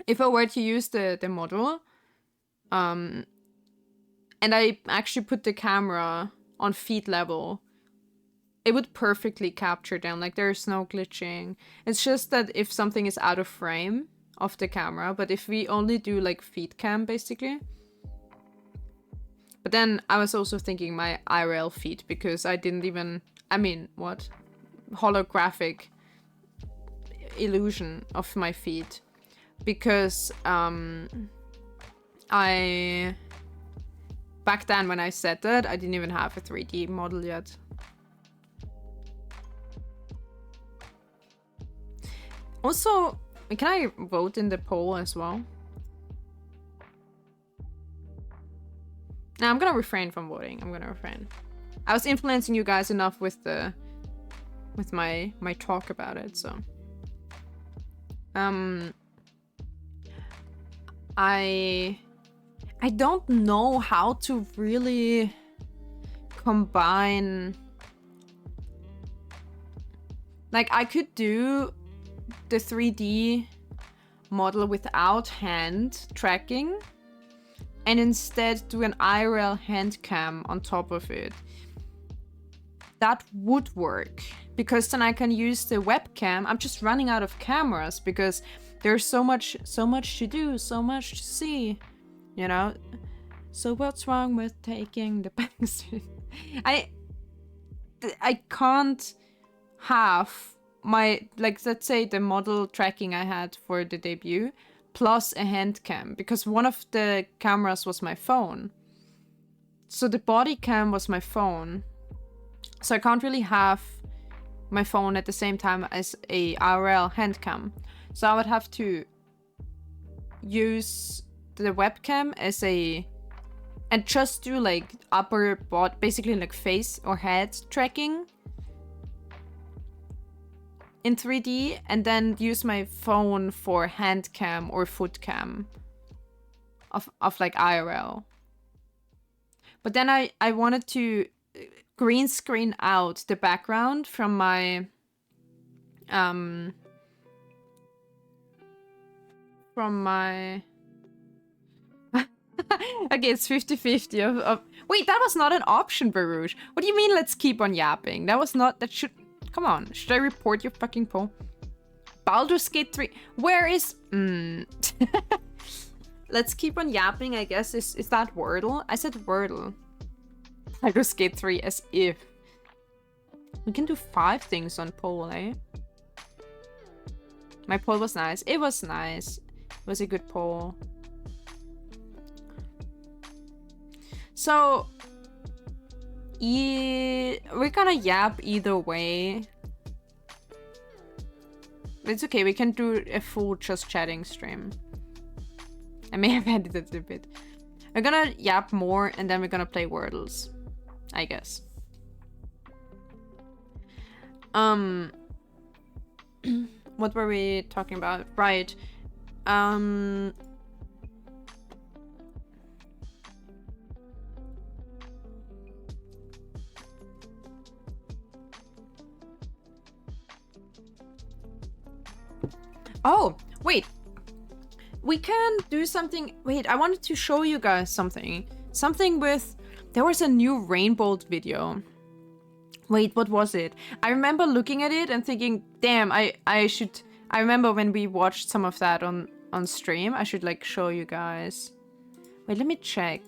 were to use the model, and I actually put the camera on feet level, it would perfectly capture them. Like, there's no glitching. It's just that if something is out of frame of the camera, but if we only do like feet cam, basically. But then I was also thinking my IRL feet, because I didn't even, I mean, what? Holographic illusion of my feet. Because back then when I said that, I didn't even have a 3D model yet. Also, can I vote in the poll as well? No, I'm gonna refrain from voting. I'm gonna refrain. I was influencing you guys enough with my talk about it, so. I don't know how to really combine. Like, I could do the 3D model without hand tracking and instead do an IRL hand cam on top of it. That would work, because then I can use the webcam. I'm just running out of cameras because there's so much to do, so much to see, you know? So what's wrong with taking the back seat? I can't have my, like, let's say the model tracking I had for the debut plus a hand cam, because one of the cameras was my phone. So the body cam was my phone. So I can't really have my phone at the same time as a IRL hand cam. So I would have to use the webcam as a, and just do like upper body, basically like face or head tracking in 3D, and then use my phone for hand cam or foot cam of like IRL. But then I wanted to green screen out the background from my okay, it's 50-50 of wait, that was not an option, Baruch. What do you mean let's keep on yapping? That was not, that should, come on, should I report your fucking poll? Baldur's Gate 3, where is let's keep on yapping, I guess. Is that Wordle? I said Wordle. Baldur's Gate 3, as if. We can do 5 things on poll, eh? My poll was nice. It was nice. It was a good poll. So, yeah, we're gonna yap either way. It's okay, we can do a full just chatting stream. I may have edited it a bit. We're gonna yap more and then we're gonna play Wordles, I guess. What were we talking about? Right. Oh, wait. We can do something. Wait, I wanted to show you guys something. Something with, there was a new Rainbow video. Wait, what was it? I remember looking at it and thinking, damn, I remember when we watched some of that on stream. I should like show you guys. Wait, let me check.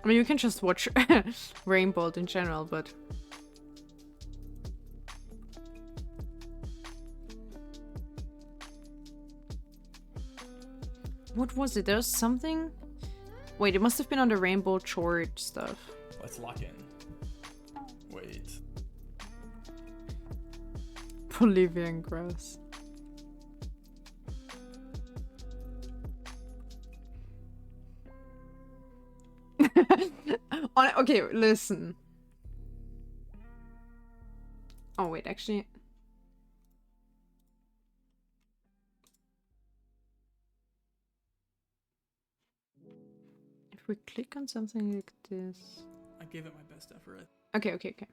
I mean, you can just watch Rainbow in general, but... What was it? There was something... Wait, it must have been on the Rainbow Short stuff.
Let's lock in. Wait.
Bolivian grass. Okay, listen. Oh wait, actually. If we click on something like this.
I gave it my best effort.
Okay, okay, okay.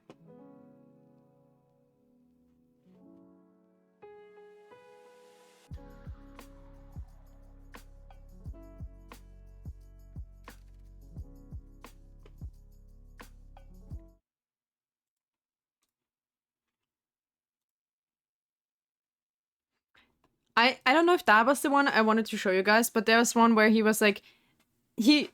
I don't know if that was the one I wanted to show you guys, but there was one where he was like, he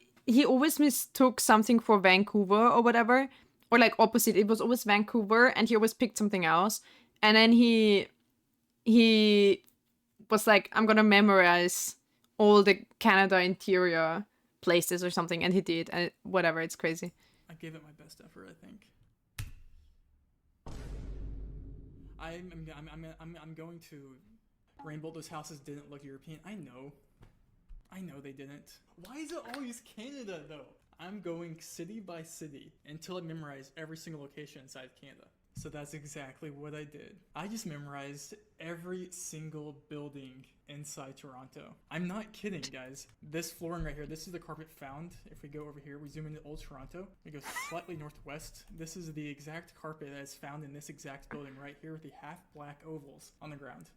always mistook something for Vancouver or whatever, or like opposite. It was always Vancouver, and he always picked something else. And then he was like, I'm gonna memorize all the Canada interior places or something, and he did. And whatever, it's crazy.
I gave it my best effort, I think. I'm going to. Rainbow, those houses didn't look European. I know they didn't. Why is it always Canada though? I'm going city by city until I memorize every single location inside Canada. So that's exactly what I did. I just memorized every single building inside Toronto. I'm not kidding, guys. This flooring right here, this is the carpet found. If we go over here, we zoom into Old Toronto. We go slightly northwest. This is the exact carpet that is found in this exact building right here with the half black ovals on the ground.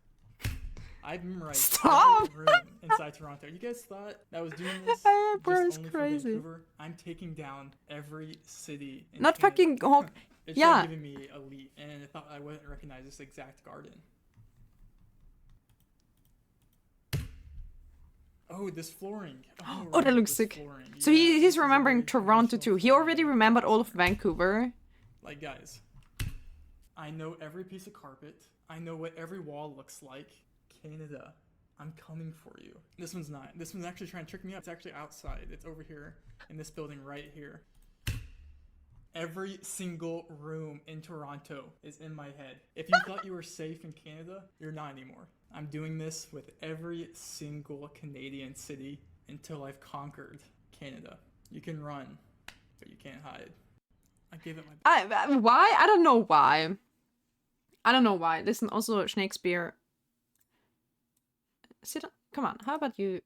I've memorized every room inside Toronto. You guys thought that I was doing this just only for Vancouver? I'm taking down every city in
Not
Canada.
fucking Hulk.
It's
Yeah.
giving me a leap, and I thought I wouldn't recognize this exact garden. Oh, this flooring.
Oh,
right,
that looks
this
sick.
flooring.
So
Yeah,
he's
this is a
remembering
very
Toronto
traditional
too. He already
flooring.
remembered all of Vancouver.
Like, guys, I know every piece of carpet. I know what every wall looks like. Canada, I'm coming for you. This one's not. This one's actually trying to trick me up. It's actually outside. It's over here in this building right here. Every single room in Toronto is in my head. If you thought you were safe in Canada, you're not anymore. I'm doing this with every single Canadian city until I've conquered Canada. You can run, but you can't hide. I gave it my
Why? I don't know why. I don't know why. Listen, also Shakespeare. Sit on. Come on. How about you?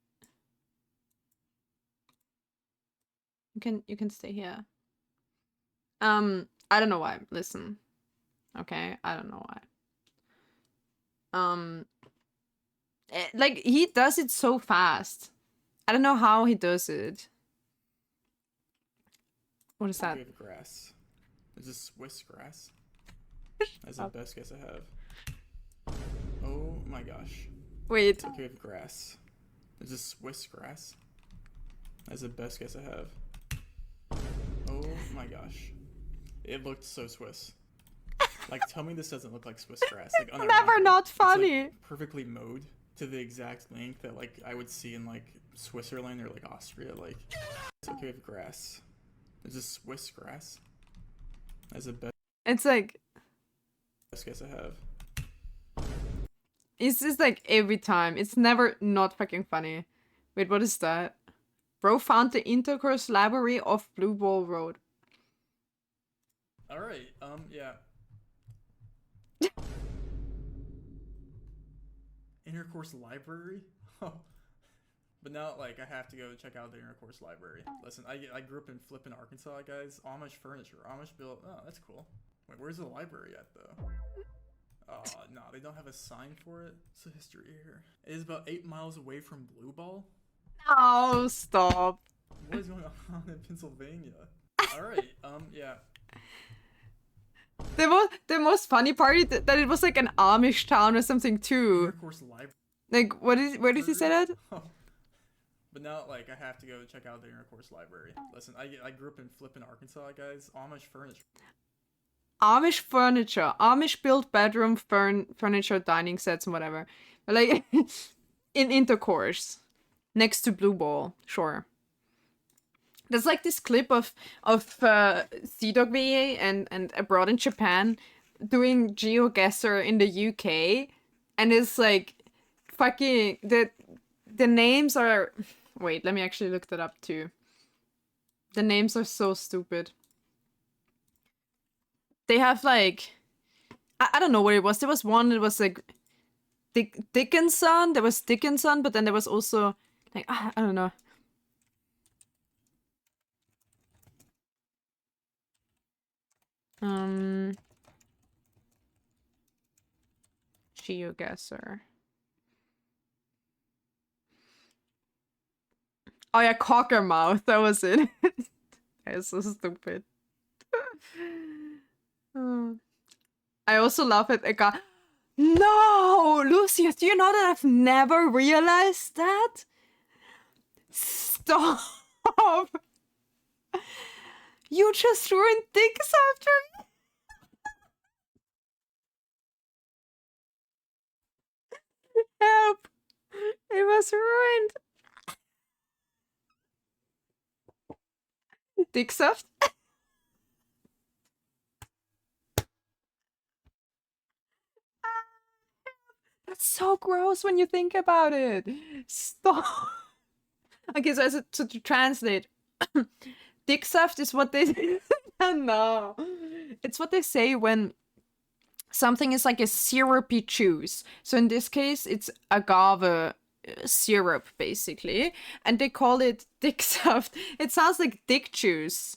You can stay here. I don't know why. Listen. Okay, I don't know why. Like he does it so fast. I don't know how he does it. What is that?
We have grass. Is this Swiss grass? That's the best guess I have. Oh my gosh.
Wait.
Okay, we have grass. Is this Swiss grass? That's the best guess I have. Oh my gosh. It looked so Swiss. Like, tell me this doesn't look like Swiss grass. Like,
Never not
It's,
funny.
like, perfectly mowed to the exact length that, like, I would see in, like, Switzerland or, like, Austria. Like, it's okay, we have grass. Is this Swiss grass? That's the best
It's like
guess I have.
it's just like every time. It's never not fucking funny. Wait, what is that? Bro found the intercourse library of Blue Ball Road.
Alright, yeah. Intercourse library? But now, like, I have to go check out the Intercourse library. Listen, I grew up in Flippin, Arkansas, guys. Amish furniture, Amish built. Oh, that's cool. Wait, where's the library at, though? Oh, no, they don't have a sign for it. It's a history here. It is about 8 miles away from Blue Ball.
Oh, stop.
What is going on in Pennsylvania? Alright, yeah.
The most funny part is that it was like an Amish town or something too.
Intercourse library.
Like, where did he say that?
But now, like, I have to go check out the Intercourse library. Listen, I grew up in Flippin, Arkansas, guys. Amish furniture.
Amish furniture, Amish built bedroom furniture, dining sets, and whatever. But like in Intercourse, next to Blue Ball, sure. There's like this clip of CDOGVA and abroad in Japan, doing GeoGuessr in the UK, and it's like fucking the names are. Wait, let me actually look that up too. The names are so stupid. They have like I don't know what it was. There was one that was like Dickinson. There was Dickinson, but then there was also like I don't know. GeoGuessr. Oh yeah, Cockermouth. That was it. It's so stupid. I also love it. No, Lucius, do you know that I've never realized that? Stop! You just ruined things after me. Help! It was ruined. Dicksoft? That's so gross when you think about it. Stop. Okay, so to translate, Dicksoft is what they no. It's what they say when something is like a syrupy juice. So in this case, it's agave syrup, basically. And they call it Dicksoft. It sounds like dick juice.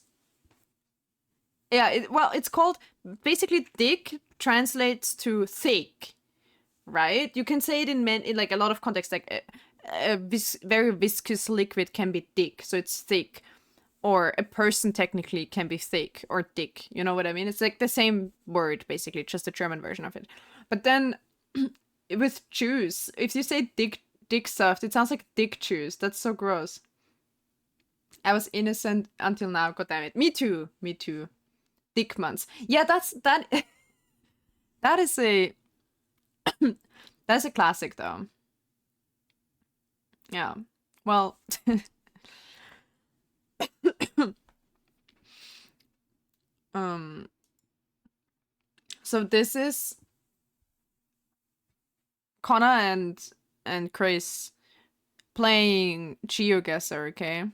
Yeah, well, it's called... Basically, dick translates to thick, right? You can say it in like a lot of contexts, like a very viscous liquid can be thick, so it's thick. Or a person technically can be thick or dick. You know what I mean? It's like the same word, basically, just a German version of it. But then with juice, if you say dick soft, it sounds like dick juice. That's so gross. I was innocent until now, goddammit. Me too. Me too. Dickmans. Yeah, that that is a that's a classic though. Yeah. Well, so this is Connor and Chris playing GeoGuessr, okay?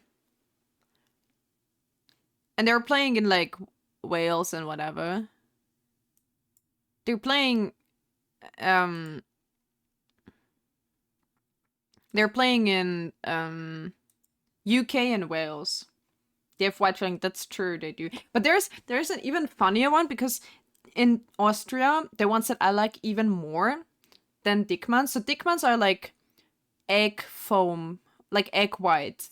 And they're playing in like Wales and whatever. They're playing in UK and Wales. They have white flag, that's true, they do. But there's an even funnier one, because in Austria, the ones that I like even more than Dickmans. So Dickmans are like egg foam, like egg white,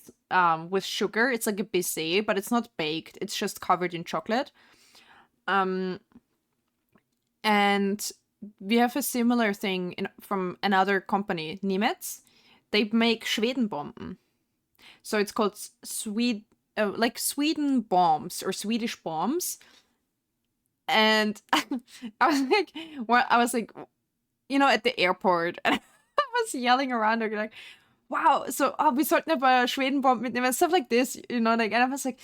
with sugar. It's like a baiser, but it's not baked. It's just covered in chocolate. And we have a similar thing from another company, Nimitz. They make Schwedenbomben. So it's called like Sweden bombs or Swedish bombs. And I was like, you know, at the airport, and I was yelling around her like, wow, so we sollten aber Schwedenbomben mitnehmen, stuff like this, you know, like, and I was like,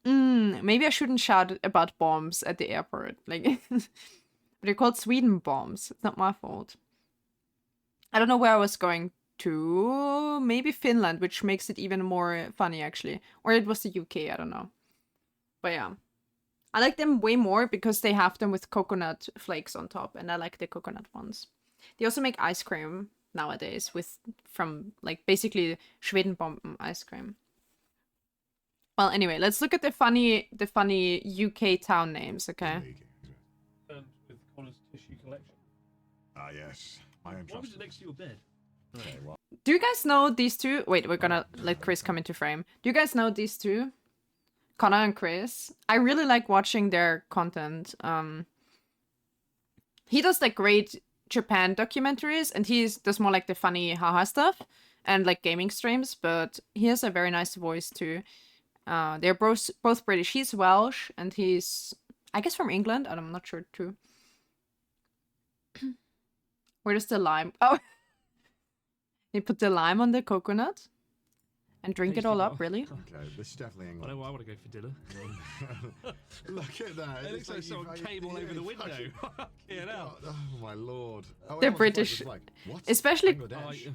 maybe I shouldn't shout about bombs at the airport, like, but they're called Sweden bombs. It's not my fault. I don't know where I was going to. Maybe Finland, which makes it even more funny, actually. Or it was the UK, I don't know. But yeah. I like them way more because they have them with coconut flakes on top, and I like the coconut ones. They also make ice cream nowadays from like basically Schwedenbomben ice cream. Well, anyway, let's look at the funny UK town names, okay?
And with Connor's tissue collection.
Ah, yes. I am
Why was it next to your bed?
Okay, well,
Do you guys know these two? Wait, we're gonna let Chris come into frame. Do you guys know these two? Connor and Chris. I really like watching their content. He does like great Japan documentaries, and he does more like the funny haha stuff and like gaming streams, but he has a very nice voice too. They're both British. He's Welsh and he's, I guess, from England. I'm not sure too. Where does the lime? Oh, he put the lime on the coconut. And drink it
Tasty
all
bar.
up, really?
Okay, this is definitely
I
England.
know I want to go for dinner.
Look at that.
It looks like someone came all over the window. Fucking hell.
Oh my lord. Oh,
They're
everyone's
British.
Like, what?
Especially-
Bangladesh?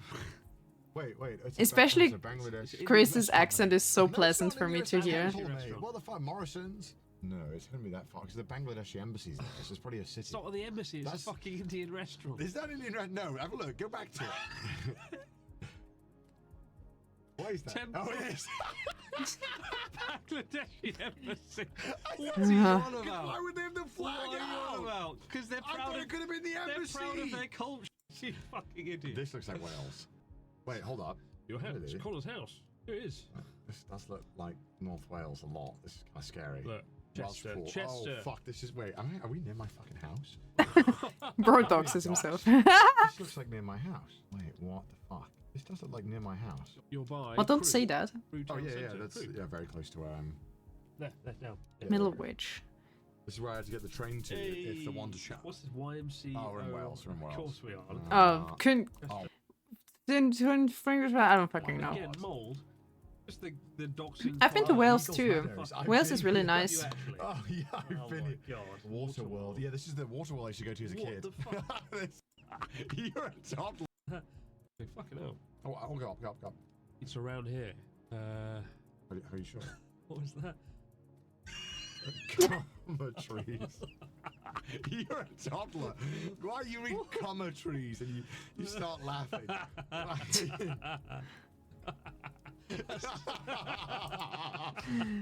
Wait. It's
Especially
Bangladesh.
Chris's accent is so
No, it's
pleasant
not
for
in
me
the
to
US
hear.
temple, mate. What the fuck, Morrison's? No, it's gonna be that far because the Bangladeshi embassy's there. So it's probably a city.
It's not the embassy, it's
That's-
a fucking Indian restaurant.
Is that Indian? No, have a look. Go back to it. What is that?
Temple.
Oh, it is.
Bangladeshi embassy. What are you on
Why
about?
would they have the flag
What are you on
out?
about? Because they're
I
proud
thought
of.
it could have been the
They're
embassy.
proud of their culture. You fucking idiot.
This looks like Wales. Wait, hold up.
Your house.
Really?
It's Connor's house. It is.
This does look like North Wales a lot. This is kind of scary.
Look, Chester.
Welshpool.
Chester.
Oh fuck! This is wait. Are we near my fucking house?
Bro doxes himself.
This looks like near my house. Wait, what the fuck? This does look like near my house.
You're by.
Well, don't
Crewe.
say that.
Crewe
Oh
Town
yeah,
Centre.
that's
Crewe.
very close to where I'm.
There, down.
Yeah,
Middle
there we go.
Witch.
This is where I had to get the train to if the one to chat.
What's this YMC?
Oh, we're in Wales. We're in Wales.
Of course we are.
Oh, couldn't.
Oh.
Didn't fingers. I don't fucking know.
Again, mold. Just the doxing.
I've been to
part.
Wales
Eagles
too.
Meadows. I've
Wales
been
is really
here.
nice.
You actually?
Oh yeah, I've
Oh
been
my
here.
God.
Water World. Yeah, this is the Water World I used to go to as a
What
kid.
the fuck?
You're a toddler.
Fucking hell.
Oh, I'll go up.
It's around here.
Are you sure?
What was that?
Comma trees. You're a toddler. Why you read comma trees and you start laughing?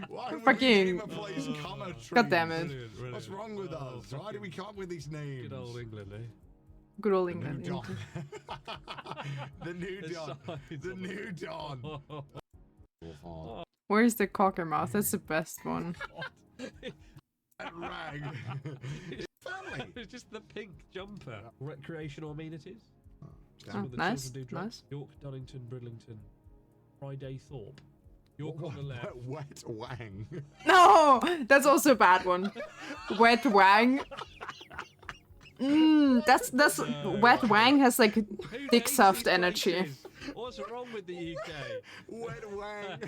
Why would we
Fucking-
name a place comma trees?
God damn it.
Brilliant,
What's
brilliant.
wrong with
Oh,
us? Why do we come up with these names?
Good old England, eh?
Good old
The new
England.
Don. The new
The
Don.
size
The
of
new
it.
Don. Oh,
Where's the cockermouth? That's the best one.
that rag. Family.
It's just the pink jumper. Recreational amenities.
Oh,
Where the
nice,
children do drugs.
nice.
York, Dunnington, Bridlington, Friday, Thorpe. York on the left.
Wet wang.
No, that's also a bad one. Wet Wang. That's Wet Wang has like
Who
thick
names
soft
these
energy.
places? What's wrong with the UK?
Wet wang.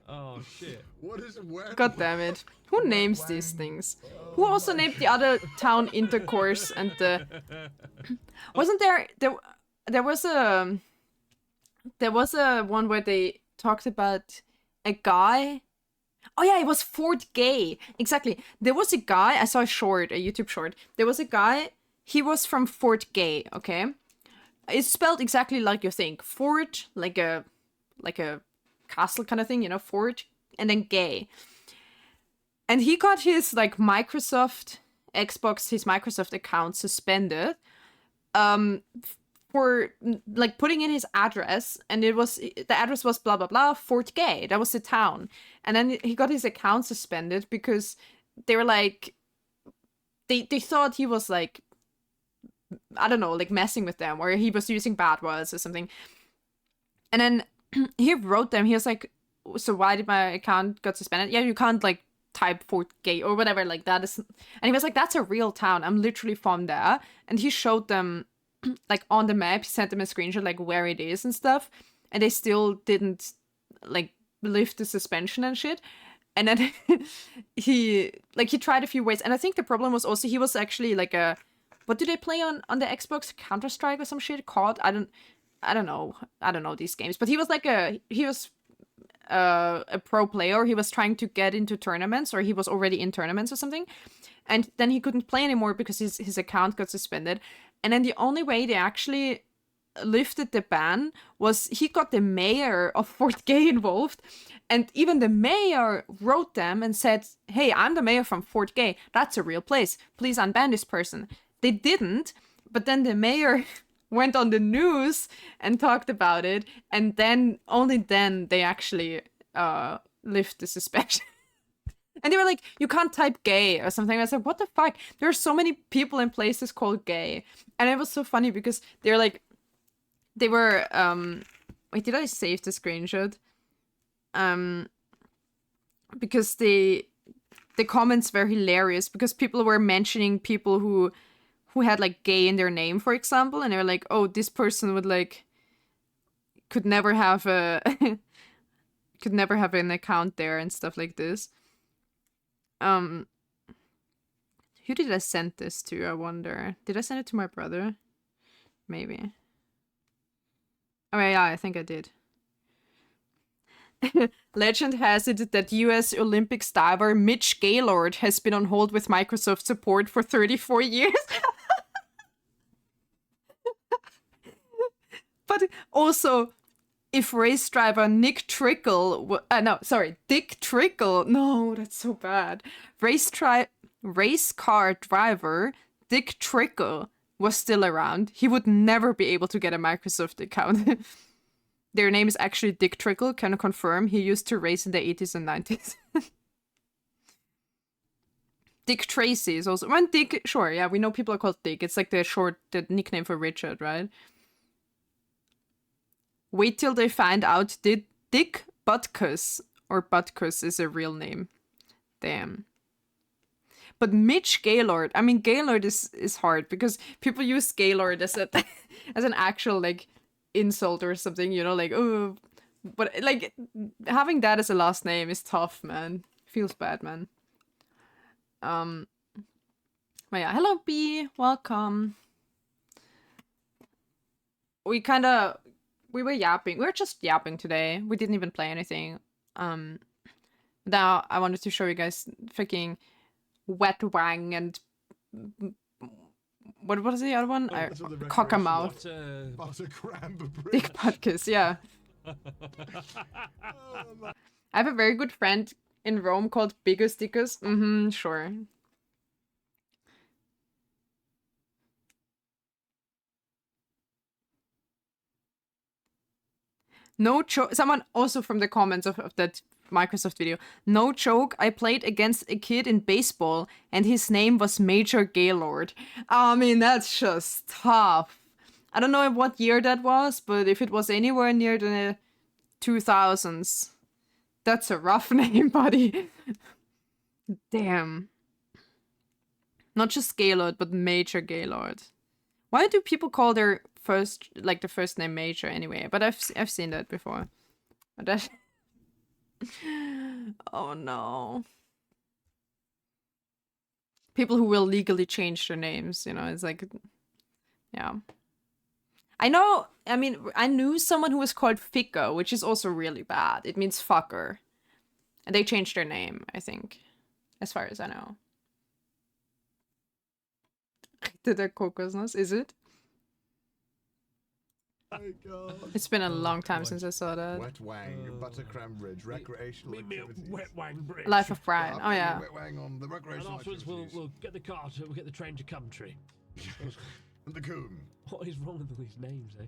Oh shit.
What is wet?
God damn it. Who names these things? Who also named the other town Intercourse and the... Wasn't there was a one where they talked about a guy. Oh yeah, it was Fort Gay. Exactly. There was a guy, I saw a YouTube short. There was a guy, he was from Fort Gay, okay? It's spelled exactly like you think. Fort, like a castle kind of thing, you know, fort, and then gay. And he got his like Microsoft account suspended for like putting in his address, and the address was blah blah blah Fort Gay. That was the town. And then he got his account suspended because they were like they thought he was like, I don't know, like messing with them, or he was using bad words or something. And then he wrote them. He was like, so why did my account got suspended? Yeah, you can't like type Fort Gay or whatever like that. And he was like, that's a real town. I'm literally from there. And he showed them like on the map. He sent them a screenshot like where it is and stuff. And they still didn't like lift the suspension and shit. And then he tried a few ways. And I think the problem was also he was actually like a, what do they play on the Xbox? Counter-Strike or some shit? COD? I don't know these games. But he was like a pro player. He was trying to get into tournaments, or he was already in tournaments or something. And then he couldn't play anymore because his account got suspended. And then the only way they actually lifted the ban was he got the mayor of Fort Gay involved. And even the mayor wrote them and said, hey, I'm the mayor from Fort Gay. That's a real place. Please unban this person. They didn't, but then the mayor went on the news and talked about it, and then only then they actually lift the suspension. And they were like, you can't type gay or something. I was like, what the fuck? There are so many people in places called gay. And it was so funny because they're like, they were wait, did I save the screenshot? Because the comments were hilarious because people were mentioning people who had like gay in their name, for example, and they were like, oh, this person would like could never have a could never have an account there and stuff like this. Who did I send this to, I wonder? Did I send it to my brother? Maybe. Oh yeah, I think I did. Legend has it that US Olympics diver Mitch Gaylord has been on hold with Microsoft support for 34 years. But also, if race driver Dick Trickle, no, that's so bad. Race car driver Dick Trickle was still around, he would never be able to get a Microsoft account. Their name is actually Dick Trickle, can confirm. He used to race in the 80s and 90s. Dick Tracy is also... When Dick... Sure, yeah, we know people are called Dick. It's like the nickname for Richard, right? Wait till they find out Dick Butkus or Butkus is a real name. Damn. But Mitch Gaylord... I mean, Gaylord is hard because people use Gaylord as an actual, like... insult or something, you know, like, oh, but like having that as a last name is tough, man. Feels bad, man. But yeah, hello B, welcome. We were yapping. We were just yapping today. We didn't even play anything. Now I wanted to show you guys freaking Wet Wang and what was the other one? Cockamouth. Dick Butkus, yeah. I have a very good friend in Rome called Bigus Dickus. Sure. No joke. Someone also from the comments of that Microsoft video. No joke, I played against a kid in baseball and his name was Major Gaylord. I mean, that's just tough. I don't know what year that was, but if it was anywhere near the 2000s, that's a rough name, buddy. Damn. Not just Gaylord, but Major Gaylord. Why do people call their the first name Major anyway? But I've seen that before. But that... Oh no. People who will legally change their names, you know, it's like, yeah. I know, I mean, I knew someone who was called Ficker, which is also really bad. It means fucker. And they changed their name, I think, as far as I know. Did that kokosnuss? Is it?
Oh my God.
It's been a long time since I saw that.
Wet Wang, Buttercram Bridge, recreational activities.
Wet Wang Bridge.
Life of Brian. Oh yeah.
Wet Wang on the recreational
And afterwards we'll get the car, we'll get the train to Coventry.
And the coon.
What is wrong with all these names, eh?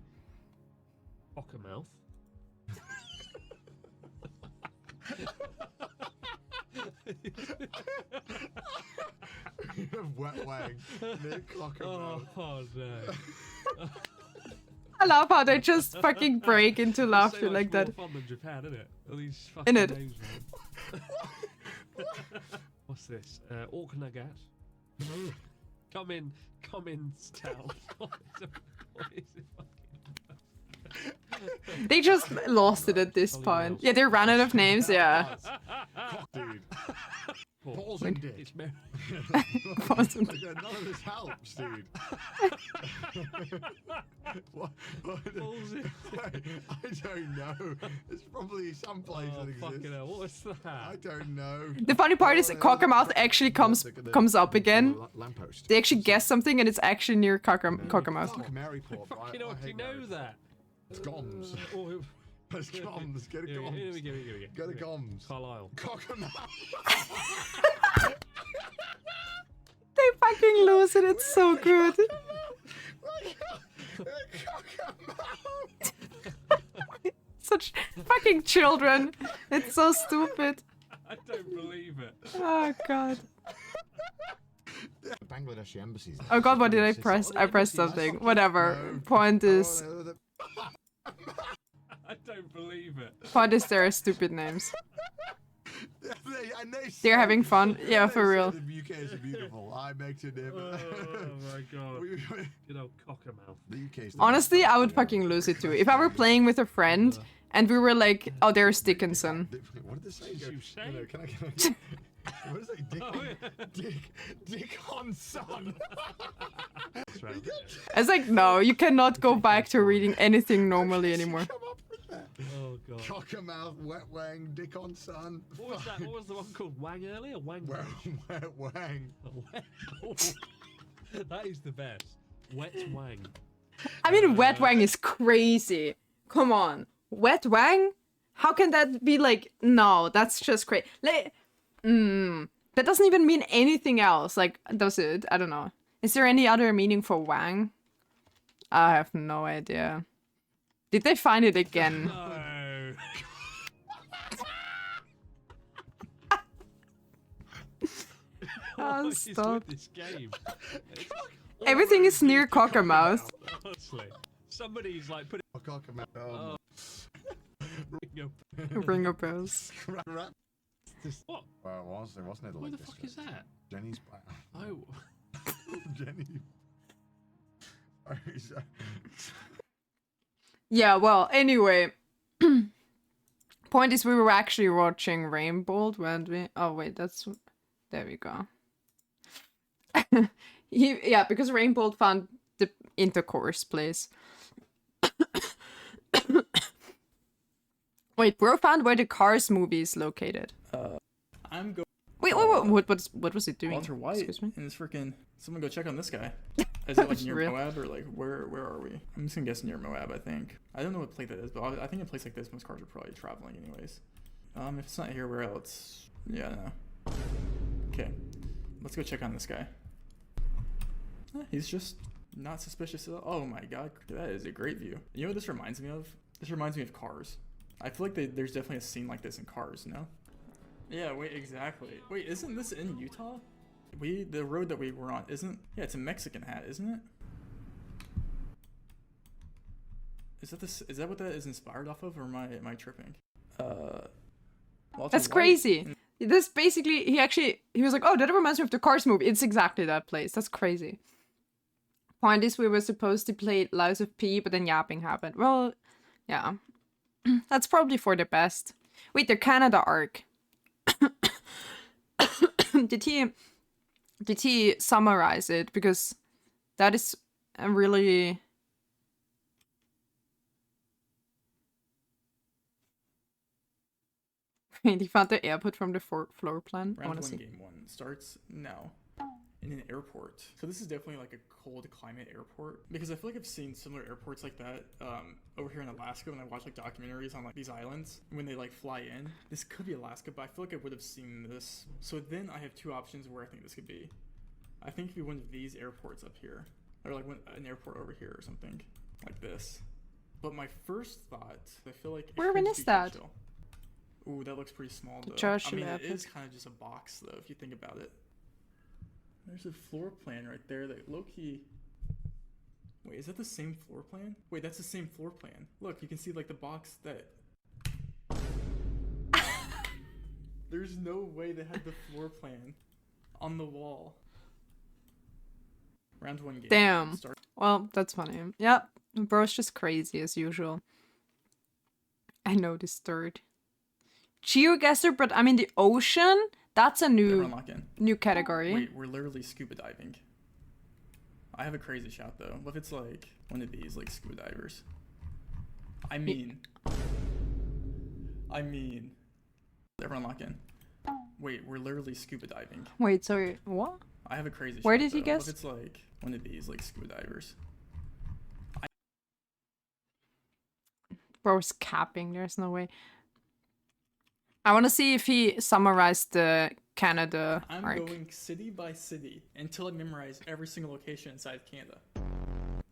Cockamouth.
Wet Wang. Nick Cockamouth.
Oh no.
I love how they just fucking break into laughter
so
like that.
Fun than Japan, isn't it? All these fucking
Innit?
names, man. What's this? Orknagat. Come in town. What is it fucking...
They just lost it at this point. Yeah, they ran out of names, yeah.
Dude. Pausing dick.
It's Mary.
Pausing.
None of this helps, dude. what? I don't know. It's probably some place that exists.
Fucking hell, what was that?
I don't know.
The funny part is Cockamouth actually comes up again.
Lamppost.
They actually guess something and it's actually near Cockamouth.
Fuck Maryport.
Fucking hell, do you know that?
It's Goms. It's Goms. Get a
Here
Goms.
we go.
Get a Goms.
Carlisle.
Cockamouth.
They fucking lose it. It's so good. Such fucking children. It's so stupid.
I don't believe it.
Oh god.
Bangladeshi embassies.
Oh god, what did I press? I pressed something. Whatever. Point is...
I don't believe it.
Point is there are stupid names. They're having fun. Yeah,
they
for
say
real.
The UK is beautiful. I beg to differ.
Oh my god. You know, cockermouth.
The UK's the
Honestly,
best.
I would fucking lose it too. If I were playing with a friend and we were like, oh, there's Dickinson.
What did they say?
Did you say?
No, can I what is it? Dick on son.
That's right.
It's like, no, you cannot go back to reading anything normally anymore.
Oh god.
Cockermouth, wet wang, dick on son.
What was that? What was the one called? Wang earlier? Wang.
Wet wang.
That is the best. Wet wang.
I mean, wet wang is crazy. Come on. Wet wang? How can that be like, no, that's just crazy. Like, that doesn't even mean anything else. Like, does it? I don't know. Is there any other meaning for wang? I have no idea. Did they find it again?
No.
Oh,
What is
stop.
with this game?
Everything is near Cockermouth.
Honestly, somebody's like putting.
Cockermouth. Oh.
Ring of bells.
What?
Well, wasn't it?
Where
Like
the fuck is that?
Jenny's.
Oh.
Jenny.
Yeah, well, anyway. Point is, we were actually watching Rainbow, weren't we? Oh, wait, that's... There we go. Yeah, because Rainbow found the intercourse place. Wait, bro found where the Cars movie is located.
I'm going.
Wait, what was it doing?
Walter White
Excuse me?
and it's freaking. Someone go check on this guy. Is it like near
Real.
Moab or like where are we? I'm just gonna guess near Moab. I think. I don't know what plate that is, but I think a place like this, most cars are probably traveling anyways. If it's not here, where else? Yeah, no. Okay, let's go check on this guy. He's just not suspicious at all. Oh my god, that is a great view. You know what this reminds me of? This reminds me of Cars. I feel like there's definitely a scene like this in Cars, no? Yeah, wait, exactly. Wait, isn't this in Utah? The road that we were on isn't... Yeah, it's a Mexican hat, isn't it? Is that what that is inspired off of, or am I tripping? Walter
That's
White
crazy. This basically, he was like, oh, that reminds me of the Cars movie. It's exactly that place. That's crazy. Point is, we were supposed to play Lies of P, but then yapping happened. Well, yeah. That's probably for the best. Wait, the Canada arc. Did he summarize it? Because that is a really... Wait, he found the airport from the floor plan? I
Round
wanna
1,
see.
game 1 starts now. In an airport. So this is definitely like a cold climate airport. Because I feel like I've seen similar airports like that over here in Alaska when I watch like documentaries on like these islands. When they like fly in. This could be Alaska, but I feel like I would have seen this. So then I have two options where I think this could be. I think it'd be one of these airports up here. Or like an airport over here or something. Like this. But my first thought, I feel like...
Where even is that?
Ooh, that looks pretty small though.
Josh
I mean, it
Airport.
is kind of just a box though, if you think about it. There's a floor plan right there that low-key... Wait, is that the same floor plan? Wait, that's the same floor plan. Look, you can see like the box that... There's no way they had the floor plan on the wall. Round 1 game.
Damn.
Start.
Well, that's funny. Yep, bro's just crazy as usual. I know this third. Geoguesser, but I mean the ocean? That's a
Everyone lock in.
new category.
Wait, we're literally scuba diving. I have a crazy shot though. What if it's like one of these like scuba divers? I mean, everyone lock in. Wait, we're literally scuba diving.
Wait, sorry, what?
I have a crazy
Where
shot,
did he
though.
guess?
What if it's like one of these like scuba divers?
Bro's capping, there's no way. I want to see if he summarized the Canada
I'm
arc.
going city by city until I memorize every single location inside Canada.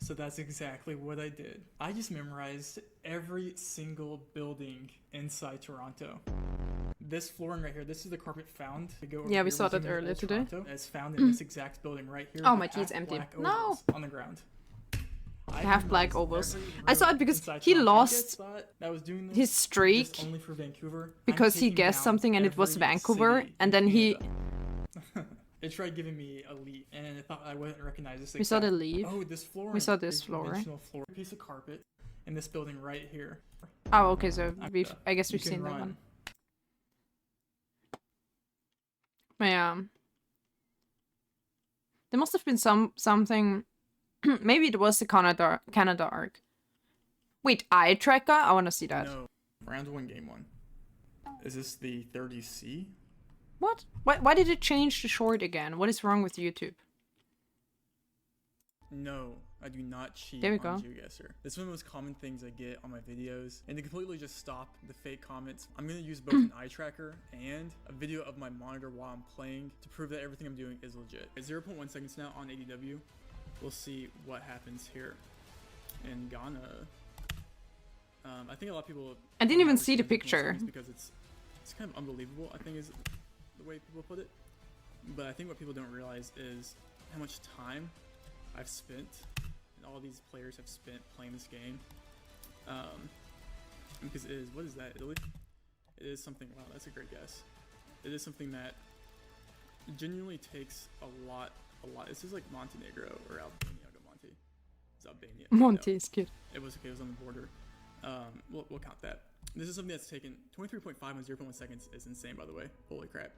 So that's exactly what I did. I just memorized every single building inside Toronto. This flooring right here, this is the carpet found. To go over
Yeah, we
here,
saw that
zoom in
earlier
old
today.
Toronto. It's found in this exact building right here.
Oh,
with
my tea is
half
empty.
black
No!
ovals on the ground. I
Half
didn't
black
realize
ovals.
every
I saw
road
it because
inside
he
Tom
lost
Bankhead spot that was doing this
his
is
streak
only for Vancouver. I'm
because he
taking
guessed
down
something and it was
every
Vancouver,
city
and
in
then he.
Canada. It tried giving me a leaf, and I thought I wouldn't recognize this.
We saw the
exact-
leaf.
Oh, this floor.
We saw this
is
floor.
conventional floor. Piece of carpet in this building right here.
Oh, okay, so I guess
You
we've
can
seen that
run.
one. Yeah. There must have been something. Maybe it was the Canada arc. Wait, eye tracker? I want to see that.
No, round 1, game 1. Is this the 30C?
What? Why did it change to short again? What is wrong with YouTube?
No, I do not cheat
There we
on
go.
GeoGuessr. This is one of the most common things I get on my videos. And to completely just stop the fake comments, I'm going to use both an eye tracker and a video of my monitor while I'm playing to prove that everything I'm doing is legit. At 0.1 seconds now on ADW, we'll see what happens here in Ghana. I think a lot of people...
I didn't even
never
see the
0.1
picture.
seconds because it's kind of unbelievable, I think is the way people put it. But I think what people don't realize is how much time I've spent and all these players have spent playing this game. Because it is, what is that, Italy? It is something, wow, that's a great guess. It is something that genuinely takes a lot. This is like Montenegro or Albania. I'll go Monte. It's Albania.
Monte
No,
is good.
it was okay, it was on the border. We'll count that. This is something that's taken 23.5 on 0.1 seconds is insane, by the way. Holy crap.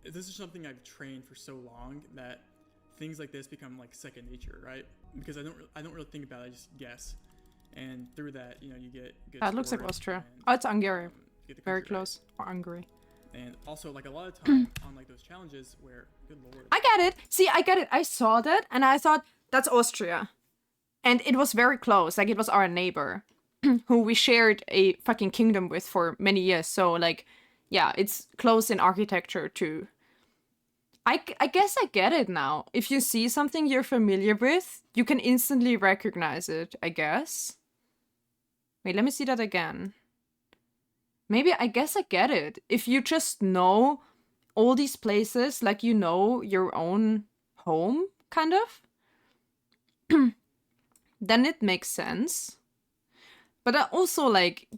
This is something I've trained for so long that things like this become like second nature, right? Because I don't really think about it, I just guess. And through that, you know, you get good
That looks like
scores
Austria.
and,
Oh, it's Hungary.
you get the
Very
country right.
close. Or Hungary.
And also, like a lot of time on like those challenges where, good lord.
I get it. See, I get it. I saw that and I thought, that's Austria. And it was very close. Like, it was our neighbor who we shared a fucking kingdom with for many years. So, like, yeah, it's close in architecture too. I guess I get it now. If you see something you're familiar with, you can instantly recognize it, I guess. Wait, let me see that again. Maybe, I guess I get it. If you just know all these places, like you know your own home, kind of, then it makes sense. But I also, like,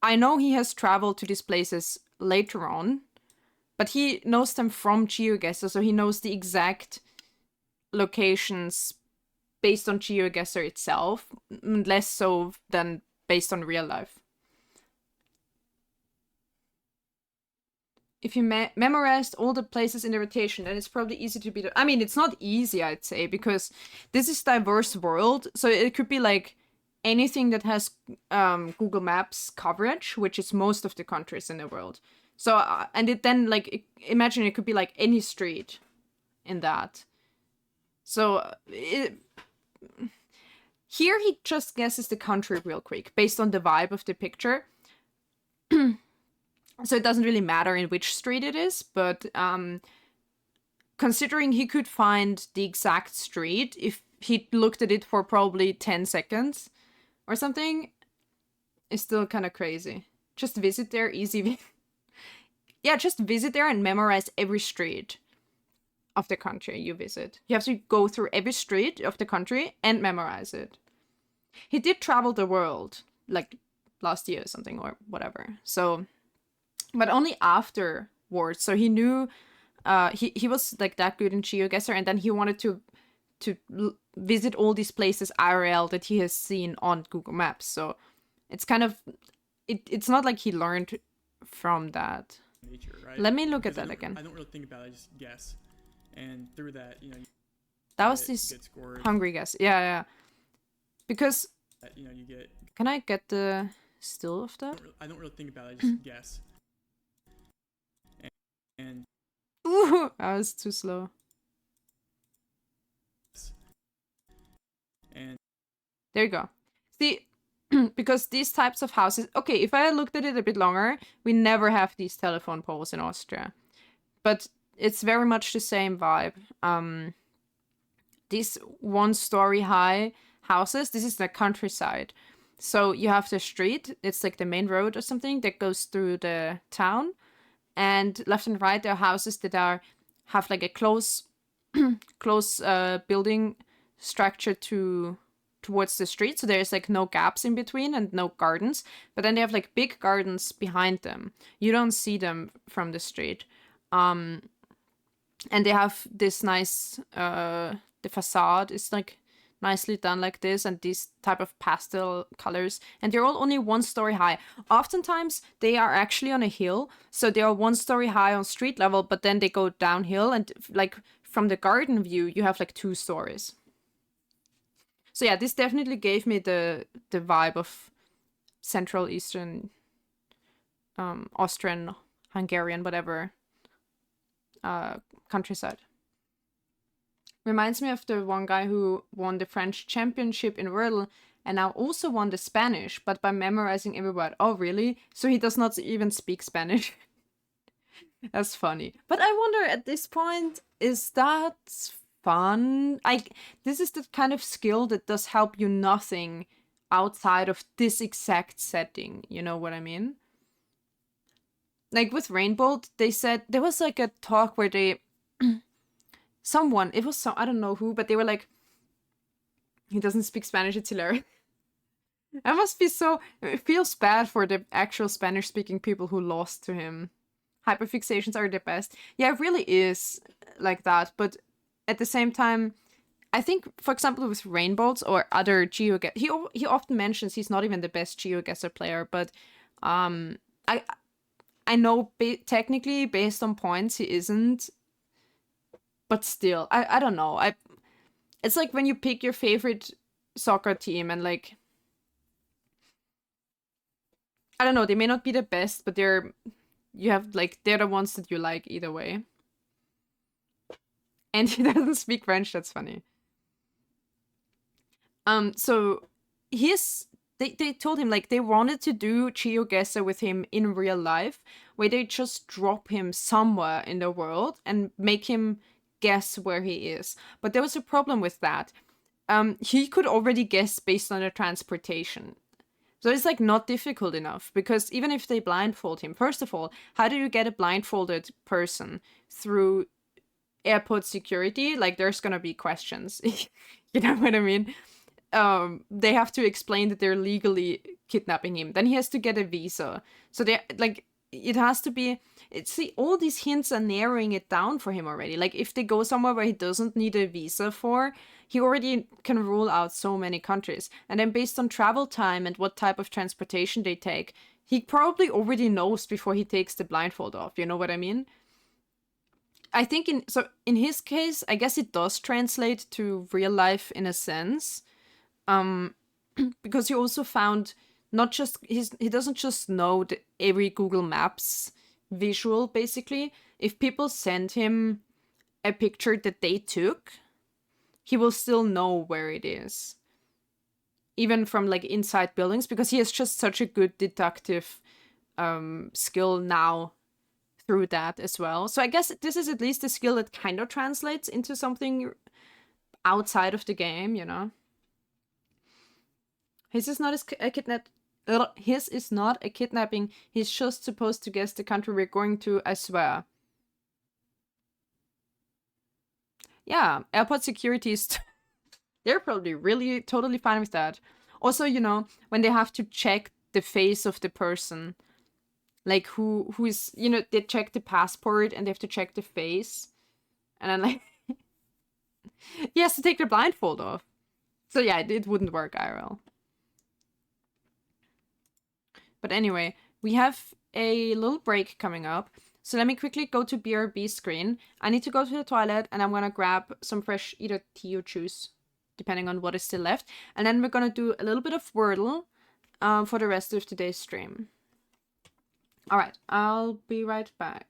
I know he has traveled to these places later on, but he knows them from GeoGuessr, so he knows the exact locations based on GeoGuessr itself, less so than based on real life. If you memorized all the places in the rotation, then it's probably easy to be... I mean, it's not easy, I'd say, because this is diverse world, so it could be, like, anything that has Google Maps coverage, which is most of the countries in the world. So, and it then, like, imagine it could be, like, any street in that. So, here he just guesses the country real quick, based on the vibe of the picture. So it doesn't really matter in which street it is, but considering he could find the exact street if he looked at it for probably 10 seconds or something, it's still kind of crazy. Just visit there, easy. Yeah, just visit there and memorize every street of the country you visit. You have to go through every street of the country and memorize it. He did travel the world, like last year or something, or whatever. So... but only afterwards. So he knew he was like that good in GeoGuessr, and then he wanted to visit all these places IRL that he has seen on Google Maps. So it's kind of it's not like he learned from that.
Nature, right?
Let me look at
Because
that again.
I don't really think about it, I just guess. And through that, you know,
That was this hungry guess. Yeah. Because
you know, you get...
Can I get the still of that?
I don't really think about it, I just guess. And
Ooh, I was too slow.
And
there you go. See, because these types of houses... Okay, if I looked at it a bit longer, we never have these telephone poles in Austria. But it's very much the same vibe. These one-story high houses, this is the countryside. So you have the street, it's like the main road or something that goes through the town. And left and right, there are houses that have like a close building structure to towards the street, so there's like no gaps in between and no gardens. But then they have like big gardens behind them. You don't see them from the street. And they have this nice the facade is like nicely done like this, and these type of pastel colors, and they're all only 1 story high. Oftentimes they are actually on a hill, so they are 1 story high on street level, but then they go downhill, and like from the garden view you have like 2 stories. So yeah, this definitely gave me the vibe of Central Eastern Austrian, Hungarian, whatever countryside. Reminds me of the one guy who won the French championship in Wordle and now also won the Spanish, but by memorizing every word. Oh, really? So he does not even speak Spanish? That's funny. But I wonder at this point, is that fun? This is the kind of skill that does help you nothing outside of this exact setting. You know what I mean? Like with Rainbow, they said there was like a talk where they I don't know who, but they were like, he doesn't speak Spanish, it's hilarious. I must be it feels bad for the actual Spanish speaking people who lost to him. Hyperfixations are the best. Yeah, it really is like that, but at the same time, I think, for example, with Rainbows or other GeoGuessr, he often mentions he's not even the best GeoGuessr player, but I know technically based on points he isn't. But still, I don't know. It's like when you pick your favorite soccer team and like, I don't know, they may not be the best, but they're the ones that you like either way. And he doesn't speak French, that's funny. So they told him like they wanted to do GeoGuessr with him in real life, where they just drop him somewhere in the world and make him guess where he is. But there was a problem with that. He could already guess based on the transportation. So it's like not difficult enough, because even if they blindfold him, first of all, how do you get a blindfolded person through airport security? Like there's gonna be questions. You know what I mean? They have to explain that they're legally kidnapping him. Then he has to get a visa. So they like it has to be. See, all these hints are narrowing it down for him already. Like if they go somewhere where he doesn't need a visa for, he already can rule out so many countries. And then based on travel time and what type of transportation they take, he probably already knows before he takes the blindfold off. You know what I mean? I think in his case, I guess it does translate to real life in a sense. Because he also found not just he doesn't just know every Google Maps visual. Basically, if people send him a picture that they took, he will still know where it is, even from like inside buildings, because he has just such a good deductive skill now through that as well. So I guess this is at least a skill that kind of translates into something outside of the game, you know. His is not His is not a kidnapping. He's just supposed to guess the country we're going to, I swear. Yeah, airport security is... They're probably really totally fine with that. Also, you know, when they have to check the face of the person, like who is, you know, they check the passport and they have to check the face. And I'm like... he has to take the blindfold off. So yeah, it wouldn't work IRL. But anyway, we have a little break coming up. So let me quickly go to BRB screen. I need to go to the toilet and I'm going to grab some fresh either tea or juice, depending on what is still left. And then we're going to do a little bit of Wordle for the rest of today's stream. All right, I'll be right back.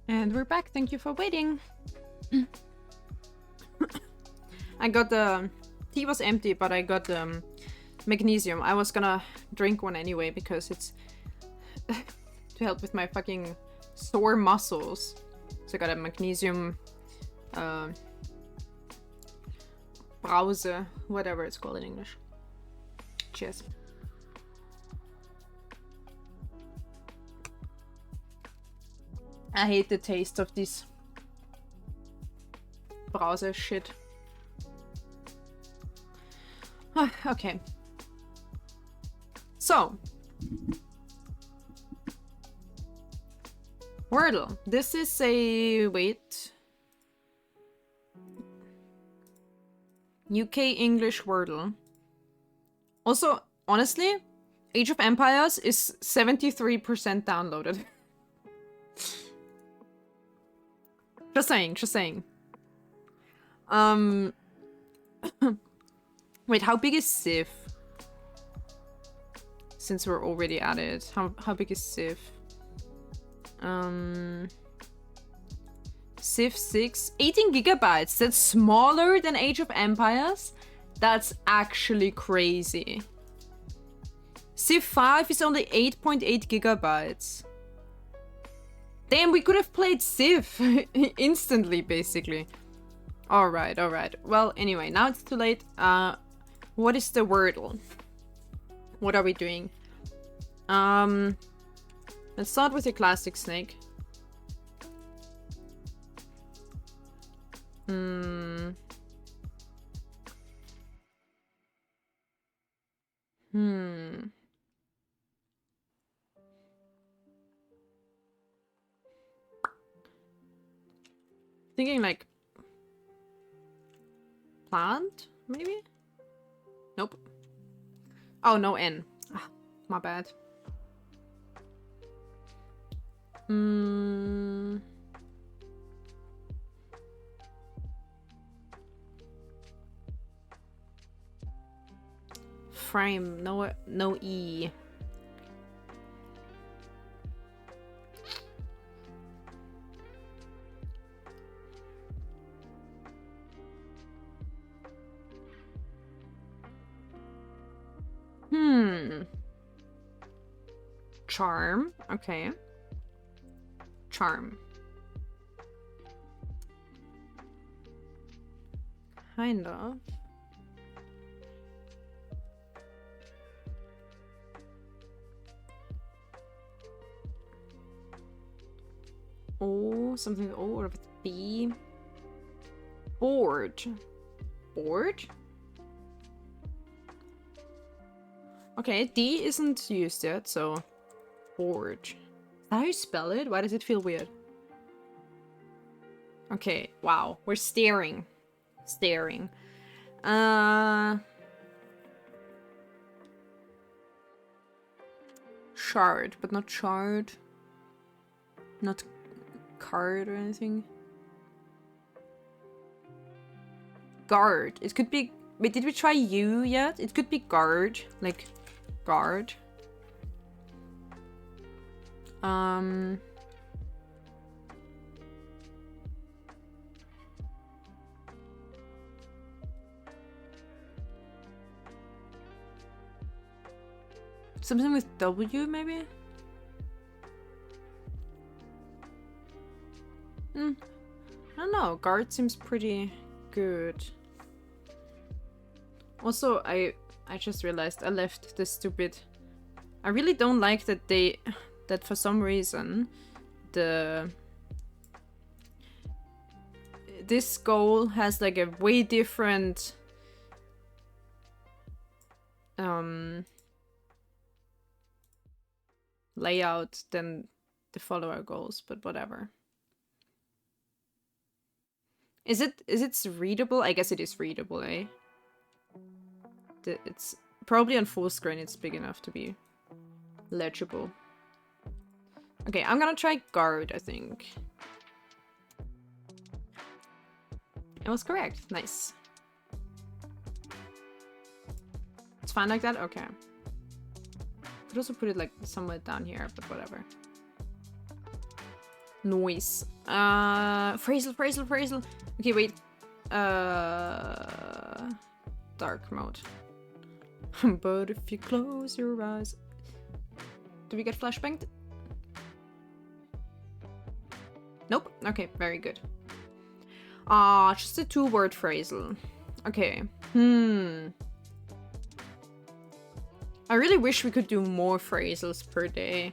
And we're back. Thank you for waiting. I got the tea was empty, but I got magnesium. I was gonna drink one anyway because it's to help with my fucking sore muscles. So I got a magnesium browse, whatever it's called in English. Cheers. I hate the taste of this browser shit. Okay. So. Wordle. This is a... wait. UK English Wordle. Also, honestly, Age of Empires is 73% downloaded. Just saying, just saying. Wait, how big is Civ? Since we're already at it. How big is Civ? Civ 6, 18 gigabytes. That's smaller than Age of Empires? That's actually crazy. Civ 5 is only 8.8 gigabytes. Damn, we could have played Civ instantly, basically. Alright, alright. Well, anyway, now it's too late. What is the Wordle? What are we doing? Let's start with your classic snake. Thinking like plant, maybe? Nope. Oh, no N. Ah, my bad. Frame, no E. Charm, okay. Charm. Kind of. O, something O or with B. Board. Board? Okay, D isn't used yet, so board. Is that how you spell it? Why does it feel weird? Okay, wow. We're staring. Staring. Shard, but not shard. Not card or anything. Guard. It could be... Wait, did we try U yet? It could be guard. Like, guard. Something with W, maybe? I don't know. Guard seems pretty good. Also, I just realized I left the stupid... I really don't like that that for some reason this goal has like a way different layout than the follower goals, but whatever. Is it readable? I guess it is readable, eh? It's probably on full screen. It's big enough to be legible. Okay, I'm gonna try guard, I think. It was correct. Nice. It's fine like that? Okay. Could also put it like somewhere down here, but whatever. Noise. Phrasal. Okay, wait. Dark mode. But if you close your eyes... Do we get flashbanged? Nope. Okay, very good. Just a 2-word phrasal. Okay. I really wish we could do more phrasals per day.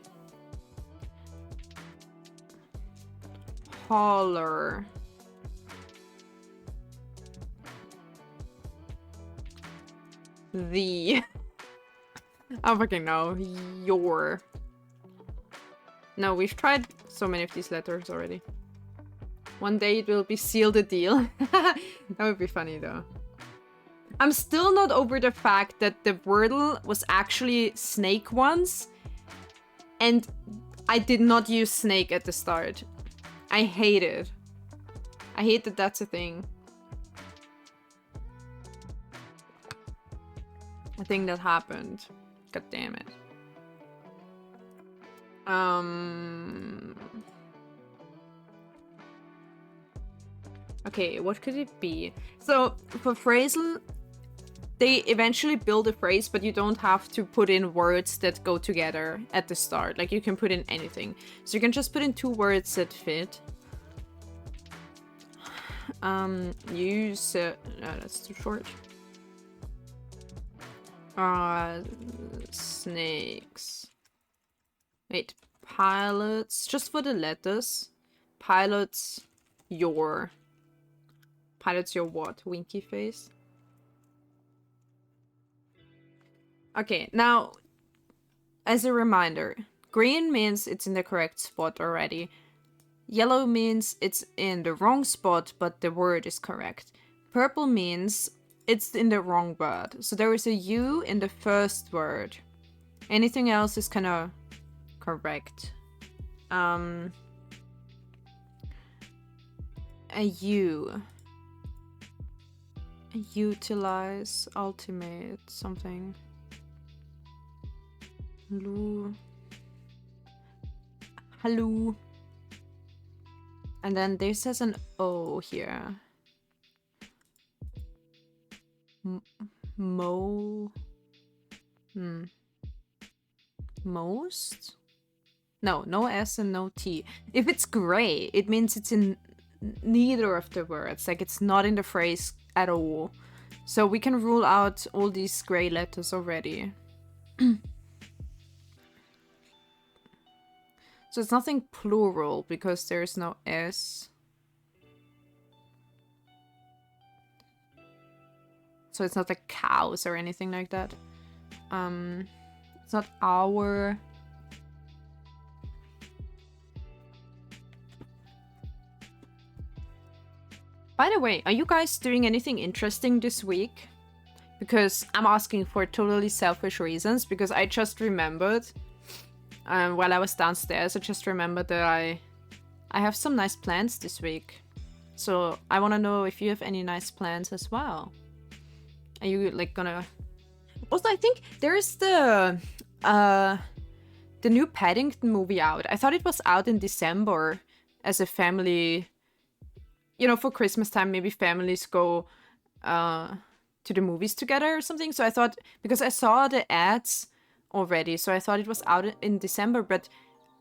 Holler. The. I don't fucking know. Your. No, we've tried so many of these letters already. One day it will be seal the deal. That would be funny though. I'm still not over the fact that the Wordle was actually snake once. And I did not use snake at the start. I hate it. I hate that that's a thing. A thing that happened. God damn it. Okay, what could it be? So, for phrasal, they eventually build a phrase, but you don't have to put in words that go together at the start. Like, you can put in anything. So you can just put in 2 words that fit. Use... no, that's too short. Snakes. Wait, pilots. Just for the letters. Pilots, your. Pilots, your what? Winky face? Okay, now, as a reminder, green means it's in the correct spot already. Yellow means it's in the wrong spot, but the word is correct. Purple means it's in the wrong word. So there is a U in the first word. Anything else is kind of correct. A U. Utilize, ultimate, something. Hello. And then this has an O here. Most? No, no S and no T. If it's gray, it means it's in neither of the words. Like, it's not in the phrase at all. So we can rule out all these gray letters already. So it's nothing plural because there's no S. So it's not like cows or anything like that. It's not our. By the way, are you guys doing anything interesting this week? Because I'm asking for totally selfish reasons, because I just remembered while I was downstairs, I just remembered that I have some nice plans this week. So I want to know if you have any nice plans as well. Are you like gonna... Also, I think there's the new Paddington movie out. I thought it was out in December as a family... You know, for Christmas time, maybe families go to the movies together or something. So I thought, because I saw the ads already, so I thought it was out in December. But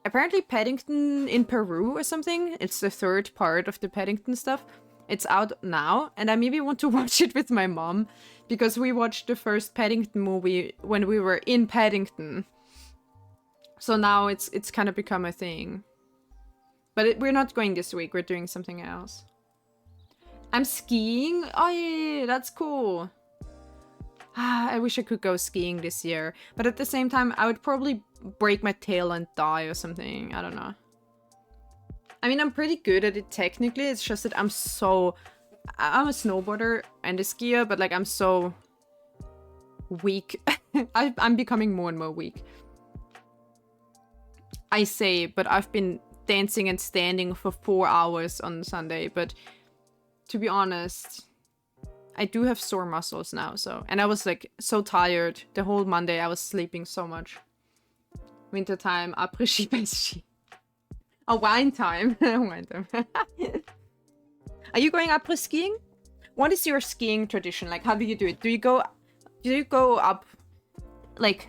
apparently Paddington in Peru or something, it's the 3rd part of the Paddington stuff. It's out now, and I maybe want to watch it with my mom, because we watched the first Paddington movie when we were in Paddington. So now it's kind of become a thing. But we're not going this week, we're doing something else. I'm skiing? Oh yeah, that's cool. I wish I could go skiing this year. But at the same time, I would probably break my tail and die or something. I don't know. I mean, I'm pretty good at it technically. It's just that I'm a snowboarder and a skier, but like I'm so weak. I'm becoming more and more weak. I say, but I've been dancing and standing for 4 hours on Sunday, but to be honest, I do have sore muscles now, so... And I was, like, so tired. The whole Monday, I was sleeping so much. Wintertime, après-ski, best-ski. A wine time. Wine time. Are you going après skiing? What is your skiing tradition? Like, how do you do it? Do you go up like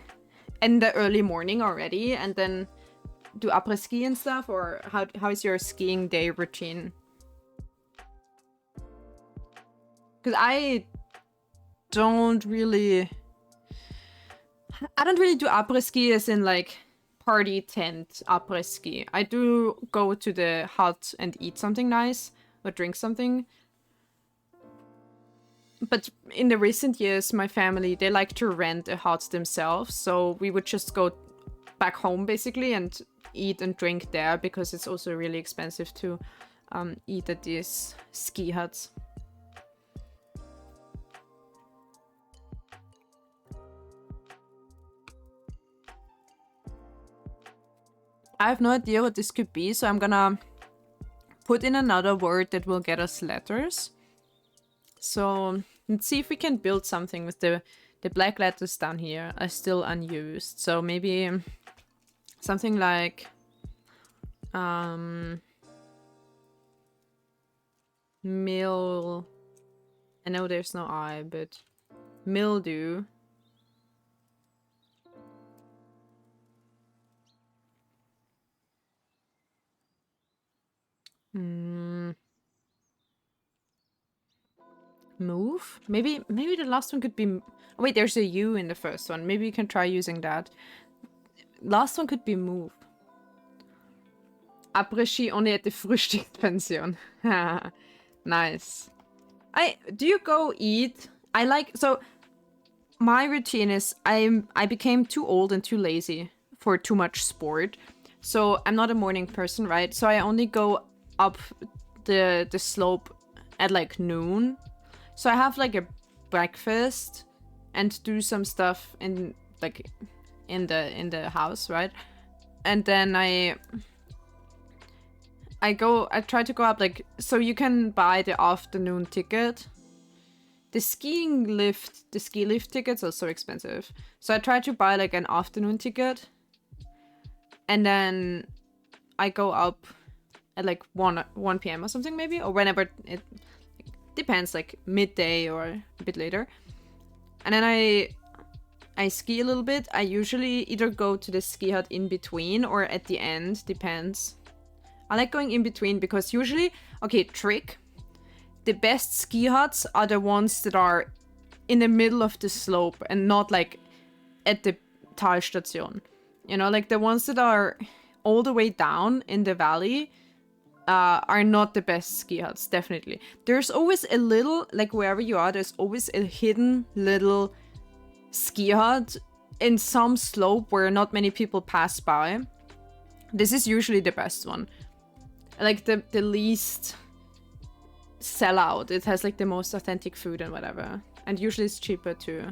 in the early morning already and then do après ski and stuff, or how is your skiing day routine? Because I don't really do après ski as in like party tent après ski. I do go to the hut and eat something nice or drink something. But in the recent years, my family, they like to rent a hut themselves. So we would just go back home basically and eat and drink there, because it's also really expensive to eat at these ski huts. I have no idea what this could be, so I'm gonna put in another word that will get us letters. So let's see if we can build something with the black letters down here are still unused. So maybe something like I know there's no I, but mildew. Move? Maybe the last one could be... Oh, wait, there's a U in the first one. Maybe we can try using that. Last one could be move. Après-ski, on est at the Frühstückspension. Nice. Do you go eat? So my routine is I became too old and too lazy for too much sport. So I'm not a morning person, right? So I only go up the slope at like noon. So I have like a breakfast and do some stuff in the house, right? And then I try to go up like, so you can buy the afternoon ticket. The ski lift tickets are so expensive. So I try to buy like an afternoon ticket. And then I go up at like 1 p.m. or something maybe, or whenever it depends, like midday or a bit later. And then I ski a little bit. I usually either go to the ski hut in between or at the end, depends. I like going in between because usually, okay, trick, the best ski huts are the ones that are in the middle of the slope and not like at the Talstation. You know, like the ones that are all the way down in the valley are not the best ski huts, definitely. There's always a little, like wherever you are, there's always a hidden little ski hut in some slope where not many people pass by. This is usually the best one. Like the least sellout. It has like the most authentic food and whatever. And usually it's cheaper too.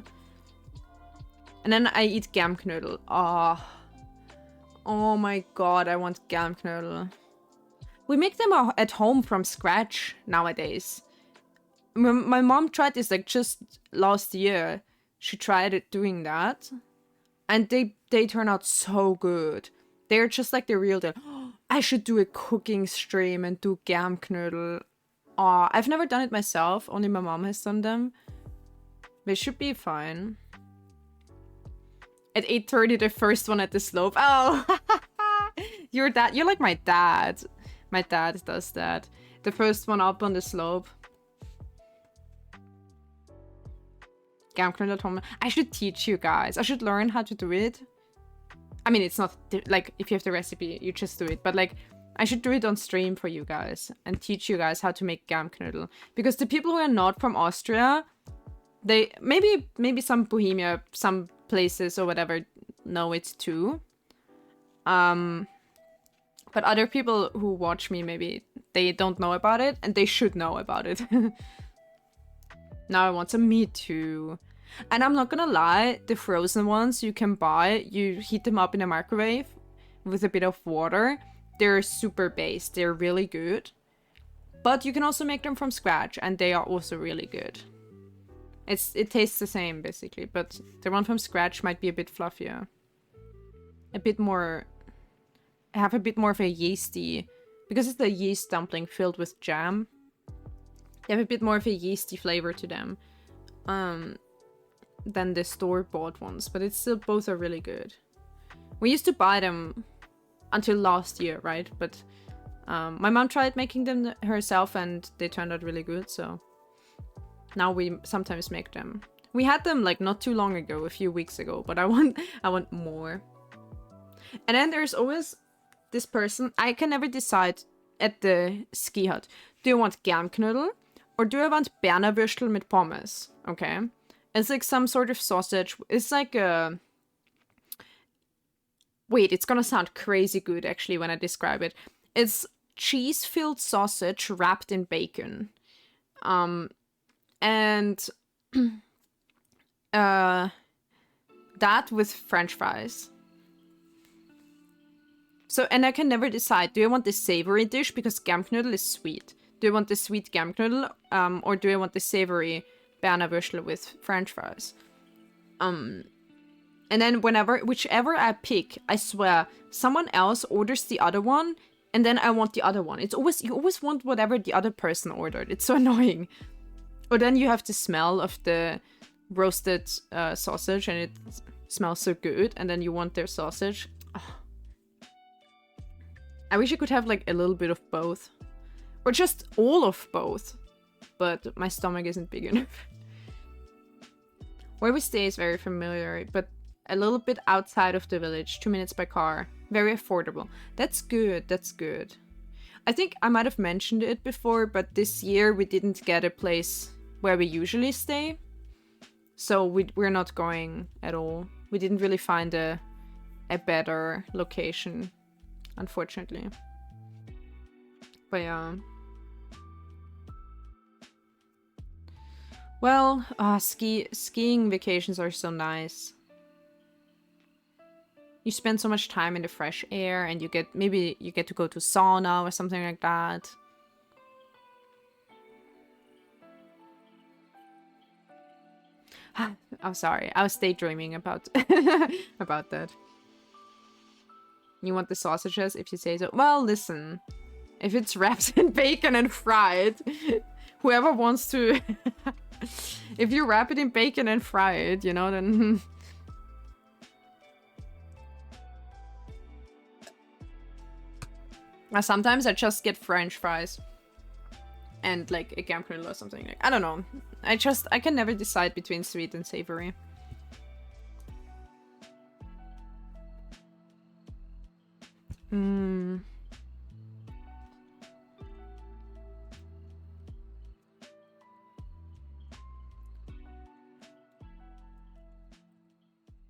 And then I eat Germknödel. Oh my god, I want Germknödel. We make them at home from scratch nowadays. My mom tried this like just last year. She tried it doing that. And they turn out so good. They're just like the real deal. I should do a cooking stream and do Germknödel. I've never done it myself. Only my mom has done them. They should be fine. At 8:30, the first one at the slope. Oh, you're like my dad. My dad does that. The first one up on the slope. Germknödel at home. I should teach you guys. I should learn how to do it. I mean, it's not like if you have the recipe, you just do it. But like, I should do it on stream for you guys and teach you guys how to make Germknödel. Because the people who are not from Austria, they maybe some Bohemia, some places or whatever know it too. But other people who watch me, maybe they don't know about it and they should know about it. Now I want some meat too. And I'm not gonna lie, the frozen ones you can buy, you heat them up in a microwave with a bit of water. They're super base, they're really good. But you can also make them from scratch and they are also really good. It tastes the same basically, but the one from scratch might be a bit fluffier. A bit more have a bit more of a yeasty, because it's a yeast dumpling filled with jam. They have a bit more of a yeasty flavor to them than the store-bought ones, but it's still, both are really good. We used to buy them until last year, right? But my mom tried making them herself and they turned out really good, so now we sometimes make them. We had them like not too long ago, a few weeks ago, but I want more. And then there's always this person, I can never decide at the ski hut. Do you want Germknödel or do I want Berner Würstel mit Pommes? Okay. It's like some sort of sausage. It's like a... Wait, it's gonna sound crazy good actually when I describe it. It's cheese-filled sausage wrapped in bacon. And that with French fries. So, and I can never decide, do I want the savory dish because Germknödel is sweet? Do I want the sweet Germknödel or do I want the savory Berner Würstel with French fries? And then whichever I pick, I swear, someone else orders the other one and then I want the other one. It's always, you always want whatever the other person ordered. It's so annoying. Or then you have the smell of the roasted sausage and it smells so good and then you want their sausage. Oh. I wish I could have like a little bit of both. Or just all of both. But my stomach isn't big enough. Where we stay is very familiar, but a little bit outside of the village, 2 minutes by car. Very affordable. That's good, that's good. I think I might have mentioned it before, but this year we didn't get a place where we usually stay. So we're not going at all. We didn't really find a better location, unfortunately. But yeah. Well, skiing vacations are so nice. You spend so much time in the fresh air and maybe you get to go to sauna or something like that. I'm sorry, I was daydreaming about about that. You want the sausages if you say so? Well, listen. If it's wrapped in bacon and fried, whoever wants to... If you wrap it in bacon and fry it, you know, then... Sometimes I just get French fries. And like a Germknödel or something. Like, I don't know. I can never decide between sweet and savory.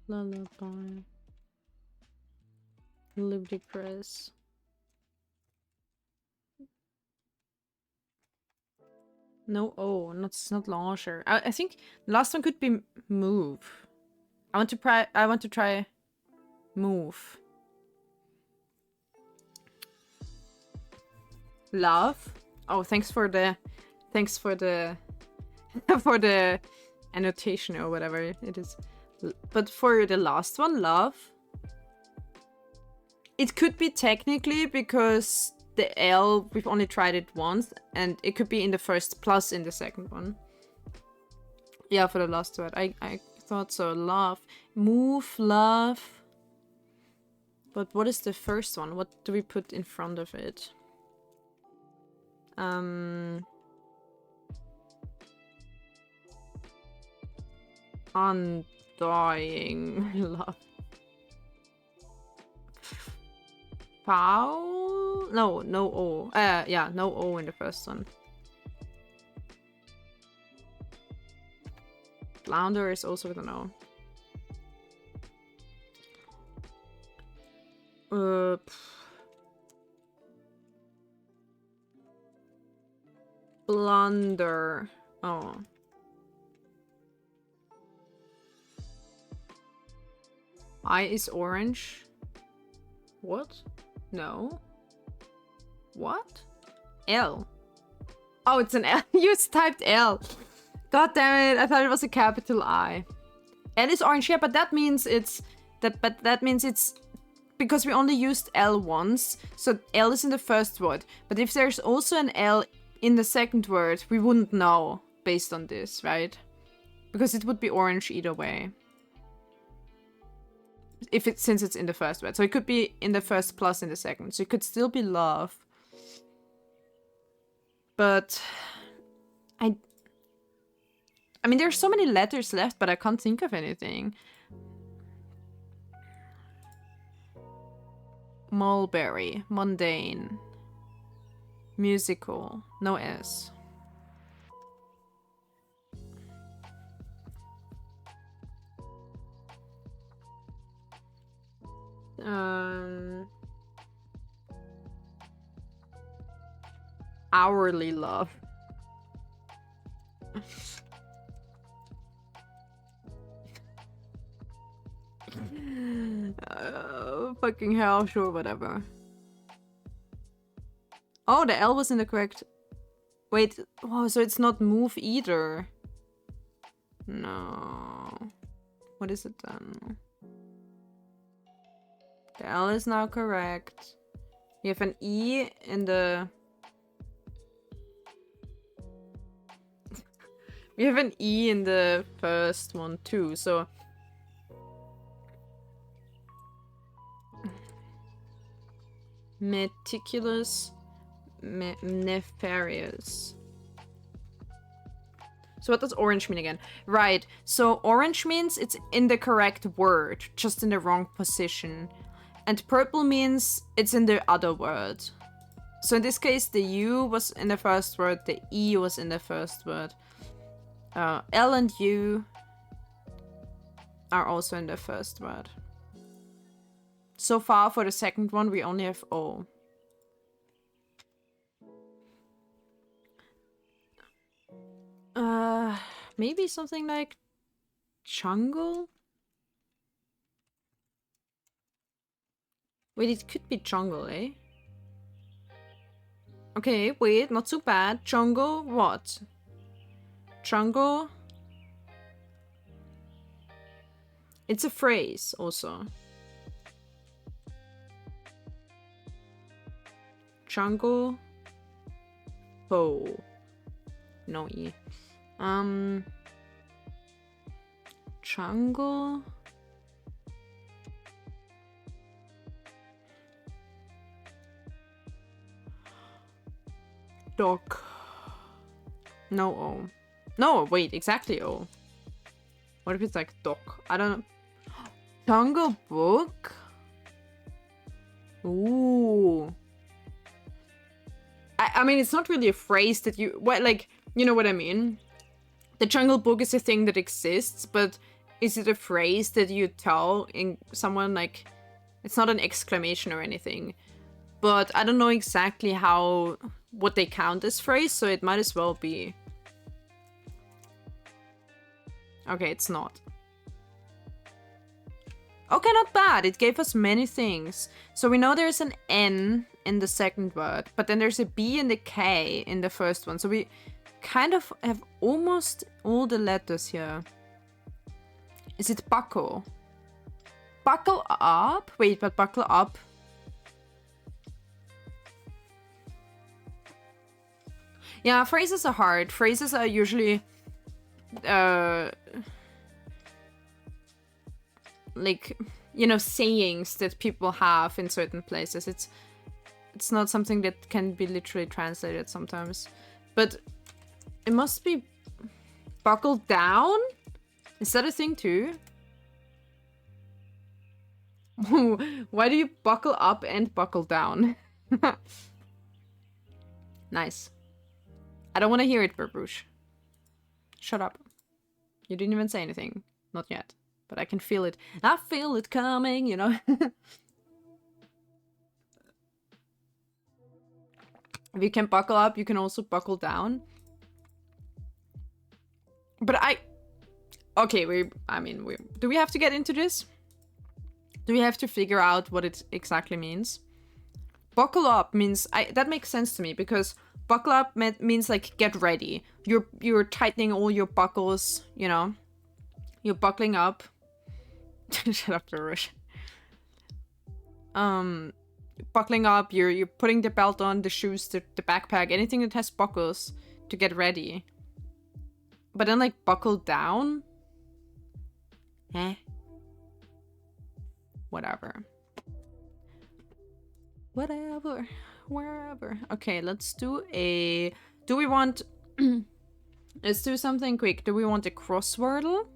Lullaby. Ludicrous. No, it's not launcher. I think the last one could be move. I want to try move. Love. Oh, thanks for the for the annotation or whatever it is. But for the last one, love. It could be technically because the L, we've only tried it once, and it could be in the first plus in the second one. Yeah, for the last word. I thought so. Love. Move, love. But what is the first one? What do we put in front of it? Undying love. Foul? No O. Yeah, no O in the first one. Flounder is also with an O. Blunder. Oh. I is orange. What? No. What? L. Oh, it's an L. You typed L. God damn it! I thought it was a capital I. L is orange, yeah, but that means it's because we only used L once, so L is in the first word. But if there's also an L in the second word, we wouldn't know based on this, right? Because it would be orange either way. Since it's in the first word. So it could be in the first plus in the second. So it could still be love. But I mean, there's so many letters left, but I can't think of anything. Mulberry, mundane, musical, no S. Hourly love. Fucking hell, sure, whatever. Oh, the L was in the correct... Wait, oh, so it's not move either. No. What is it then? The L is now correct. We have an E in the... We have an E in the first one too, so... Meticulous, nefarious. So what does orange mean again? Right, so orange means it's in the correct word, just in the wrong position. And purple means it's in the other word. So in this case, the U was in the first word, the E was in the first word. L and U are also in the first word. So far for the second one, we only have O. Maybe something like jungle? Wait, it could be jungle, eh? Okay, wait, not so bad. Jungle, what? Jungle? It's a phrase, also. Jungle. Oh. No E. Jungle. Dog. No O. No, wait, exactly O. What if it's like dog? I don't know. Jungle book? Ooh. I mean, it's not really a phrase that you... Well, like, you know what I mean? The Jungle Book is a thing that exists, but is it a phrase that you tell in someone, like... It's not an exclamation or anything. But I don't know exactly what they count as phrase, so it might as well be. Okay, it's not. Okay, not bad. It gave us many things. So we know there's an N in the second word, but then there's a B and a K in the first one. So we kind of have almost all the letters here. Is it buckle? Buckle up? Wait, but buckle up? Yeah, phrases are hard. Phrases are usually... like, you know, sayings that people have in certain places. It's not something that can be literally translated sometimes. But it must be buckle down? Is that a thing too? Why do you buckle up and buckle down? Nice. I don't want to hear it, Burbrouche. Shut up. You didn't even say anything. Not yet. But I can feel it. I feel it coming, you know? If you can buckle up, you can also buckle down. But okay, do we have to get into this? Do we have to figure out what it exactly means? Buckle up means, that makes sense to me, because buckle up means like get ready. You're tightening all your buckles, you know? You're buckling up. Shut up, Rush. buckling up, you're putting the belt on, the shoes, the backpack, anything that has buckles to get ready. But then like buckle down? Eh? Whatever. Whatever. Wherever. Okay, let's do a... Do we want... Let's do something quick. Do we want a crosswordle?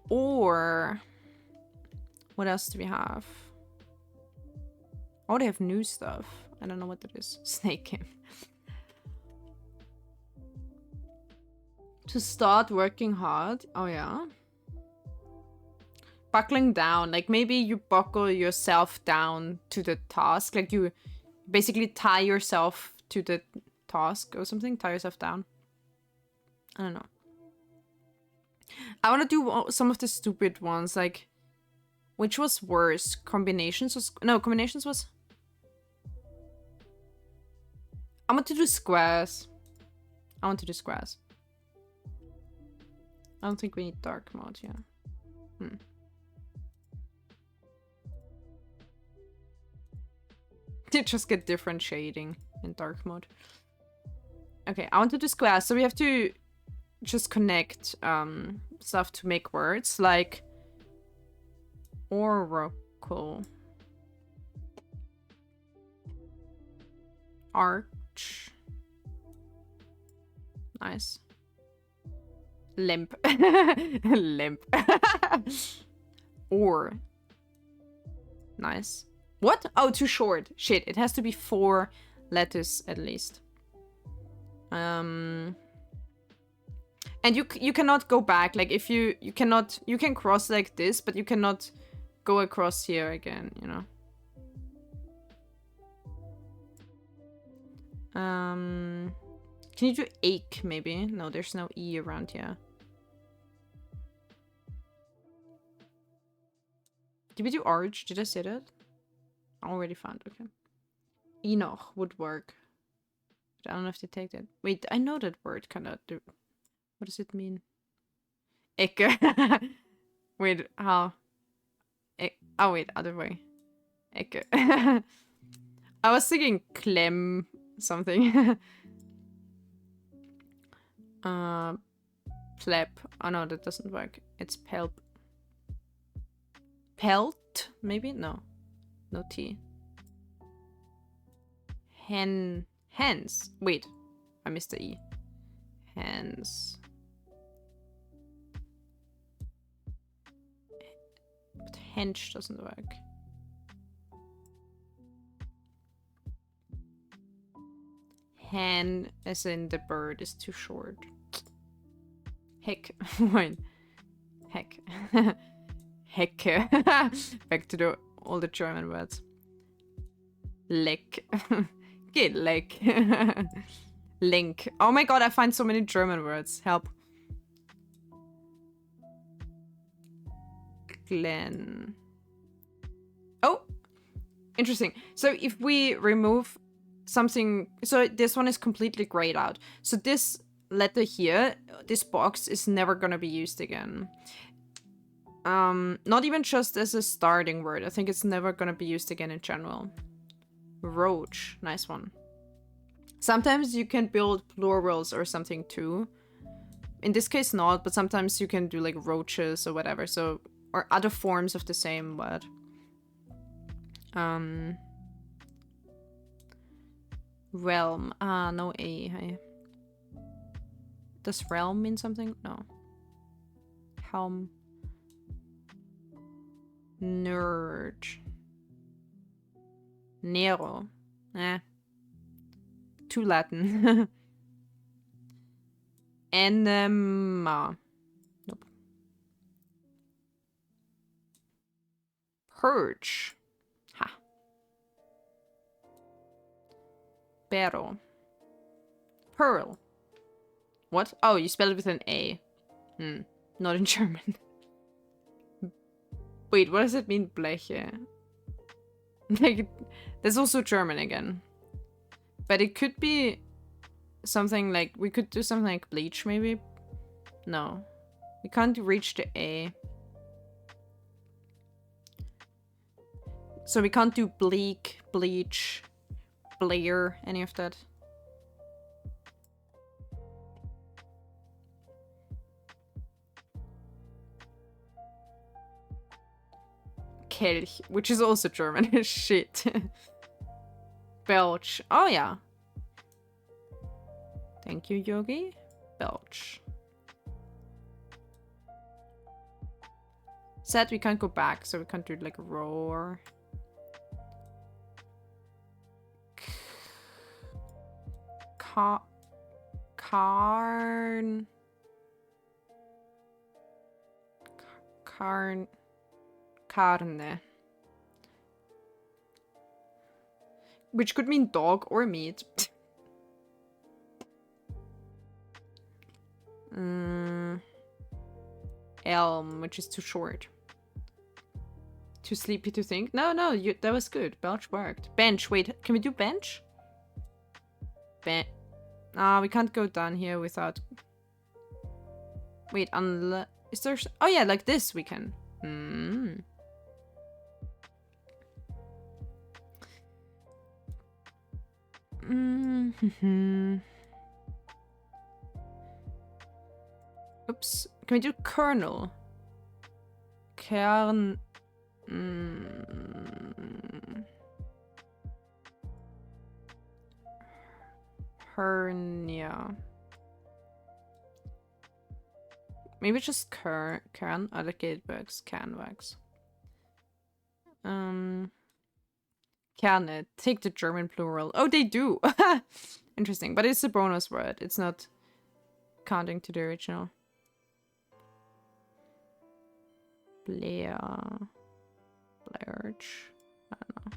Or... What else do we have? Oh, they have new stuff. I don't know what that is. Snake game. To start working hard. Oh, yeah. Buckling down. Like, maybe you buckle yourself down to the task. Like, you basically tie yourself to the task or something. Tie yourself down. I don't know. I want to do some of the stupid ones. Like, which was worse? Combinations was... No, combinations was... I want to do squares. I want to do squares. I don't think we need dark mode, yeah. You just get different shading in dark mode. Okay, I want to do squares, so we have to just connect stuff to make words, like oracle, arch, nice, limp, limp, or, nice. What? Oh, too short. Shit, it has to be 4 letters at least. And you cannot go back. Like, if you cannot... You can cross like this, but you cannot go across here again, you know? Can you do ache, maybe? No, there's no E around here. Did we do arch? Did I say that? I already found, okay. Enoch would work. But I don't know if they take that. Wait, I know that word kinda do. What does it mean? Ecke. Wait, how? Oh wait, other way. Ecke. I was thinking clem something. Pleb. Oh no, that doesn't work. It's pelp. Pelt? Maybe? No. No T. Hens. Wait. I missed the E. Hens. But hench doesn't work. Hen, as in the bird, is too short. Heck. Wait. Heck. Hecke. Back to all the German words. Leck. Geht leck. Link. Oh my god, I find so many German words. Help. Glen. Oh! Interesting. So if we remove something... So this one is completely grayed out. So this letter here, this box, is never gonna be used again. Not even just as a starting word. I think it's never gonna be used again in general. Roach. Nice one. Sometimes you can build plurals or something too. In this case not, but sometimes you can do like roaches or whatever. So, or other forms of the same word. Realm. Ah, no A. Hey. Does realm mean something? No. Helm. Nerd. Nero. Too Latin. Enema. Nope. Purge. Ha. Pero. Pearl. What? Oh, you spell it with an A. Not in German. Wait, what does it mean, Bleche? Like, that's also German again. But it could be something like... We could do something like bleach, maybe? No. We can't reach the A. So we can't do bleak, bleach, Blair, any of that. Kelch, which is also German. Shit. Belch. Oh yeah. Thank you, Yogi. Belch. Sad we can't go back, so we can't do like roar. Carn. Carne. Which could mean dog or meat. Elm, which is too short. Too sleepy to think. No, that was good. Belch worked. Bench. Wait, can we do bench? We can't go down here without... Wait, unless... Is there... Oh yeah, like this we can. Oops. Can we do kernel? Kern... Hernia. Maybe just can. I like it works. Can works. Kerne. Take the German plural. Oh, they do. Interesting, but it's a bonus word. It's not counting to the original. Blair. Blairch. I don't know.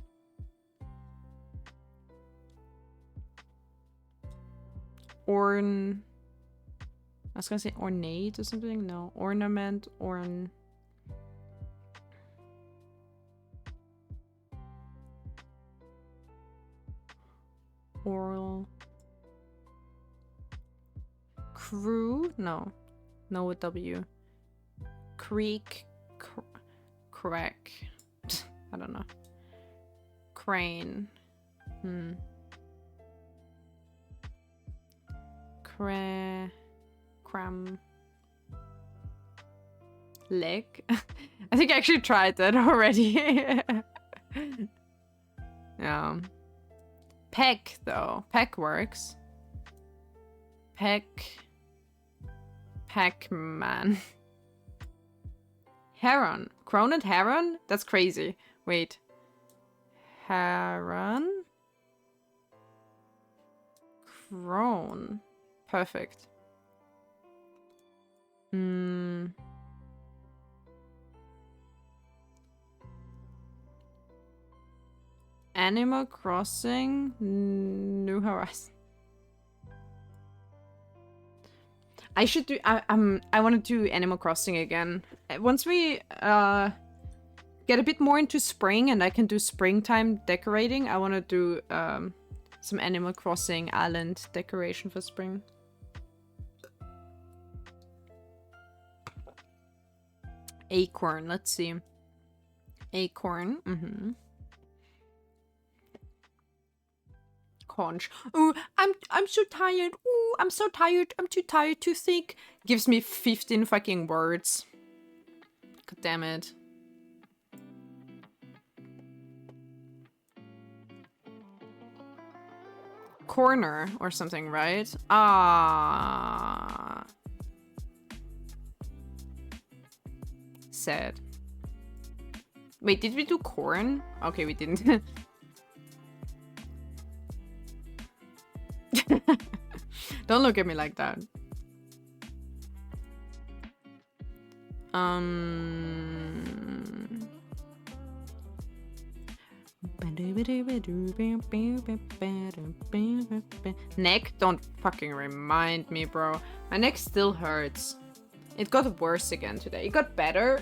I was gonna say ornate or something. No. Ornament. Oral. Crew? No. No with W. Creek. Crack. I don't know. Crane. Cram. Leg. I think I actually tried that already. Yeah. Peck though. Peck works. Pac-Man. Heron. Crowned heron? That's crazy. Wait. Heron? Crone. Perfect. Animal Crossing New Horizons. I should do. I want to do Animal Crossing again. Once we get a bit more into spring and I can do springtime decorating, I want to do some Animal Crossing island decoration for spring. Acorn. Let's see. Acorn. Conch. Ooh, I'm so tired. Ooh, I'm so tired. I'm too tired to think. Gives me 15 fucking words. God damn it. Corner or something, right? Ah. Sad. Wait, did we do corn? Okay, we didn't. Don't look at me like that. Neck? Don't fucking remind me, bro. My neck still hurts. It got worse again today. It got better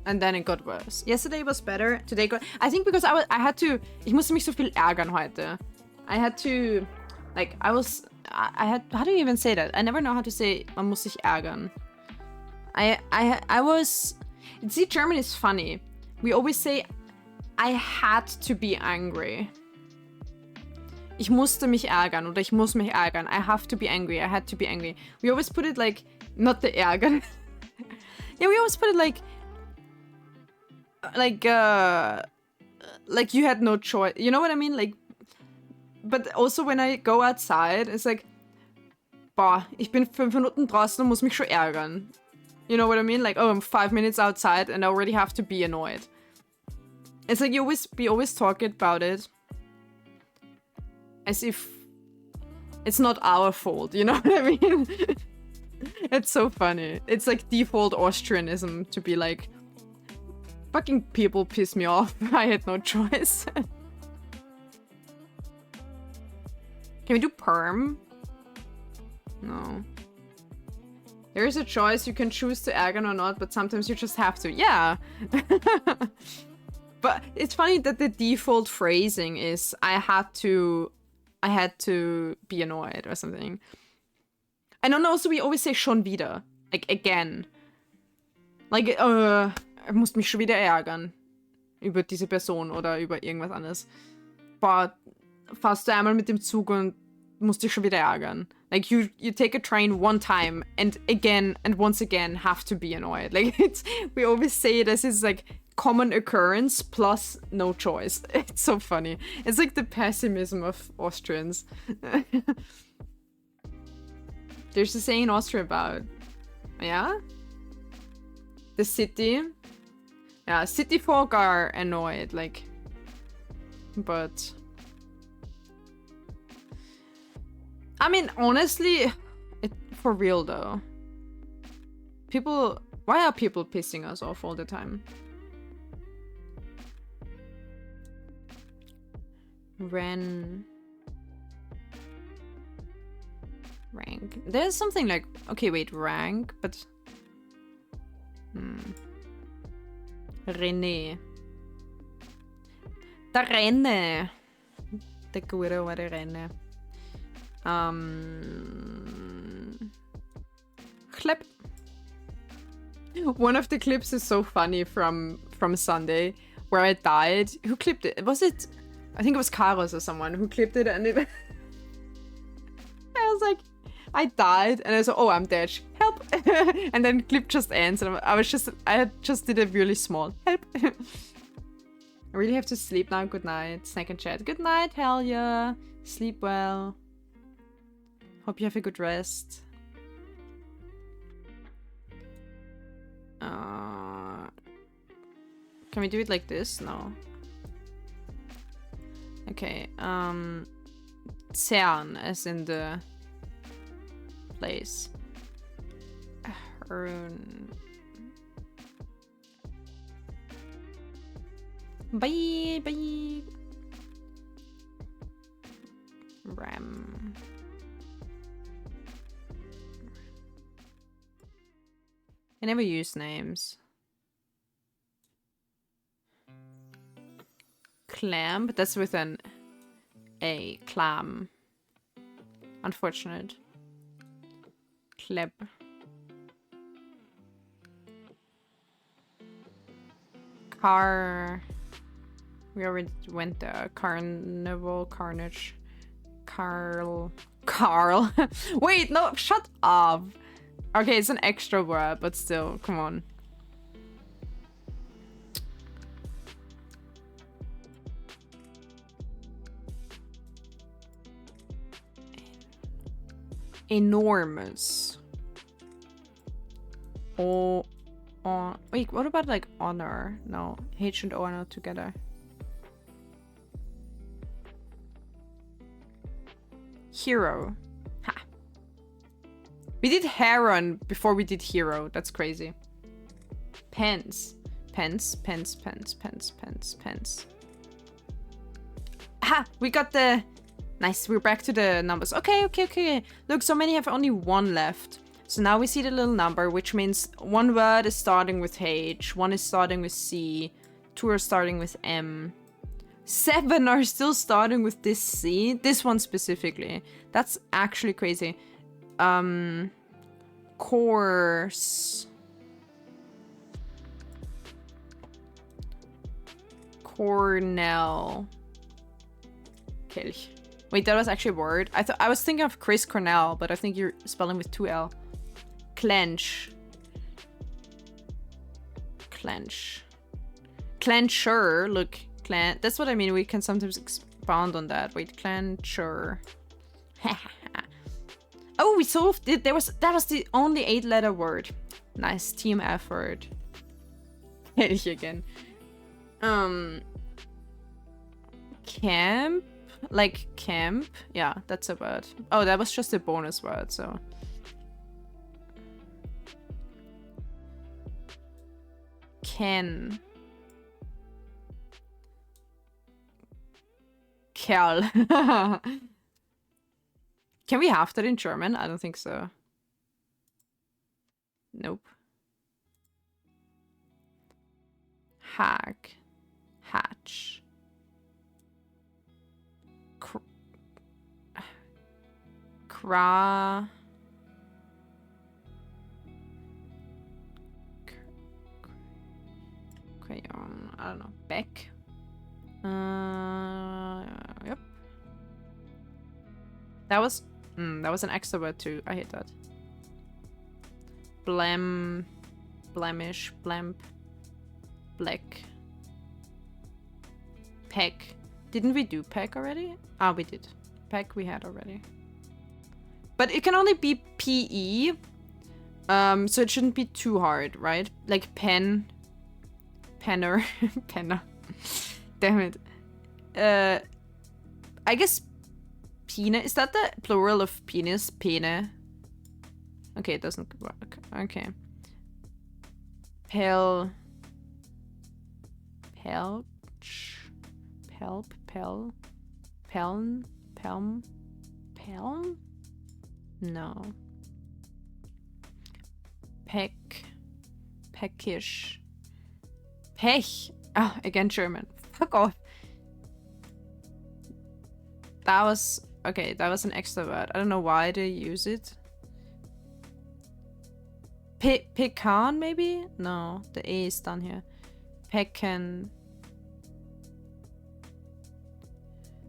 and then it got worse. Yesterday was better. Today got... I think because I had to... Ich musste mich so viel ärgern heute. I had to... Like, I had... How do you even say that? I never know how to say man muss sich ärgern. I was... See, German is funny. We always say I had to be angry. Ich musste mich ärgern oder ich muss mich ärgern. I have to be angry. I had to be angry. We always put it like, not the ärgern. Yeah, we always put it like you had no choice. You know what I mean? Like, but also when I go outside, it's like, boah, ich bin 5 Minuten draußen und muss mich schon ärgern. You know what I mean? Like, oh, I'm 5 minutes outside and I already have to be annoyed. It's like we always talk about it as if it's not our fault, you know what I mean? It's so funny. It's like default Austrianism to be like, fucking people piss me off. I had no choice. Can we do perm? No. There is a choice. You can choose to ärgern or not, but sometimes you just have to. Yeah. But it's funny that the default phrasing is I had to be annoyed or something. And then also we always say schon wieder. Like again. Like, ich muss mich schon wieder ärgern. Über diese Person oder über irgendwas anderes. Boah, fährst du einmal mit dem Zug und musst dich schon wieder ärgern. Like you take a train one time and again and once again have to be annoyed. Like we always say it as it's like common occurrence plus no choice. It's so funny. It's like the pessimism of Austrians. There's a saying in Austria about, yeah? The city. Yeah, city folk are annoyed, like, but I mean, honestly, for real though. Why are people pissing us off all the time? Rank. There's something like, okay, wait, rank, but René. Der René. Der gute war der René. Clip. One of the clips is so funny from Sunday where I died. Who clipped it? Was it? I think it was Karos or someone who clipped it, and it I was like, I died, and I was like, oh, I'm dead. Help! And then clip just ends, and I just did a really small help. I really have to sleep now. Good night. Snack and chat. Good night, hell yeah. Sleep well. Hope you have a good rest. Can we do it like this? No. Okay, CERN as in the place. Bye, bye. Ram. I never use names. Clam, but that's with an A. Clam. Unfortunate. Kleb. Car. We already went there. Carnival, Carnage. Carl. Wait, no, shut up. Okay, it's an extra word, but still, come on. Enormous. Oh, wait, what about like honor? No, H and O are not together. Hero. Ha. We did heron before we did hero. That's crazy. Pens. Pens. Ha! We got the... Nice, we're back to the numbers. Okay. Look, so many have only one left. So now we see the little number, which means one word is starting with H, one is starting with C, 2 are starting with M. 7 are still starting with this C, this one specifically. That's actually crazy. Course. Cornell. Kelch. Wait, that was actually a word. I was thinking of Chris Cornell, but I think you're spelling with 2 L. Clench. Clench. Clencher. Look, that's what I mean. We can sometimes expound on that. Wait, clencher. Oh, we solved it. That was the only 8-letter word. Nice team effort. Kelch again. Camp. Like camp? Yeah, that's a word. Oh, that was just a bonus word, so. Ken. Kerl. Can we have that in German? I don't think so. Nope. Hag. Hatch. Crayon. I don't know. Beck. Yep. That was an extra word too. I hate that. Blem. Blemish. Blemp. Black. Peck. Didn't we do peck already? Ah, we did. Peck we had already. But it can only be PE. So it shouldn't be too hard, right? Like pen. Penner. Penner. Damn it. I guess pene. Is that the plural of penis? Pene. Okay, it doesn't work. Okay. Pel. Pelch. Pelp. Pel. Peln. Pelm. Pelm? No. Peck. Peckish. Pech. Ah, again German. Fuck off. That was... Okay, that was an extra word. I don't know why they use it. Pecan, maybe? No, the A is down here. Pecan.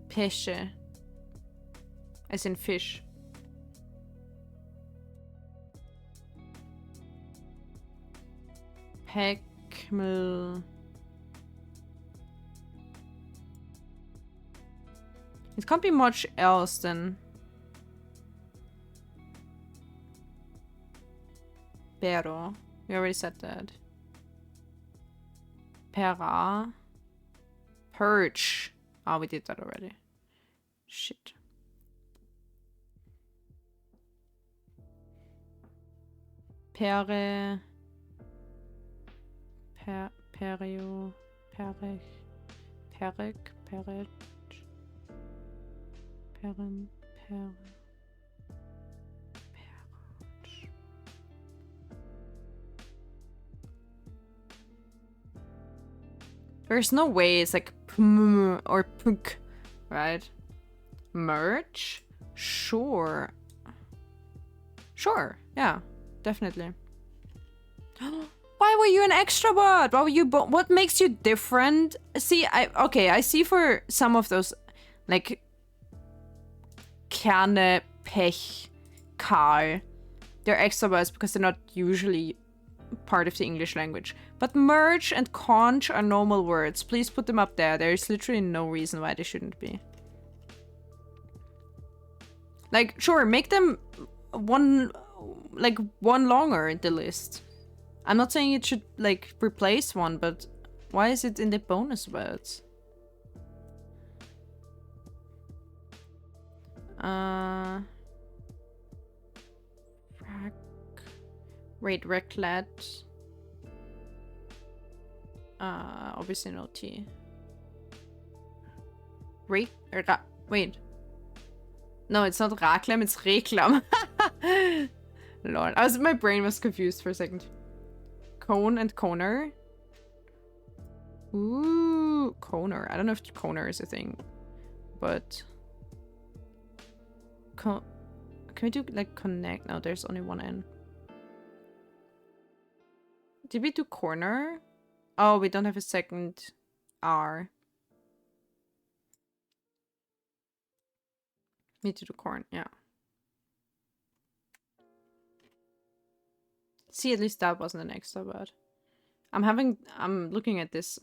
Pesche. As in fish. Peckmel. It can't be much else then. Pero. We already said that. Pera. Perch. Oh, we did that already. Shit. Pere. Perio. Perech. Perek. Perech. Perem. Per. Perch. There's no way it's like pm or punk, right? Merch? Sure. Sure, yeah, definitely. Why were you an extrovert? Why were you what makes you different? See, I see for some of those, like Kerne, Pech, Karl, they're extroverts because they're not usually part of the English language. But merch and conch are normal words. Please put them up there. There's literally no reason why they shouldn't be. Like, sure, make them one longer in the list. I'm not saying it should, like, replace one, but why is it in the bonus words? Wait, raclette. Obviously no T. Wait. No, it's not Raklam, it's Reklam. Lol. My brain was confused for a second. Cone and Coner. Ooh, Coner. I don't know if Coner is a thing, but... Can we do, like, connect? No, there's only one N. Did we do corner? Oh, we don't have a second R. Me to the corn, yeah. See, at least that wasn't an extra bad. I'm looking at this.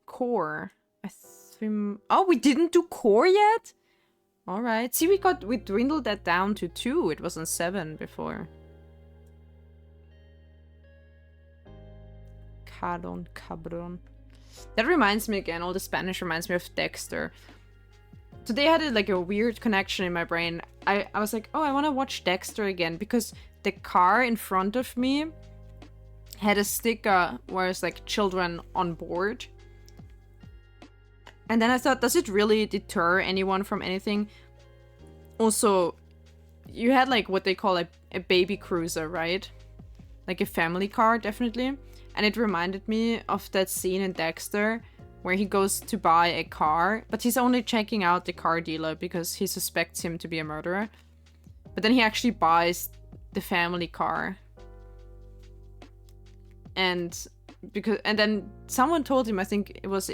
Core. Oh, we didn't do core yet? Alright. See, we dwindled that down to 2. It was on 7 before. Cabron. That reminds me again, all the Spanish reminds me of Dexter. Today I had like a weird connection in my brain. I was like, oh, I want to watch Dexter again because the car in front of me had a sticker where it's like children on board. And then I thought, does it really deter anyone from anything? Also, you had like what they call a baby cruiser, right? Like a family car, definitely. And it reminded me of that scene in Dexter where he goes to buy a car, but he's only checking out the car dealer because he suspects him to be a murderer. But then he actually buys the family car. And then someone told him, I think it was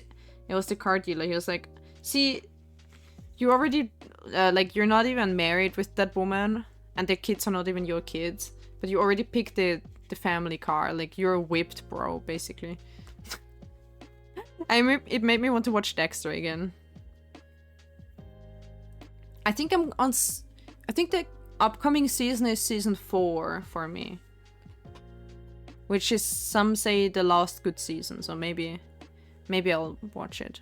the car dealer. He was like, see, you already, like, you're not even married with that woman, and the kids are not even your kids, but you already picked the family car. Like, you're whipped, bro, basically. It made me want to watch Dexter again. I think I think the upcoming season is season 4 for me. Which is, some say, the last good season, so maybe I'll watch it.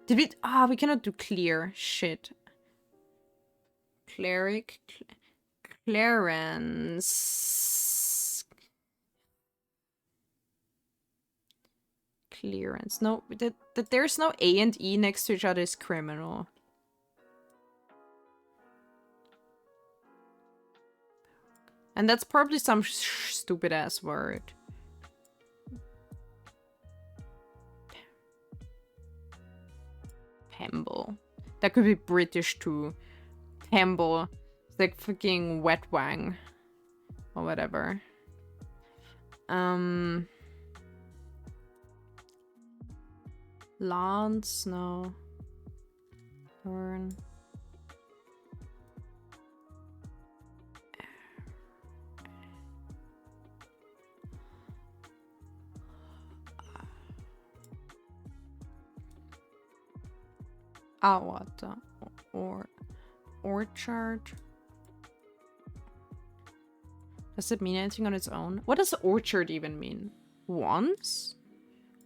Did we... we cannot do clear. Shit. Cleric... Clarence... Clearance. No, that there's no A and E next to each other is criminal. And that's probably some stupid ass word. Pemble. That could be British too. Pemble. It's like fucking wet wang. Or whatever. Lance, no. Turn. What? Orchard? Does it mean anything on its own? What does orchard even mean? Once?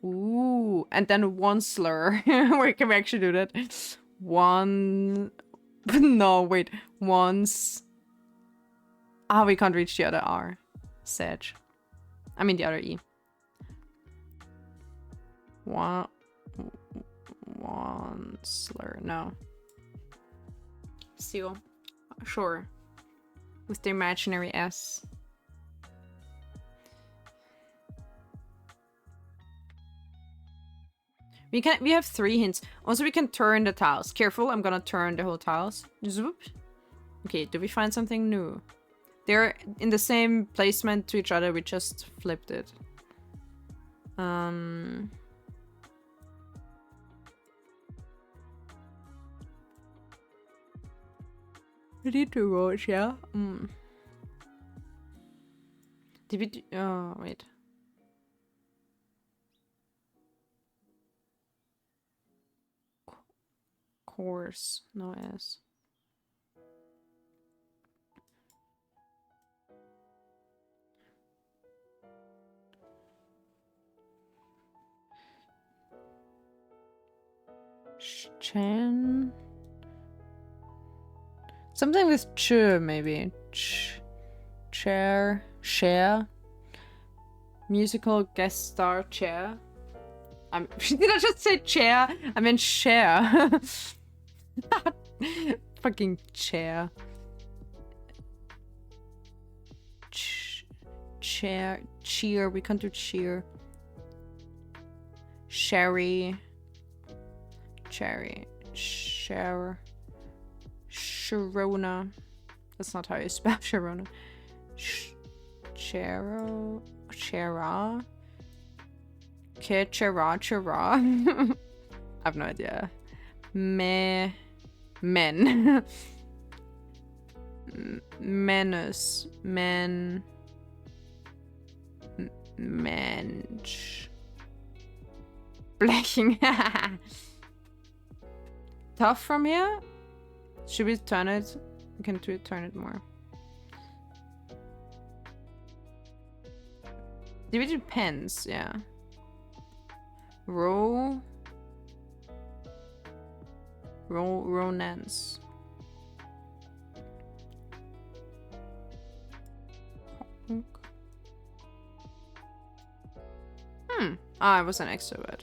Ooh, and then one slur. Wait, can we actually do that? One... No, wait. Once... we can't reach the other R. Sedge. I mean the other E. One slur. No. Seal. Sure. With the imaginary S. We have 3 hints. Also, we can turn the tiles. Careful, I'm gonna turn the whole tiles. Zoop. Okay, do we find something new? They're in the same placement to each other. We just flipped it. We need to watch, yeah? Did we do... Oh, wait. Course. No S. Chen... Something with ch, maybe. Chair. Share. Musical guest star chair. Did I just say chair? I meant share. Fucking chair. Chair. Cheer. We can't do cheer. Sherry. Cherry. Share. Sharona. That's not how you spell Sharona. Chero. Chera. Chera. I have no idea. Men. Menus. Mensch. Blechen. Tough from here? Should we turn it? We can turn it more. It depends, yeah. Romance. Ah, I was an extrovert.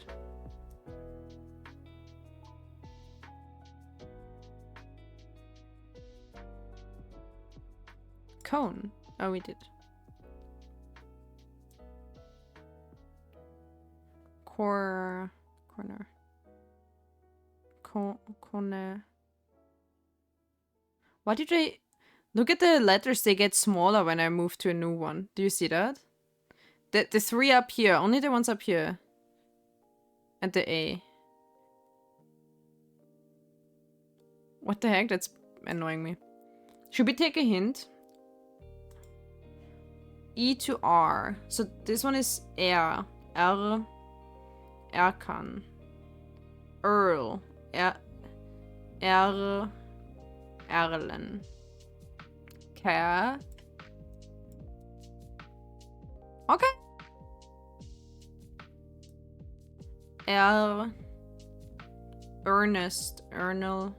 Cone. Oh, we did. Corner. Corner. Why did I look at the letters? They get smaller when I move to a new one. Do you see that? The 3 up here, only the ones up here. And the A. What the heck? That's annoying me. Should we take a hint? E to R. So this one is R. Erkan. Earl. Erlen. Care. Okay. Ernest. Ernel.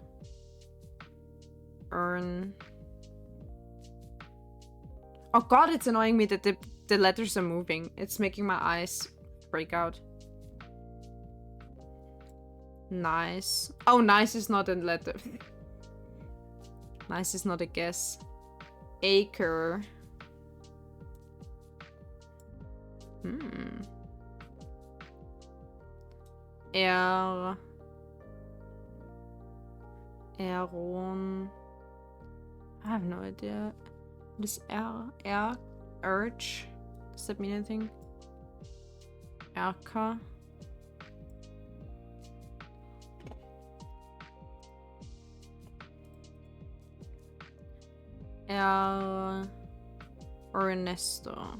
Oh god, it's annoying me that the letters are moving. It's making my eyes break out. Nice. Oh, nice is not a letter. Nice is not a guess. Acre. Aaron. I have no idea. What is urge? Does that mean anything? Erka. Ernesto.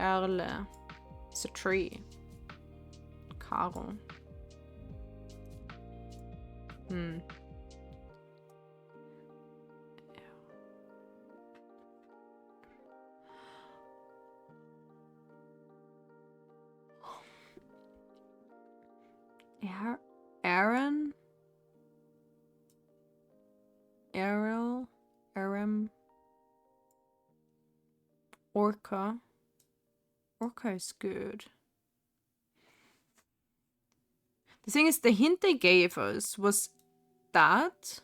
Erle. It's a tree. Caro. Aaron? Errol? Aram? Orca? Orca is good. The thing is, the hint they gave us was that.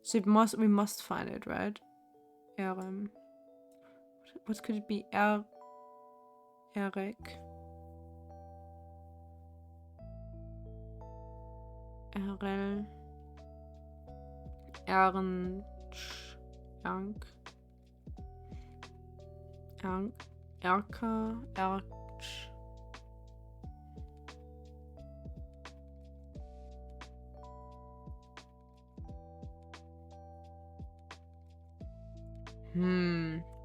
So we must find it, right? What could it be? Eric. Erl. Erka. Erch.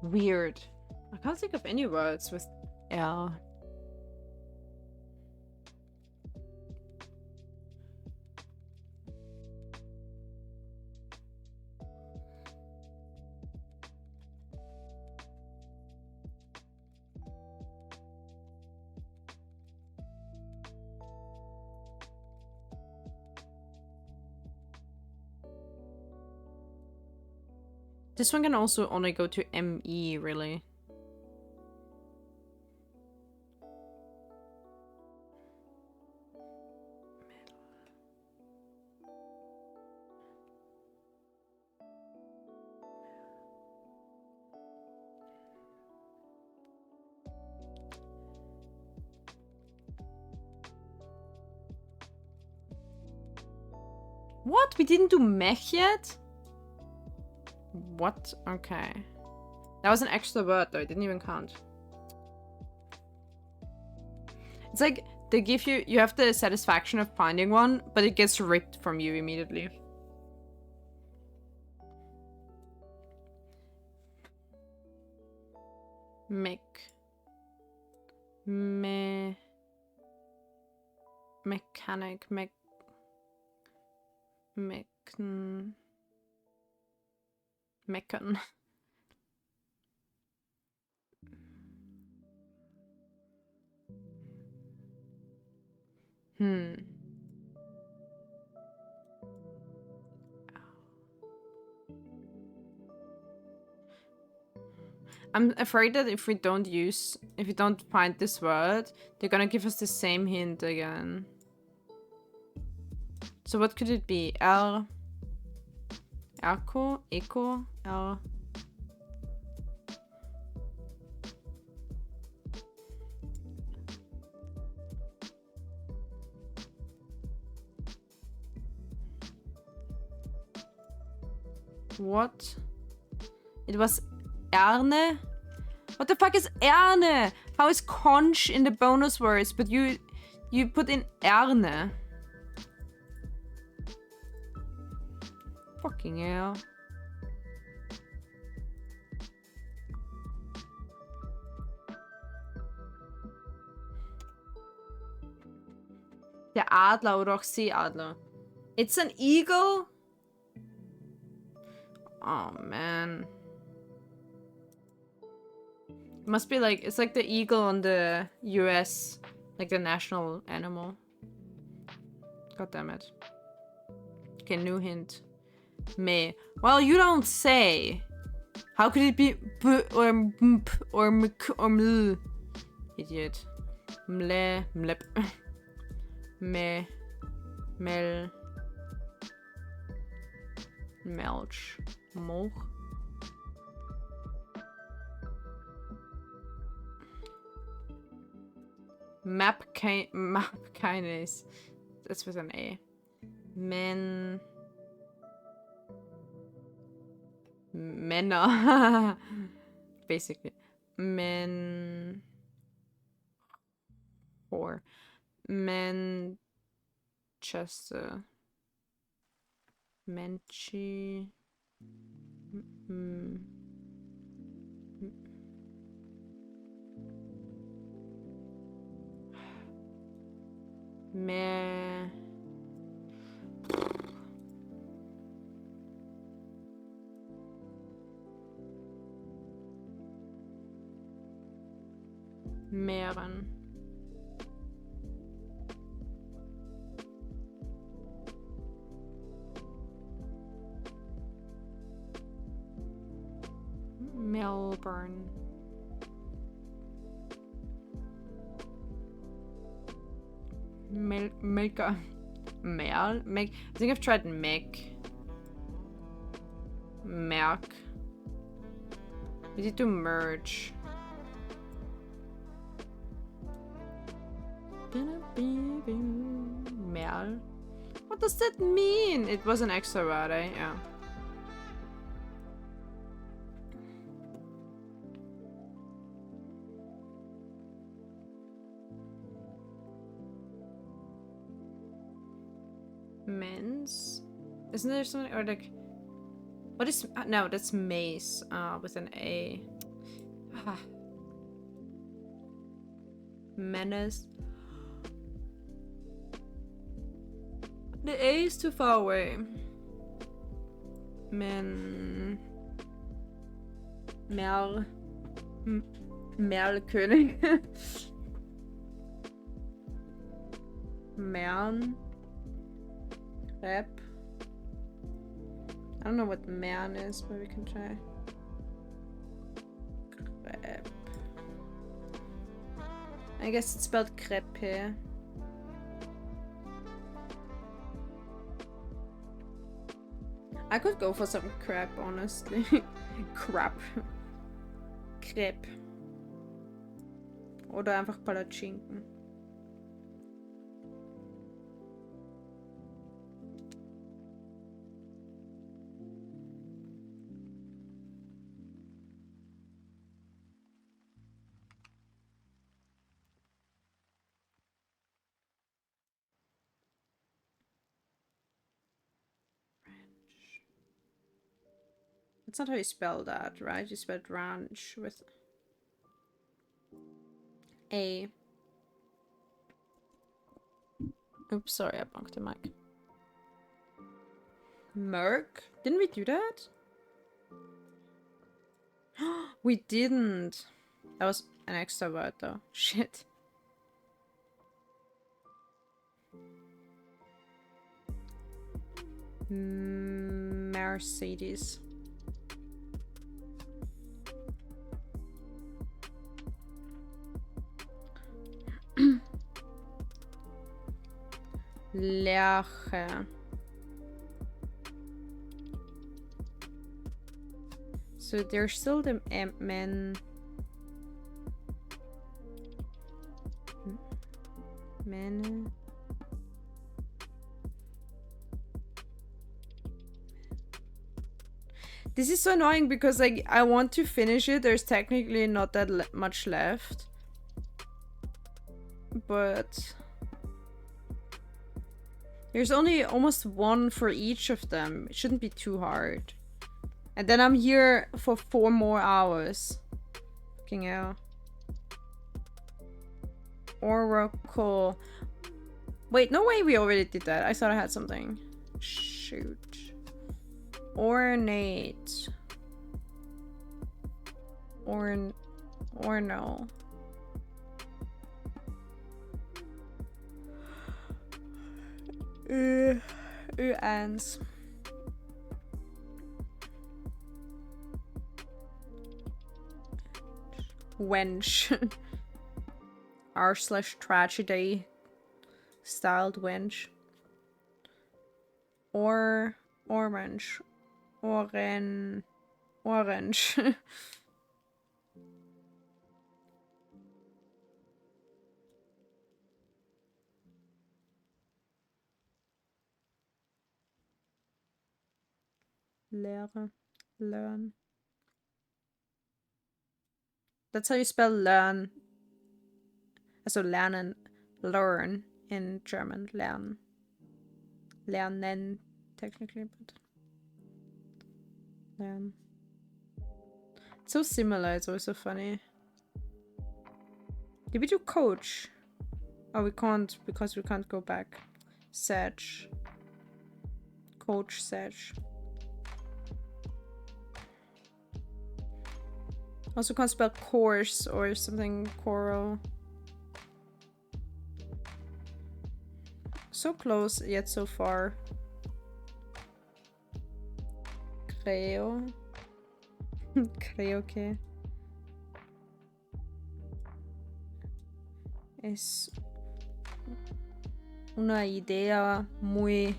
Weird. I can't think of any words with L. This one can also only go to ME, really. What? We didn't do mech yet? What? Okay. That was an extra word though, it didn't even count. It's like they give you, you have the satisfaction of finding one, but it gets ripped from you immediately. Mechanic, mechan. I'm afraid that if we don't find this word, they're gonna give us the same hint again. So what could it be? Echo? L. What? It was Erne? What the fuck is Erne? How is conch in the bonus words, but you put in Erne? Fucking hell. Der Adler oder auch Seeadler. It's an eagle? Oh man. Must be like, it's like the eagle on the US, like the national animal. God damn it. Okay, new hint. Me. Well, you don't say. How could it be b or mp or mk or ml? Idiot. Mle, mlep. Me. Mel. Melch. Moch. Map kinase. That's with an A. Männer. Basically. Or Manchester. Menchi. Meeren. Melbourne. Milka. Merl? I think I've tried Merk. We need to merge. Merl? What does that mean? It was an extra word, eh? Yeah. Men's? Isn't there something, or like, what is, no, that's mace, with an A. Menace. The A is too far away. Merlkönig. Mern. Rep. I don't know what Mern is, but we can try. Crepe. I guess it's spelled crepe here. I could go for some crap, honestly. Crap. Crepe. Oder einfach Palatschinken. That's not how you spell that, right? You spelled ranch with A. Oops, sorry, I bumped the mic. Merc? Didn't we do that? We didn't. That was an extra word though. Shit. Mercedes. Lerche. So there's still the men. Men. This is so annoying because like I want to finish it. There's technically not that much left. But there's only almost one for each of them. It shouldn't be too hard. And then I'm here for 4 more hours. Fucking hell. Oracle. Wait, no way we already did that. I thought I had something. Shoot. Ornate. Orno. Ants. Wench. r/tragedy styled wench. Orange. Orange. Lehre. Learn. That's how you spell learn. Also lernen. Learn in German. Lernen. Lernen, technically, but learn. It's so similar, it's always so funny. Did we do coach? Oh, we can't because we can't go back. Sedge. Coach Sedge. Also can't spell course or something coral. So close yet so far. Creo. Creo que es una idea muy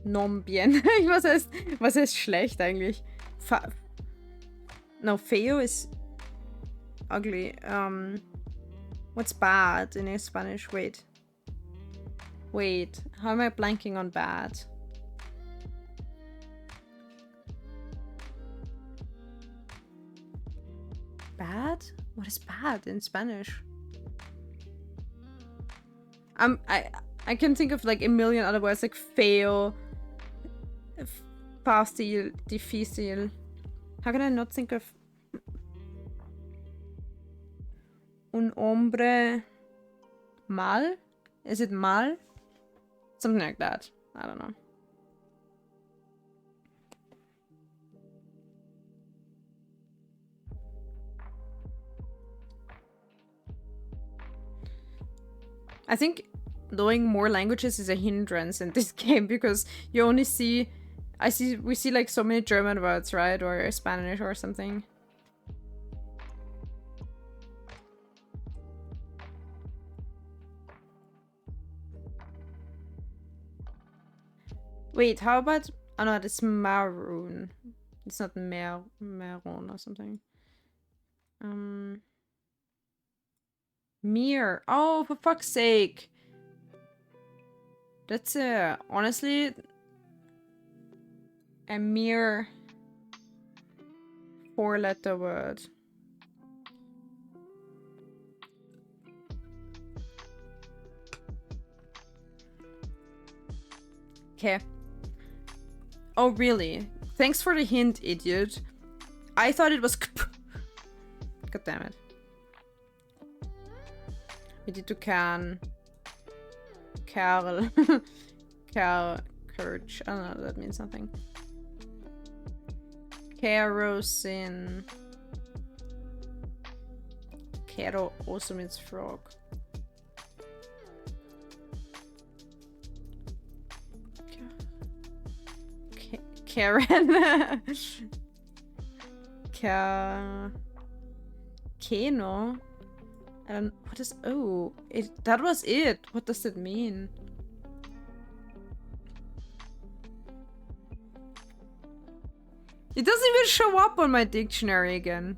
non bien. Was heißt schlecht eigentlich? No, feo is ugly. What's bad in Spanish? Wait, how am I blanking on bad? Bad? What is bad in Spanish? I can think of like a million other words like feo, fácil, difícil. How can I not think of un hombre mal? Is it mal? Something like that. I don't know. I think knowing more languages is a hindrance in this game because you only see we see like so many German words, right? Or Spanish or something. Wait, how about... Oh no, it's maroon. It's not maroon or something. Mirror. Oh, for fuck's sake. That's honestly a mere 4-letter word. Okay. Oh, really? Thanks for the hint, idiot. I thought it was... God damn it. We need to can... Karl... Courage. I don't know, that means something. Kerosene. Kero also means frog. Karen. Keno. And what is... Oh, that was it. What does it mean? It doesn't even show up on my dictionary again.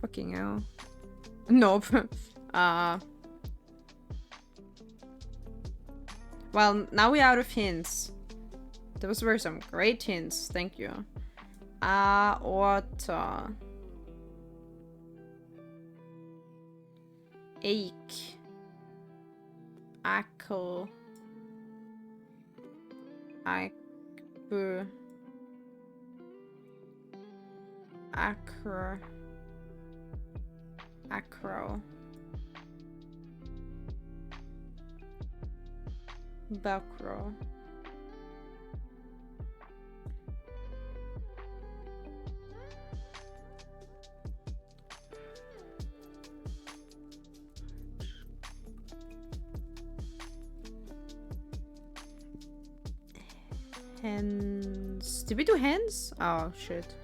Fucking hell. Nope. Well, now we're out of hints. Those were some great hints. Thank you. Aorta. Ache. Ackle. Acre. Acro. Acro. Velcro. Hens. Did we do hens? Oh shit.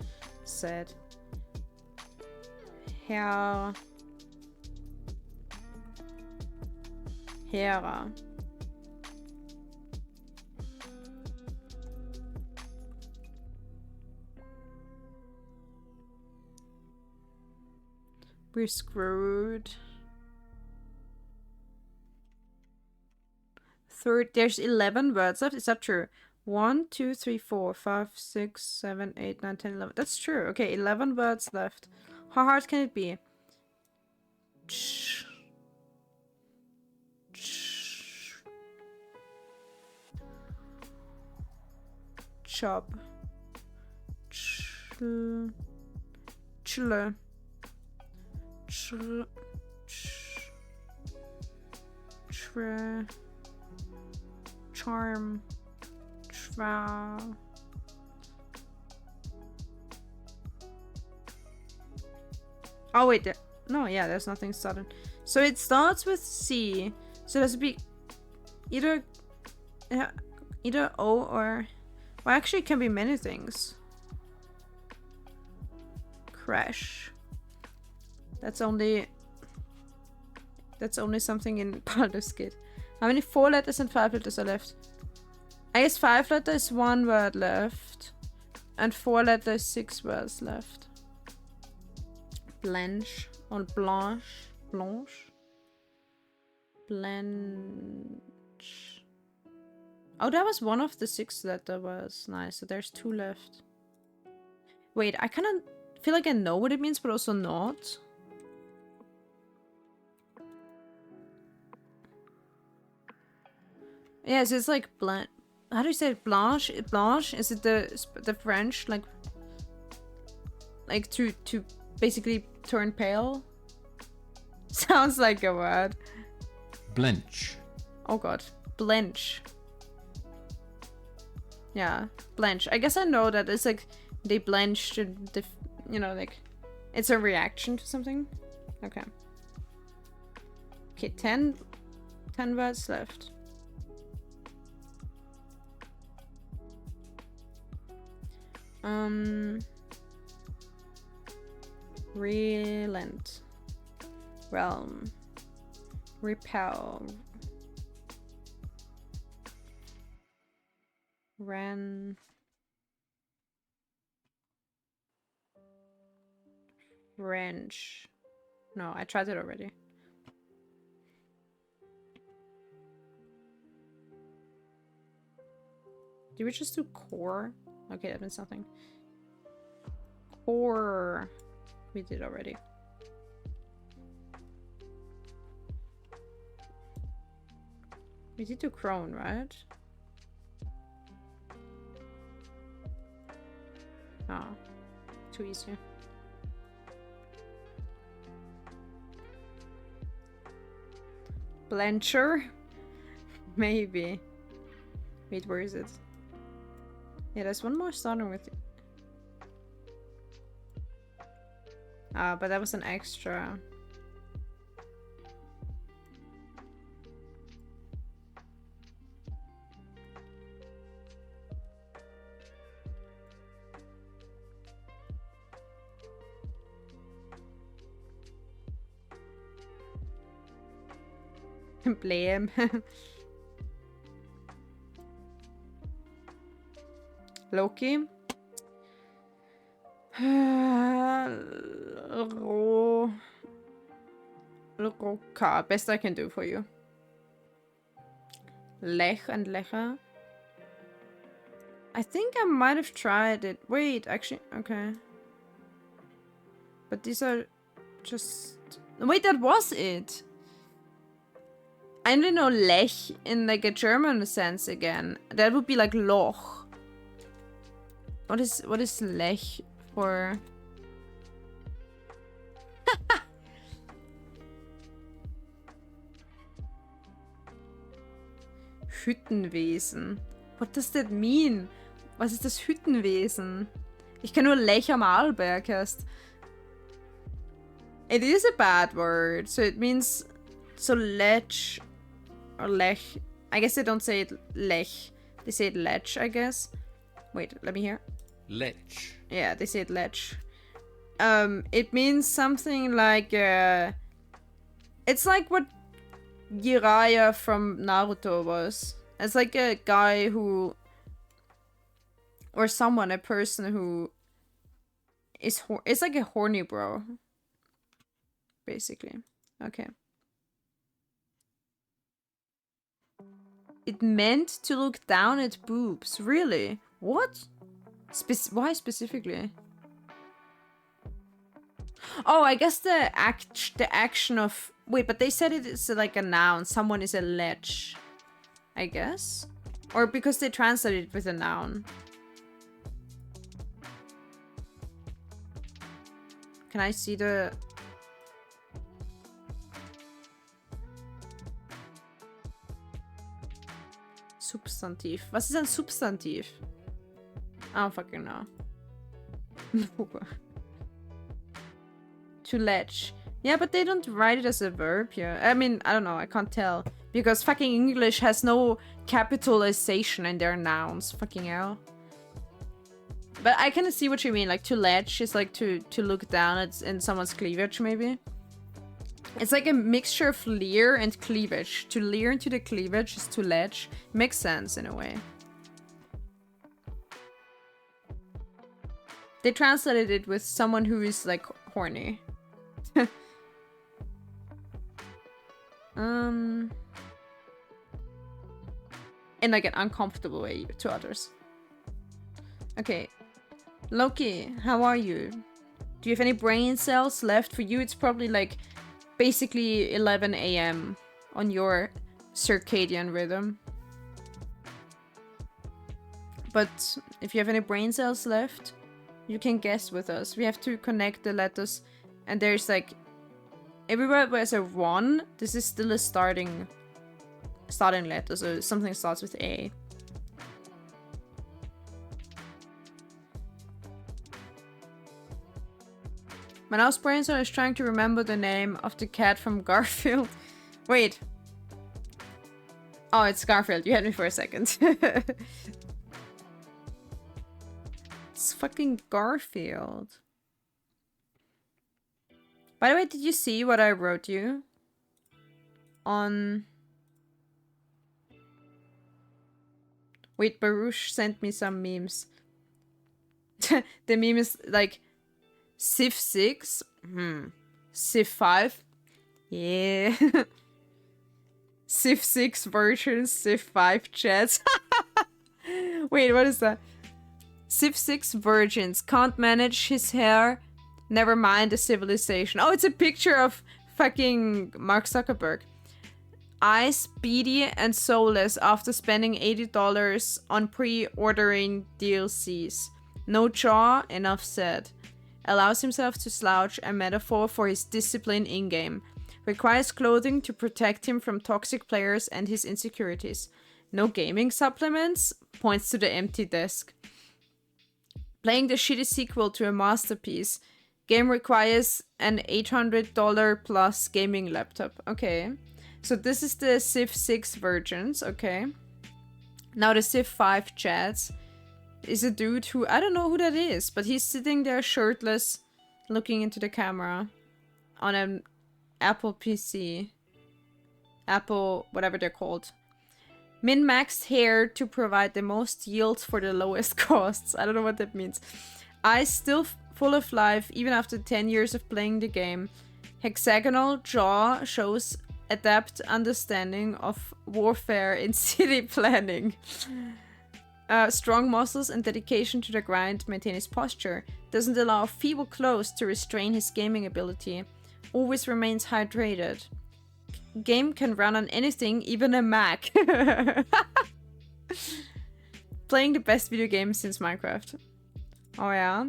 Sad. Hair. Hera. We're screwed. There's 11 words left. Is that true? 1, 2, 3, 4, 5, 6, 7, 8, 9, 10, 11. That's true. Okay, 11 words left. How hard can it be? Chop. Chle. Charm. Oh wait, no, yeah, there's nothing sudden. So it starts with C. So it has to be either O or... Well, actually it can be many things. Crash. That's only something in Baldur's Gate. How many 4 letters and 5 letters are left? I guess 5 letters is 1 word left. And 4 letters 6 words left. Blanche or Blanche. Blanche. Oh, that was one of the 6 letter words. Nice. So there's 2 left. Wait, I kind of feel like I know what it means, but also not. Yes, it's like blanche. How do you say it? Blanche? Blanche? Is it the French like to basically turn pale? Sounds like a word.
Blanche.
Oh god, blanche. Yeah, blanche. I guess I know that it's like they blanch to you know, like it's a reaction to something. Okay. Okay, 10 words left. Relent. Realm. Repel. Ran. Wrench. No, I tried it already. Did we just do core? Okay, that means something. Core. We did already. We did do crone, right? Oh, too easy. Blancher? Maybe. Wait, where is it? Yeah, there's one more starting with it. Ah, but that was an extra. Blame. Loki. Roka. Best I can do for you. Lech and Lecha. I think I might have tried it. Wait, actually, okay. But these are just... Wait, that was it! I only know Lech in like a German sense again. That would be like Loch. What is Lech for? Hüttenwesen. What does that mean? Was ist das Hüttenwesen? Ich kann nur Lech am Arlberg erst. It is a bad word, so it means so Lech or Lech. I guess they don't say it Lech. They say it Lech, I guess. Wait, let me hear.
Lech.
Yeah, they say it Lech. It means something like it's like what Jiraiya from Naruto was. It's like a guy who, or someone, a person who is it's like a horny bro, basically. Okay. It meant to look down at boobs. Really? What? Why specifically? Oh, I guess the action of... Wait, but they said it is like a noun. Someone is a lech, I guess? Or because they translated it with a noun. Can I see the... Substantiv. Was ist ein Substantiv? I don't fucking know. To lech. Yeah, but they don't write it as a verb here. I mean, I don't know. I can't tell. Because fucking English has no capitalization in their nouns. Fucking hell. But I kind of see what you mean. Like, to lech is like to look down at in someone's cleavage, maybe. It's like a mixture of leer and cleavage. To leer into the cleavage is to lech. Makes sense in a way. They translated it with someone who is like horny. In like an uncomfortable way to others. Okay. Loki, how are you? Do you have any brain cells left? For you, it's probably like basically 11 AM on your circadian rhythm. But if you have any brain cells left, you can guess with us. We have to connect the letters, and there's like everywhere there's a 1. This is still a starting letter, so something starts with A. My now brain cell is trying to remember the name of the cat from Garfield. Wait. Oh, it's Garfield. You had me for a second. It's fucking Garfield. By the way, did you see what I wrote you? On... Wait, Baruch sent me some memes. The meme is like... Civ 6? Civ 5? Yeah. Civ 6 version, Civ 5 chats. Wait, what is that? Civ 6 virgins can't manage his hair. Never mind the civilization. Oh, it's a picture of fucking Mark Zuckerberg. Eyes beady and soulless after spending $80 on pre-ordering DLCs. No jaw, enough said. Allows himself to slouch, a metaphor for his discipline in-game. Requires clothing to protect him from toxic players and his insecurities. No gaming supplements? Points to the empty desk. Playing the shitty sequel to a masterpiece. Game requires an $800 plus gaming laptop. Okay. So this is the Civ 6 versions, okay. Now the Civ 5 chats is a dude who, I don't know who that is, but he's sitting there shirtless, looking into the camera on an Apple PC. Apple, whatever they're called. Min-maxed hair to provide the most yields for the lowest costs. I don't know what that means. Eyes still full of life even after 10 years of playing the game. Hexagonal jaw shows adept understanding of warfare in city planning. Strong muscles and dedication to the grind maintain his posture. Doesn't allow feeble clothes to restrain his gaming ability. Always remains hydrated. Game can run on anything, even a Mac. Playing the best video game since Minecraft. Oh yeah?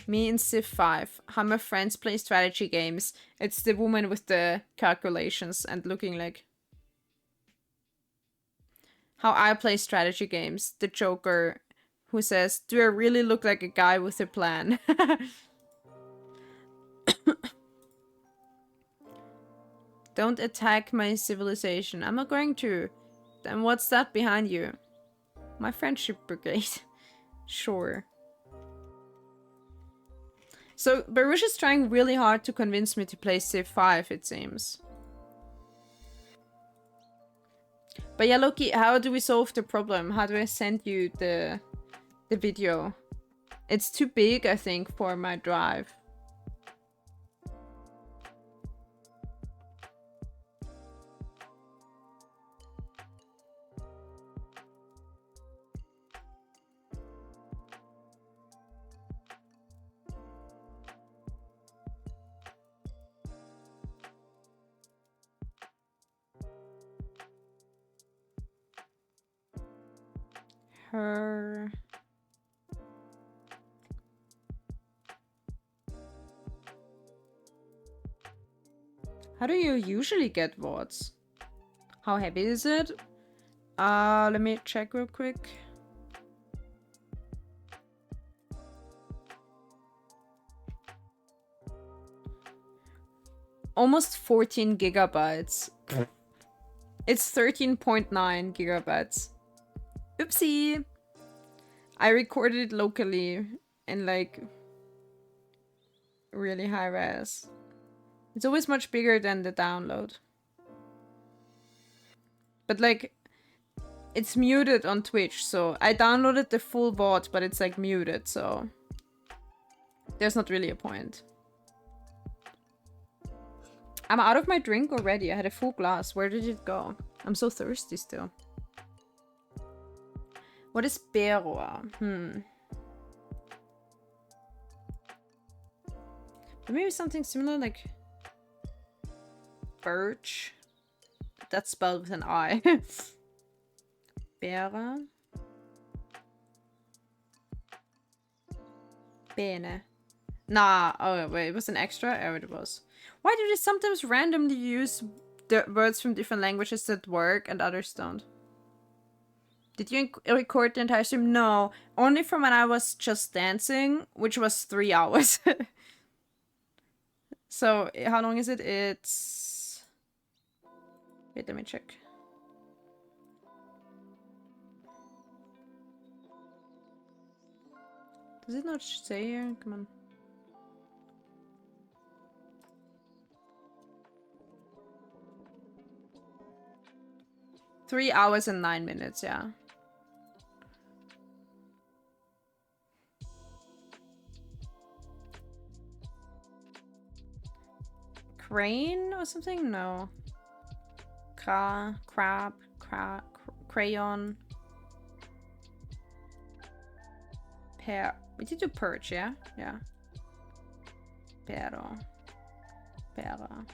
Me and Civ 5. How my friends play strategy games. It's the woman with the calculations and looking like... How I play strategy games. The Joker who says, do I really look like a guy with a plan? Don't attack my civilization. I'm not going to. Then what's that behind you? My friendship brigade. Sure. So, Baruch is trying really hard to convince me to play Civ 5, it seems. But yeah, Loki, how do we solve the problem? How do I send you the video? It's too big, I think, for my drive. Her... How do you usually get VODs? How heavy is it? Let me check real quick. Almost 14 gigabytes. It's 13.9 gigabytes. Oopsie! I recorded it locally in like really high res. It's always much bigger than the download. But like, it's muted on Twitch, so I downloaded the full VOD, but it's like muted, so there's not really a point. I'm out of my drink already. I had a full glass. Where did it go? I'm so thirsty still. What is Berua? Maybe something similar like birch. That's spelled with an I. Bera. Bene. Nah, oh wait, it was an extra? Oh, it was. Why do they sometimes randomly use the words from different languages that work and others don't? Did you record the entire stream? No, only from when I was just dancing, which was 3 hours. So, how long is it? It's... Wait, let me check. Does it not say here? Come on. Three hours and 9 minutes, yeah. Crane or something? No. Crab, crayon. We did do perch, yeah? Yeah. Pero. Pera.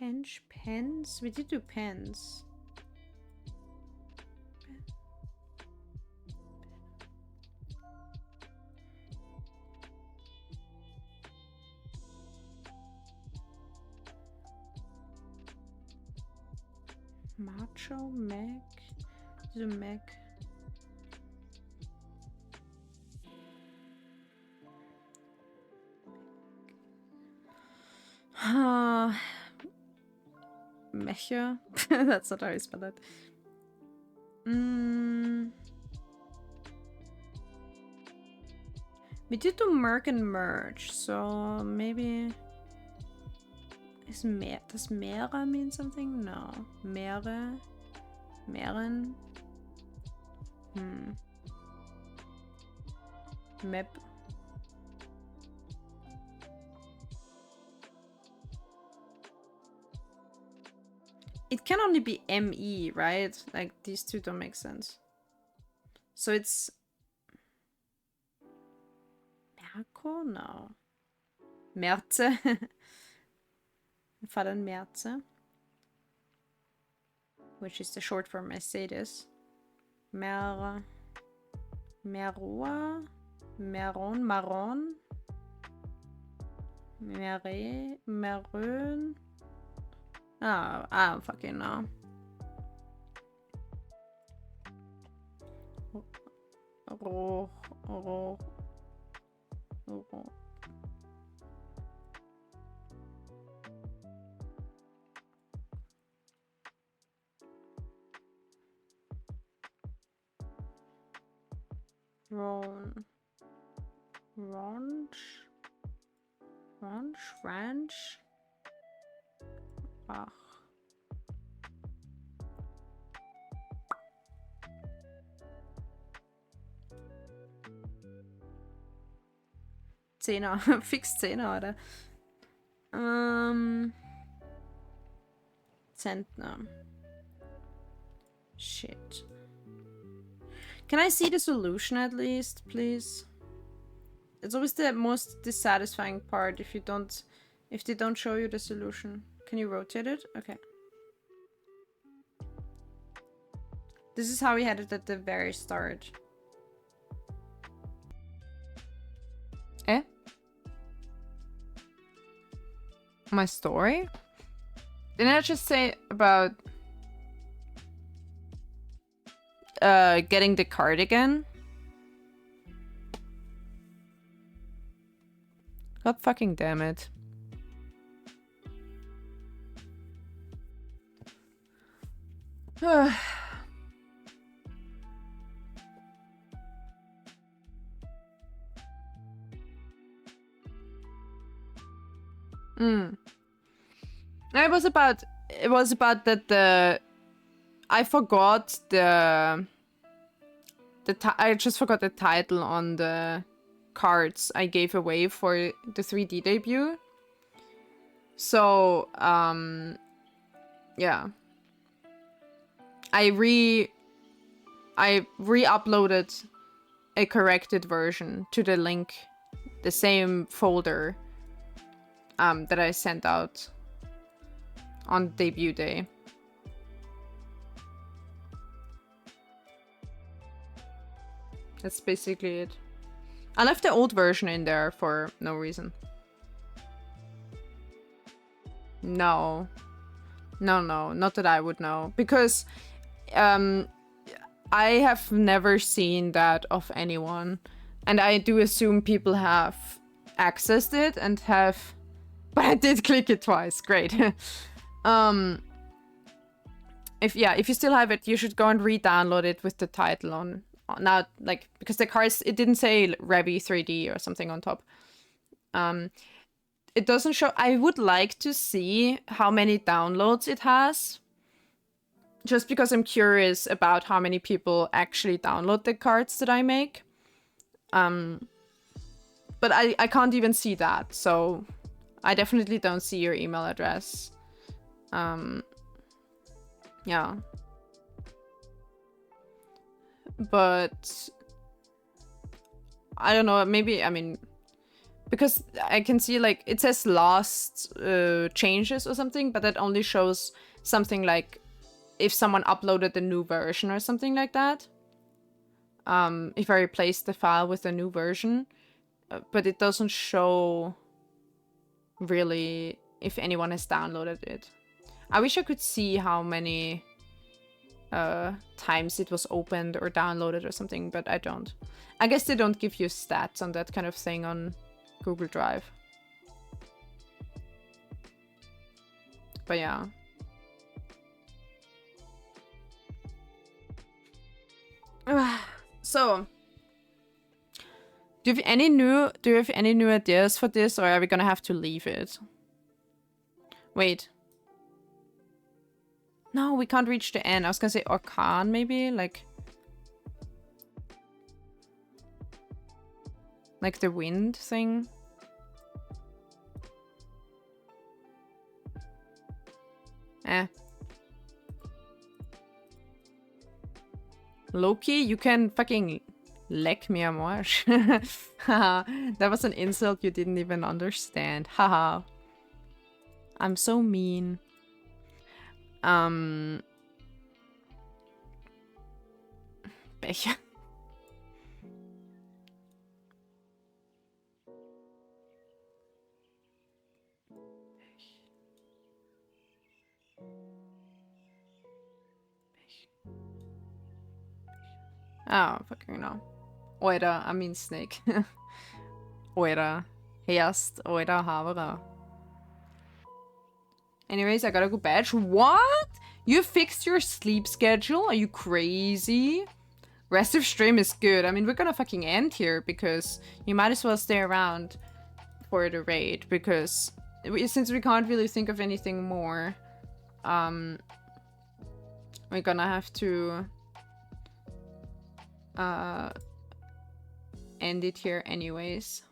Pens? We did do pens. Macho, Mac, the Mac. Mecha. That's not how I spell it. We did do merc and merge, so maybe does Meere mean something? No. Meere. Meren. Map. It can only be ME, right? Like, these two don't make sense. So it's... Merco? No. Merze. Father Merze. Which is the short for Mercedes. Merua. Meron. Maron. Merön. Oh, I don't fucking know. Ranch. Ach. Zehner. Fix Zehner, oder? Zentner. Shit. Can I see the solution at least, please? It's always the most dissatisfying part if they don't show you the solution. Can you rotate it? Okay. This is how we had it at the very start. Eh? My story? Didn't I just say about getting the cardigan? God fucking damn it. It was about that I forgot I just forgot the title on the cards I gave away for the 3D debut. So yeah. I re-uploaded a corrected version to the link, the same folder that I sent out on debut day. That's basically it. I left the old version in there for no reason. No, not that I would know, because I have never seen that of anyone, and I do assume people have accessed it and have, but I did click it twice. Great. If you still have it, you should go and re-download it with the title on now, like, because the cards, it didn't say Revi 3D or something on top. It doesn't show. I would like to see how many downloads it has, just because I'm curious about how many people actually download the cards that I make. But I can't even see that, so I definitely don't see your email address. Yeah. But I don't know, maybe, I mean, because I can see like it says last changes or something, but that only shows something like if someone uploaded the new version or something like that. If I replace the file with a new version, but it doesn't show really if anyone has downloaded it. I wish I could see how many times it was opened or downloaded or something, but I don't. I guess they don't give you stats on that kind of thing on Google Drive. But yeah. So, do you have any new ideas for this, or are we gonna have to leave it? Wait. No, we can't reach the end. I was gonna say Orkan, maybe? Like the wind thing? Eh. Loki, you can fucking lick me a marsh. That was an insult you didn't even understand. Haha. I'm so mean. Becher. Oh, fucking no. Oder, I mean snake. Oder, Herst, oder Havara. Anyways, I gotta go badge. What? You fixed your sleep schedule? Are you crazy? Rest of stream is good. I mean, we're gonna fucking end here because you might as well stay around for the raid because since we can't really think of anything more, we're gonna have to end it here anyways.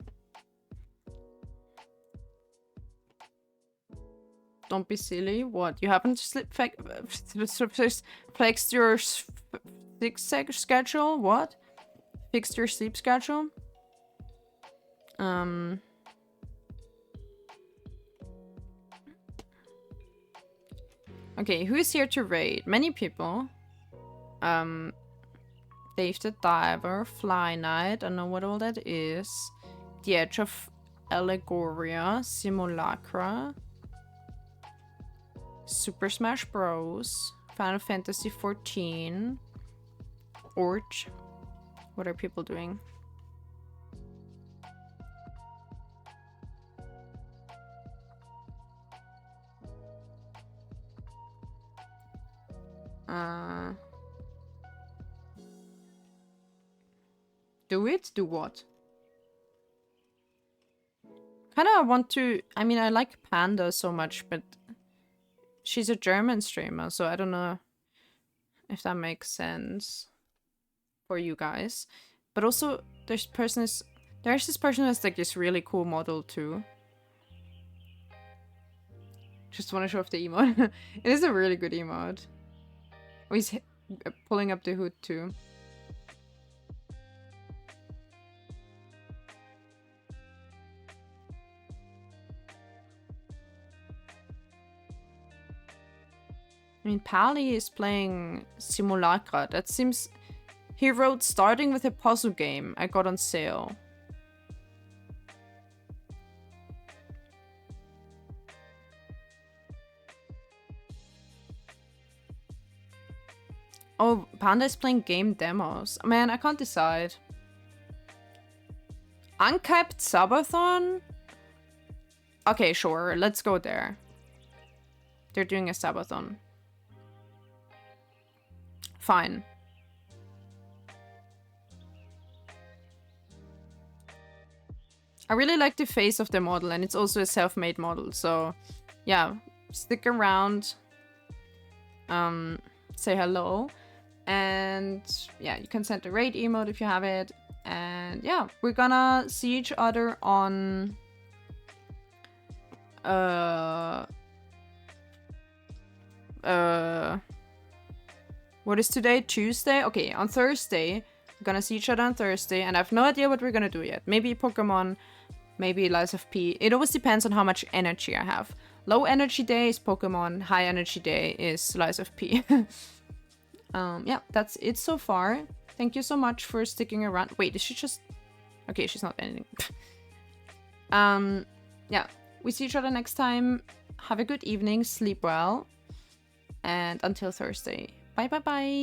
Don't be silly. What? You haven't flexed your schedule? What? Fixed your sleep schedule? Okay, who is here to raid? Many people. Dave the Diver, Fly Knight, I know what all that is. The Edge of Allegoria, Simulacra, Super Smash Bros, Final Fantasy 14, Orch. What are people doing? Do it? Do what? Kinda want to... I mean, I like Panda so much, but she's a German streamer, so I don't know if that makes sense for you guys. But also, there's this person who has like this really cool model too. Just want to show off the emote. It is a really good emote. Oh, he's pulling up the hood too. I mean, Pally is playing Simulacra. That seems... He wrote starting with a puzzle game I got on sale. Oh, Panda is playing game demos. Man, I can't decide. Uncapped Subathon? Okay, sure. Let's go there. They're doing a Subathon. Fine. I really like the face of the model, and it's also a self-made model, so yeah, stick around, say hello, and yeah, you can send a raid emote if you have it, and yeah, we're gonna see each other on what is today? Tuesday? Okay, on Thursday. We're gonna see each other on Thursday, and I have no idea what we're gonna do yet. Maybe Pokemon maybe Lies of P. It always depends on how much energy I have. Low energy day is Pokemon, high energy day is Lies of P. Yeah, that's it so far. Thank you so much for sticking around. Wait, is she just... Okay, she's not ending. Yeah, we see each other next time. Have a good evening, sleep well, and until Thursday. Bye bye bye.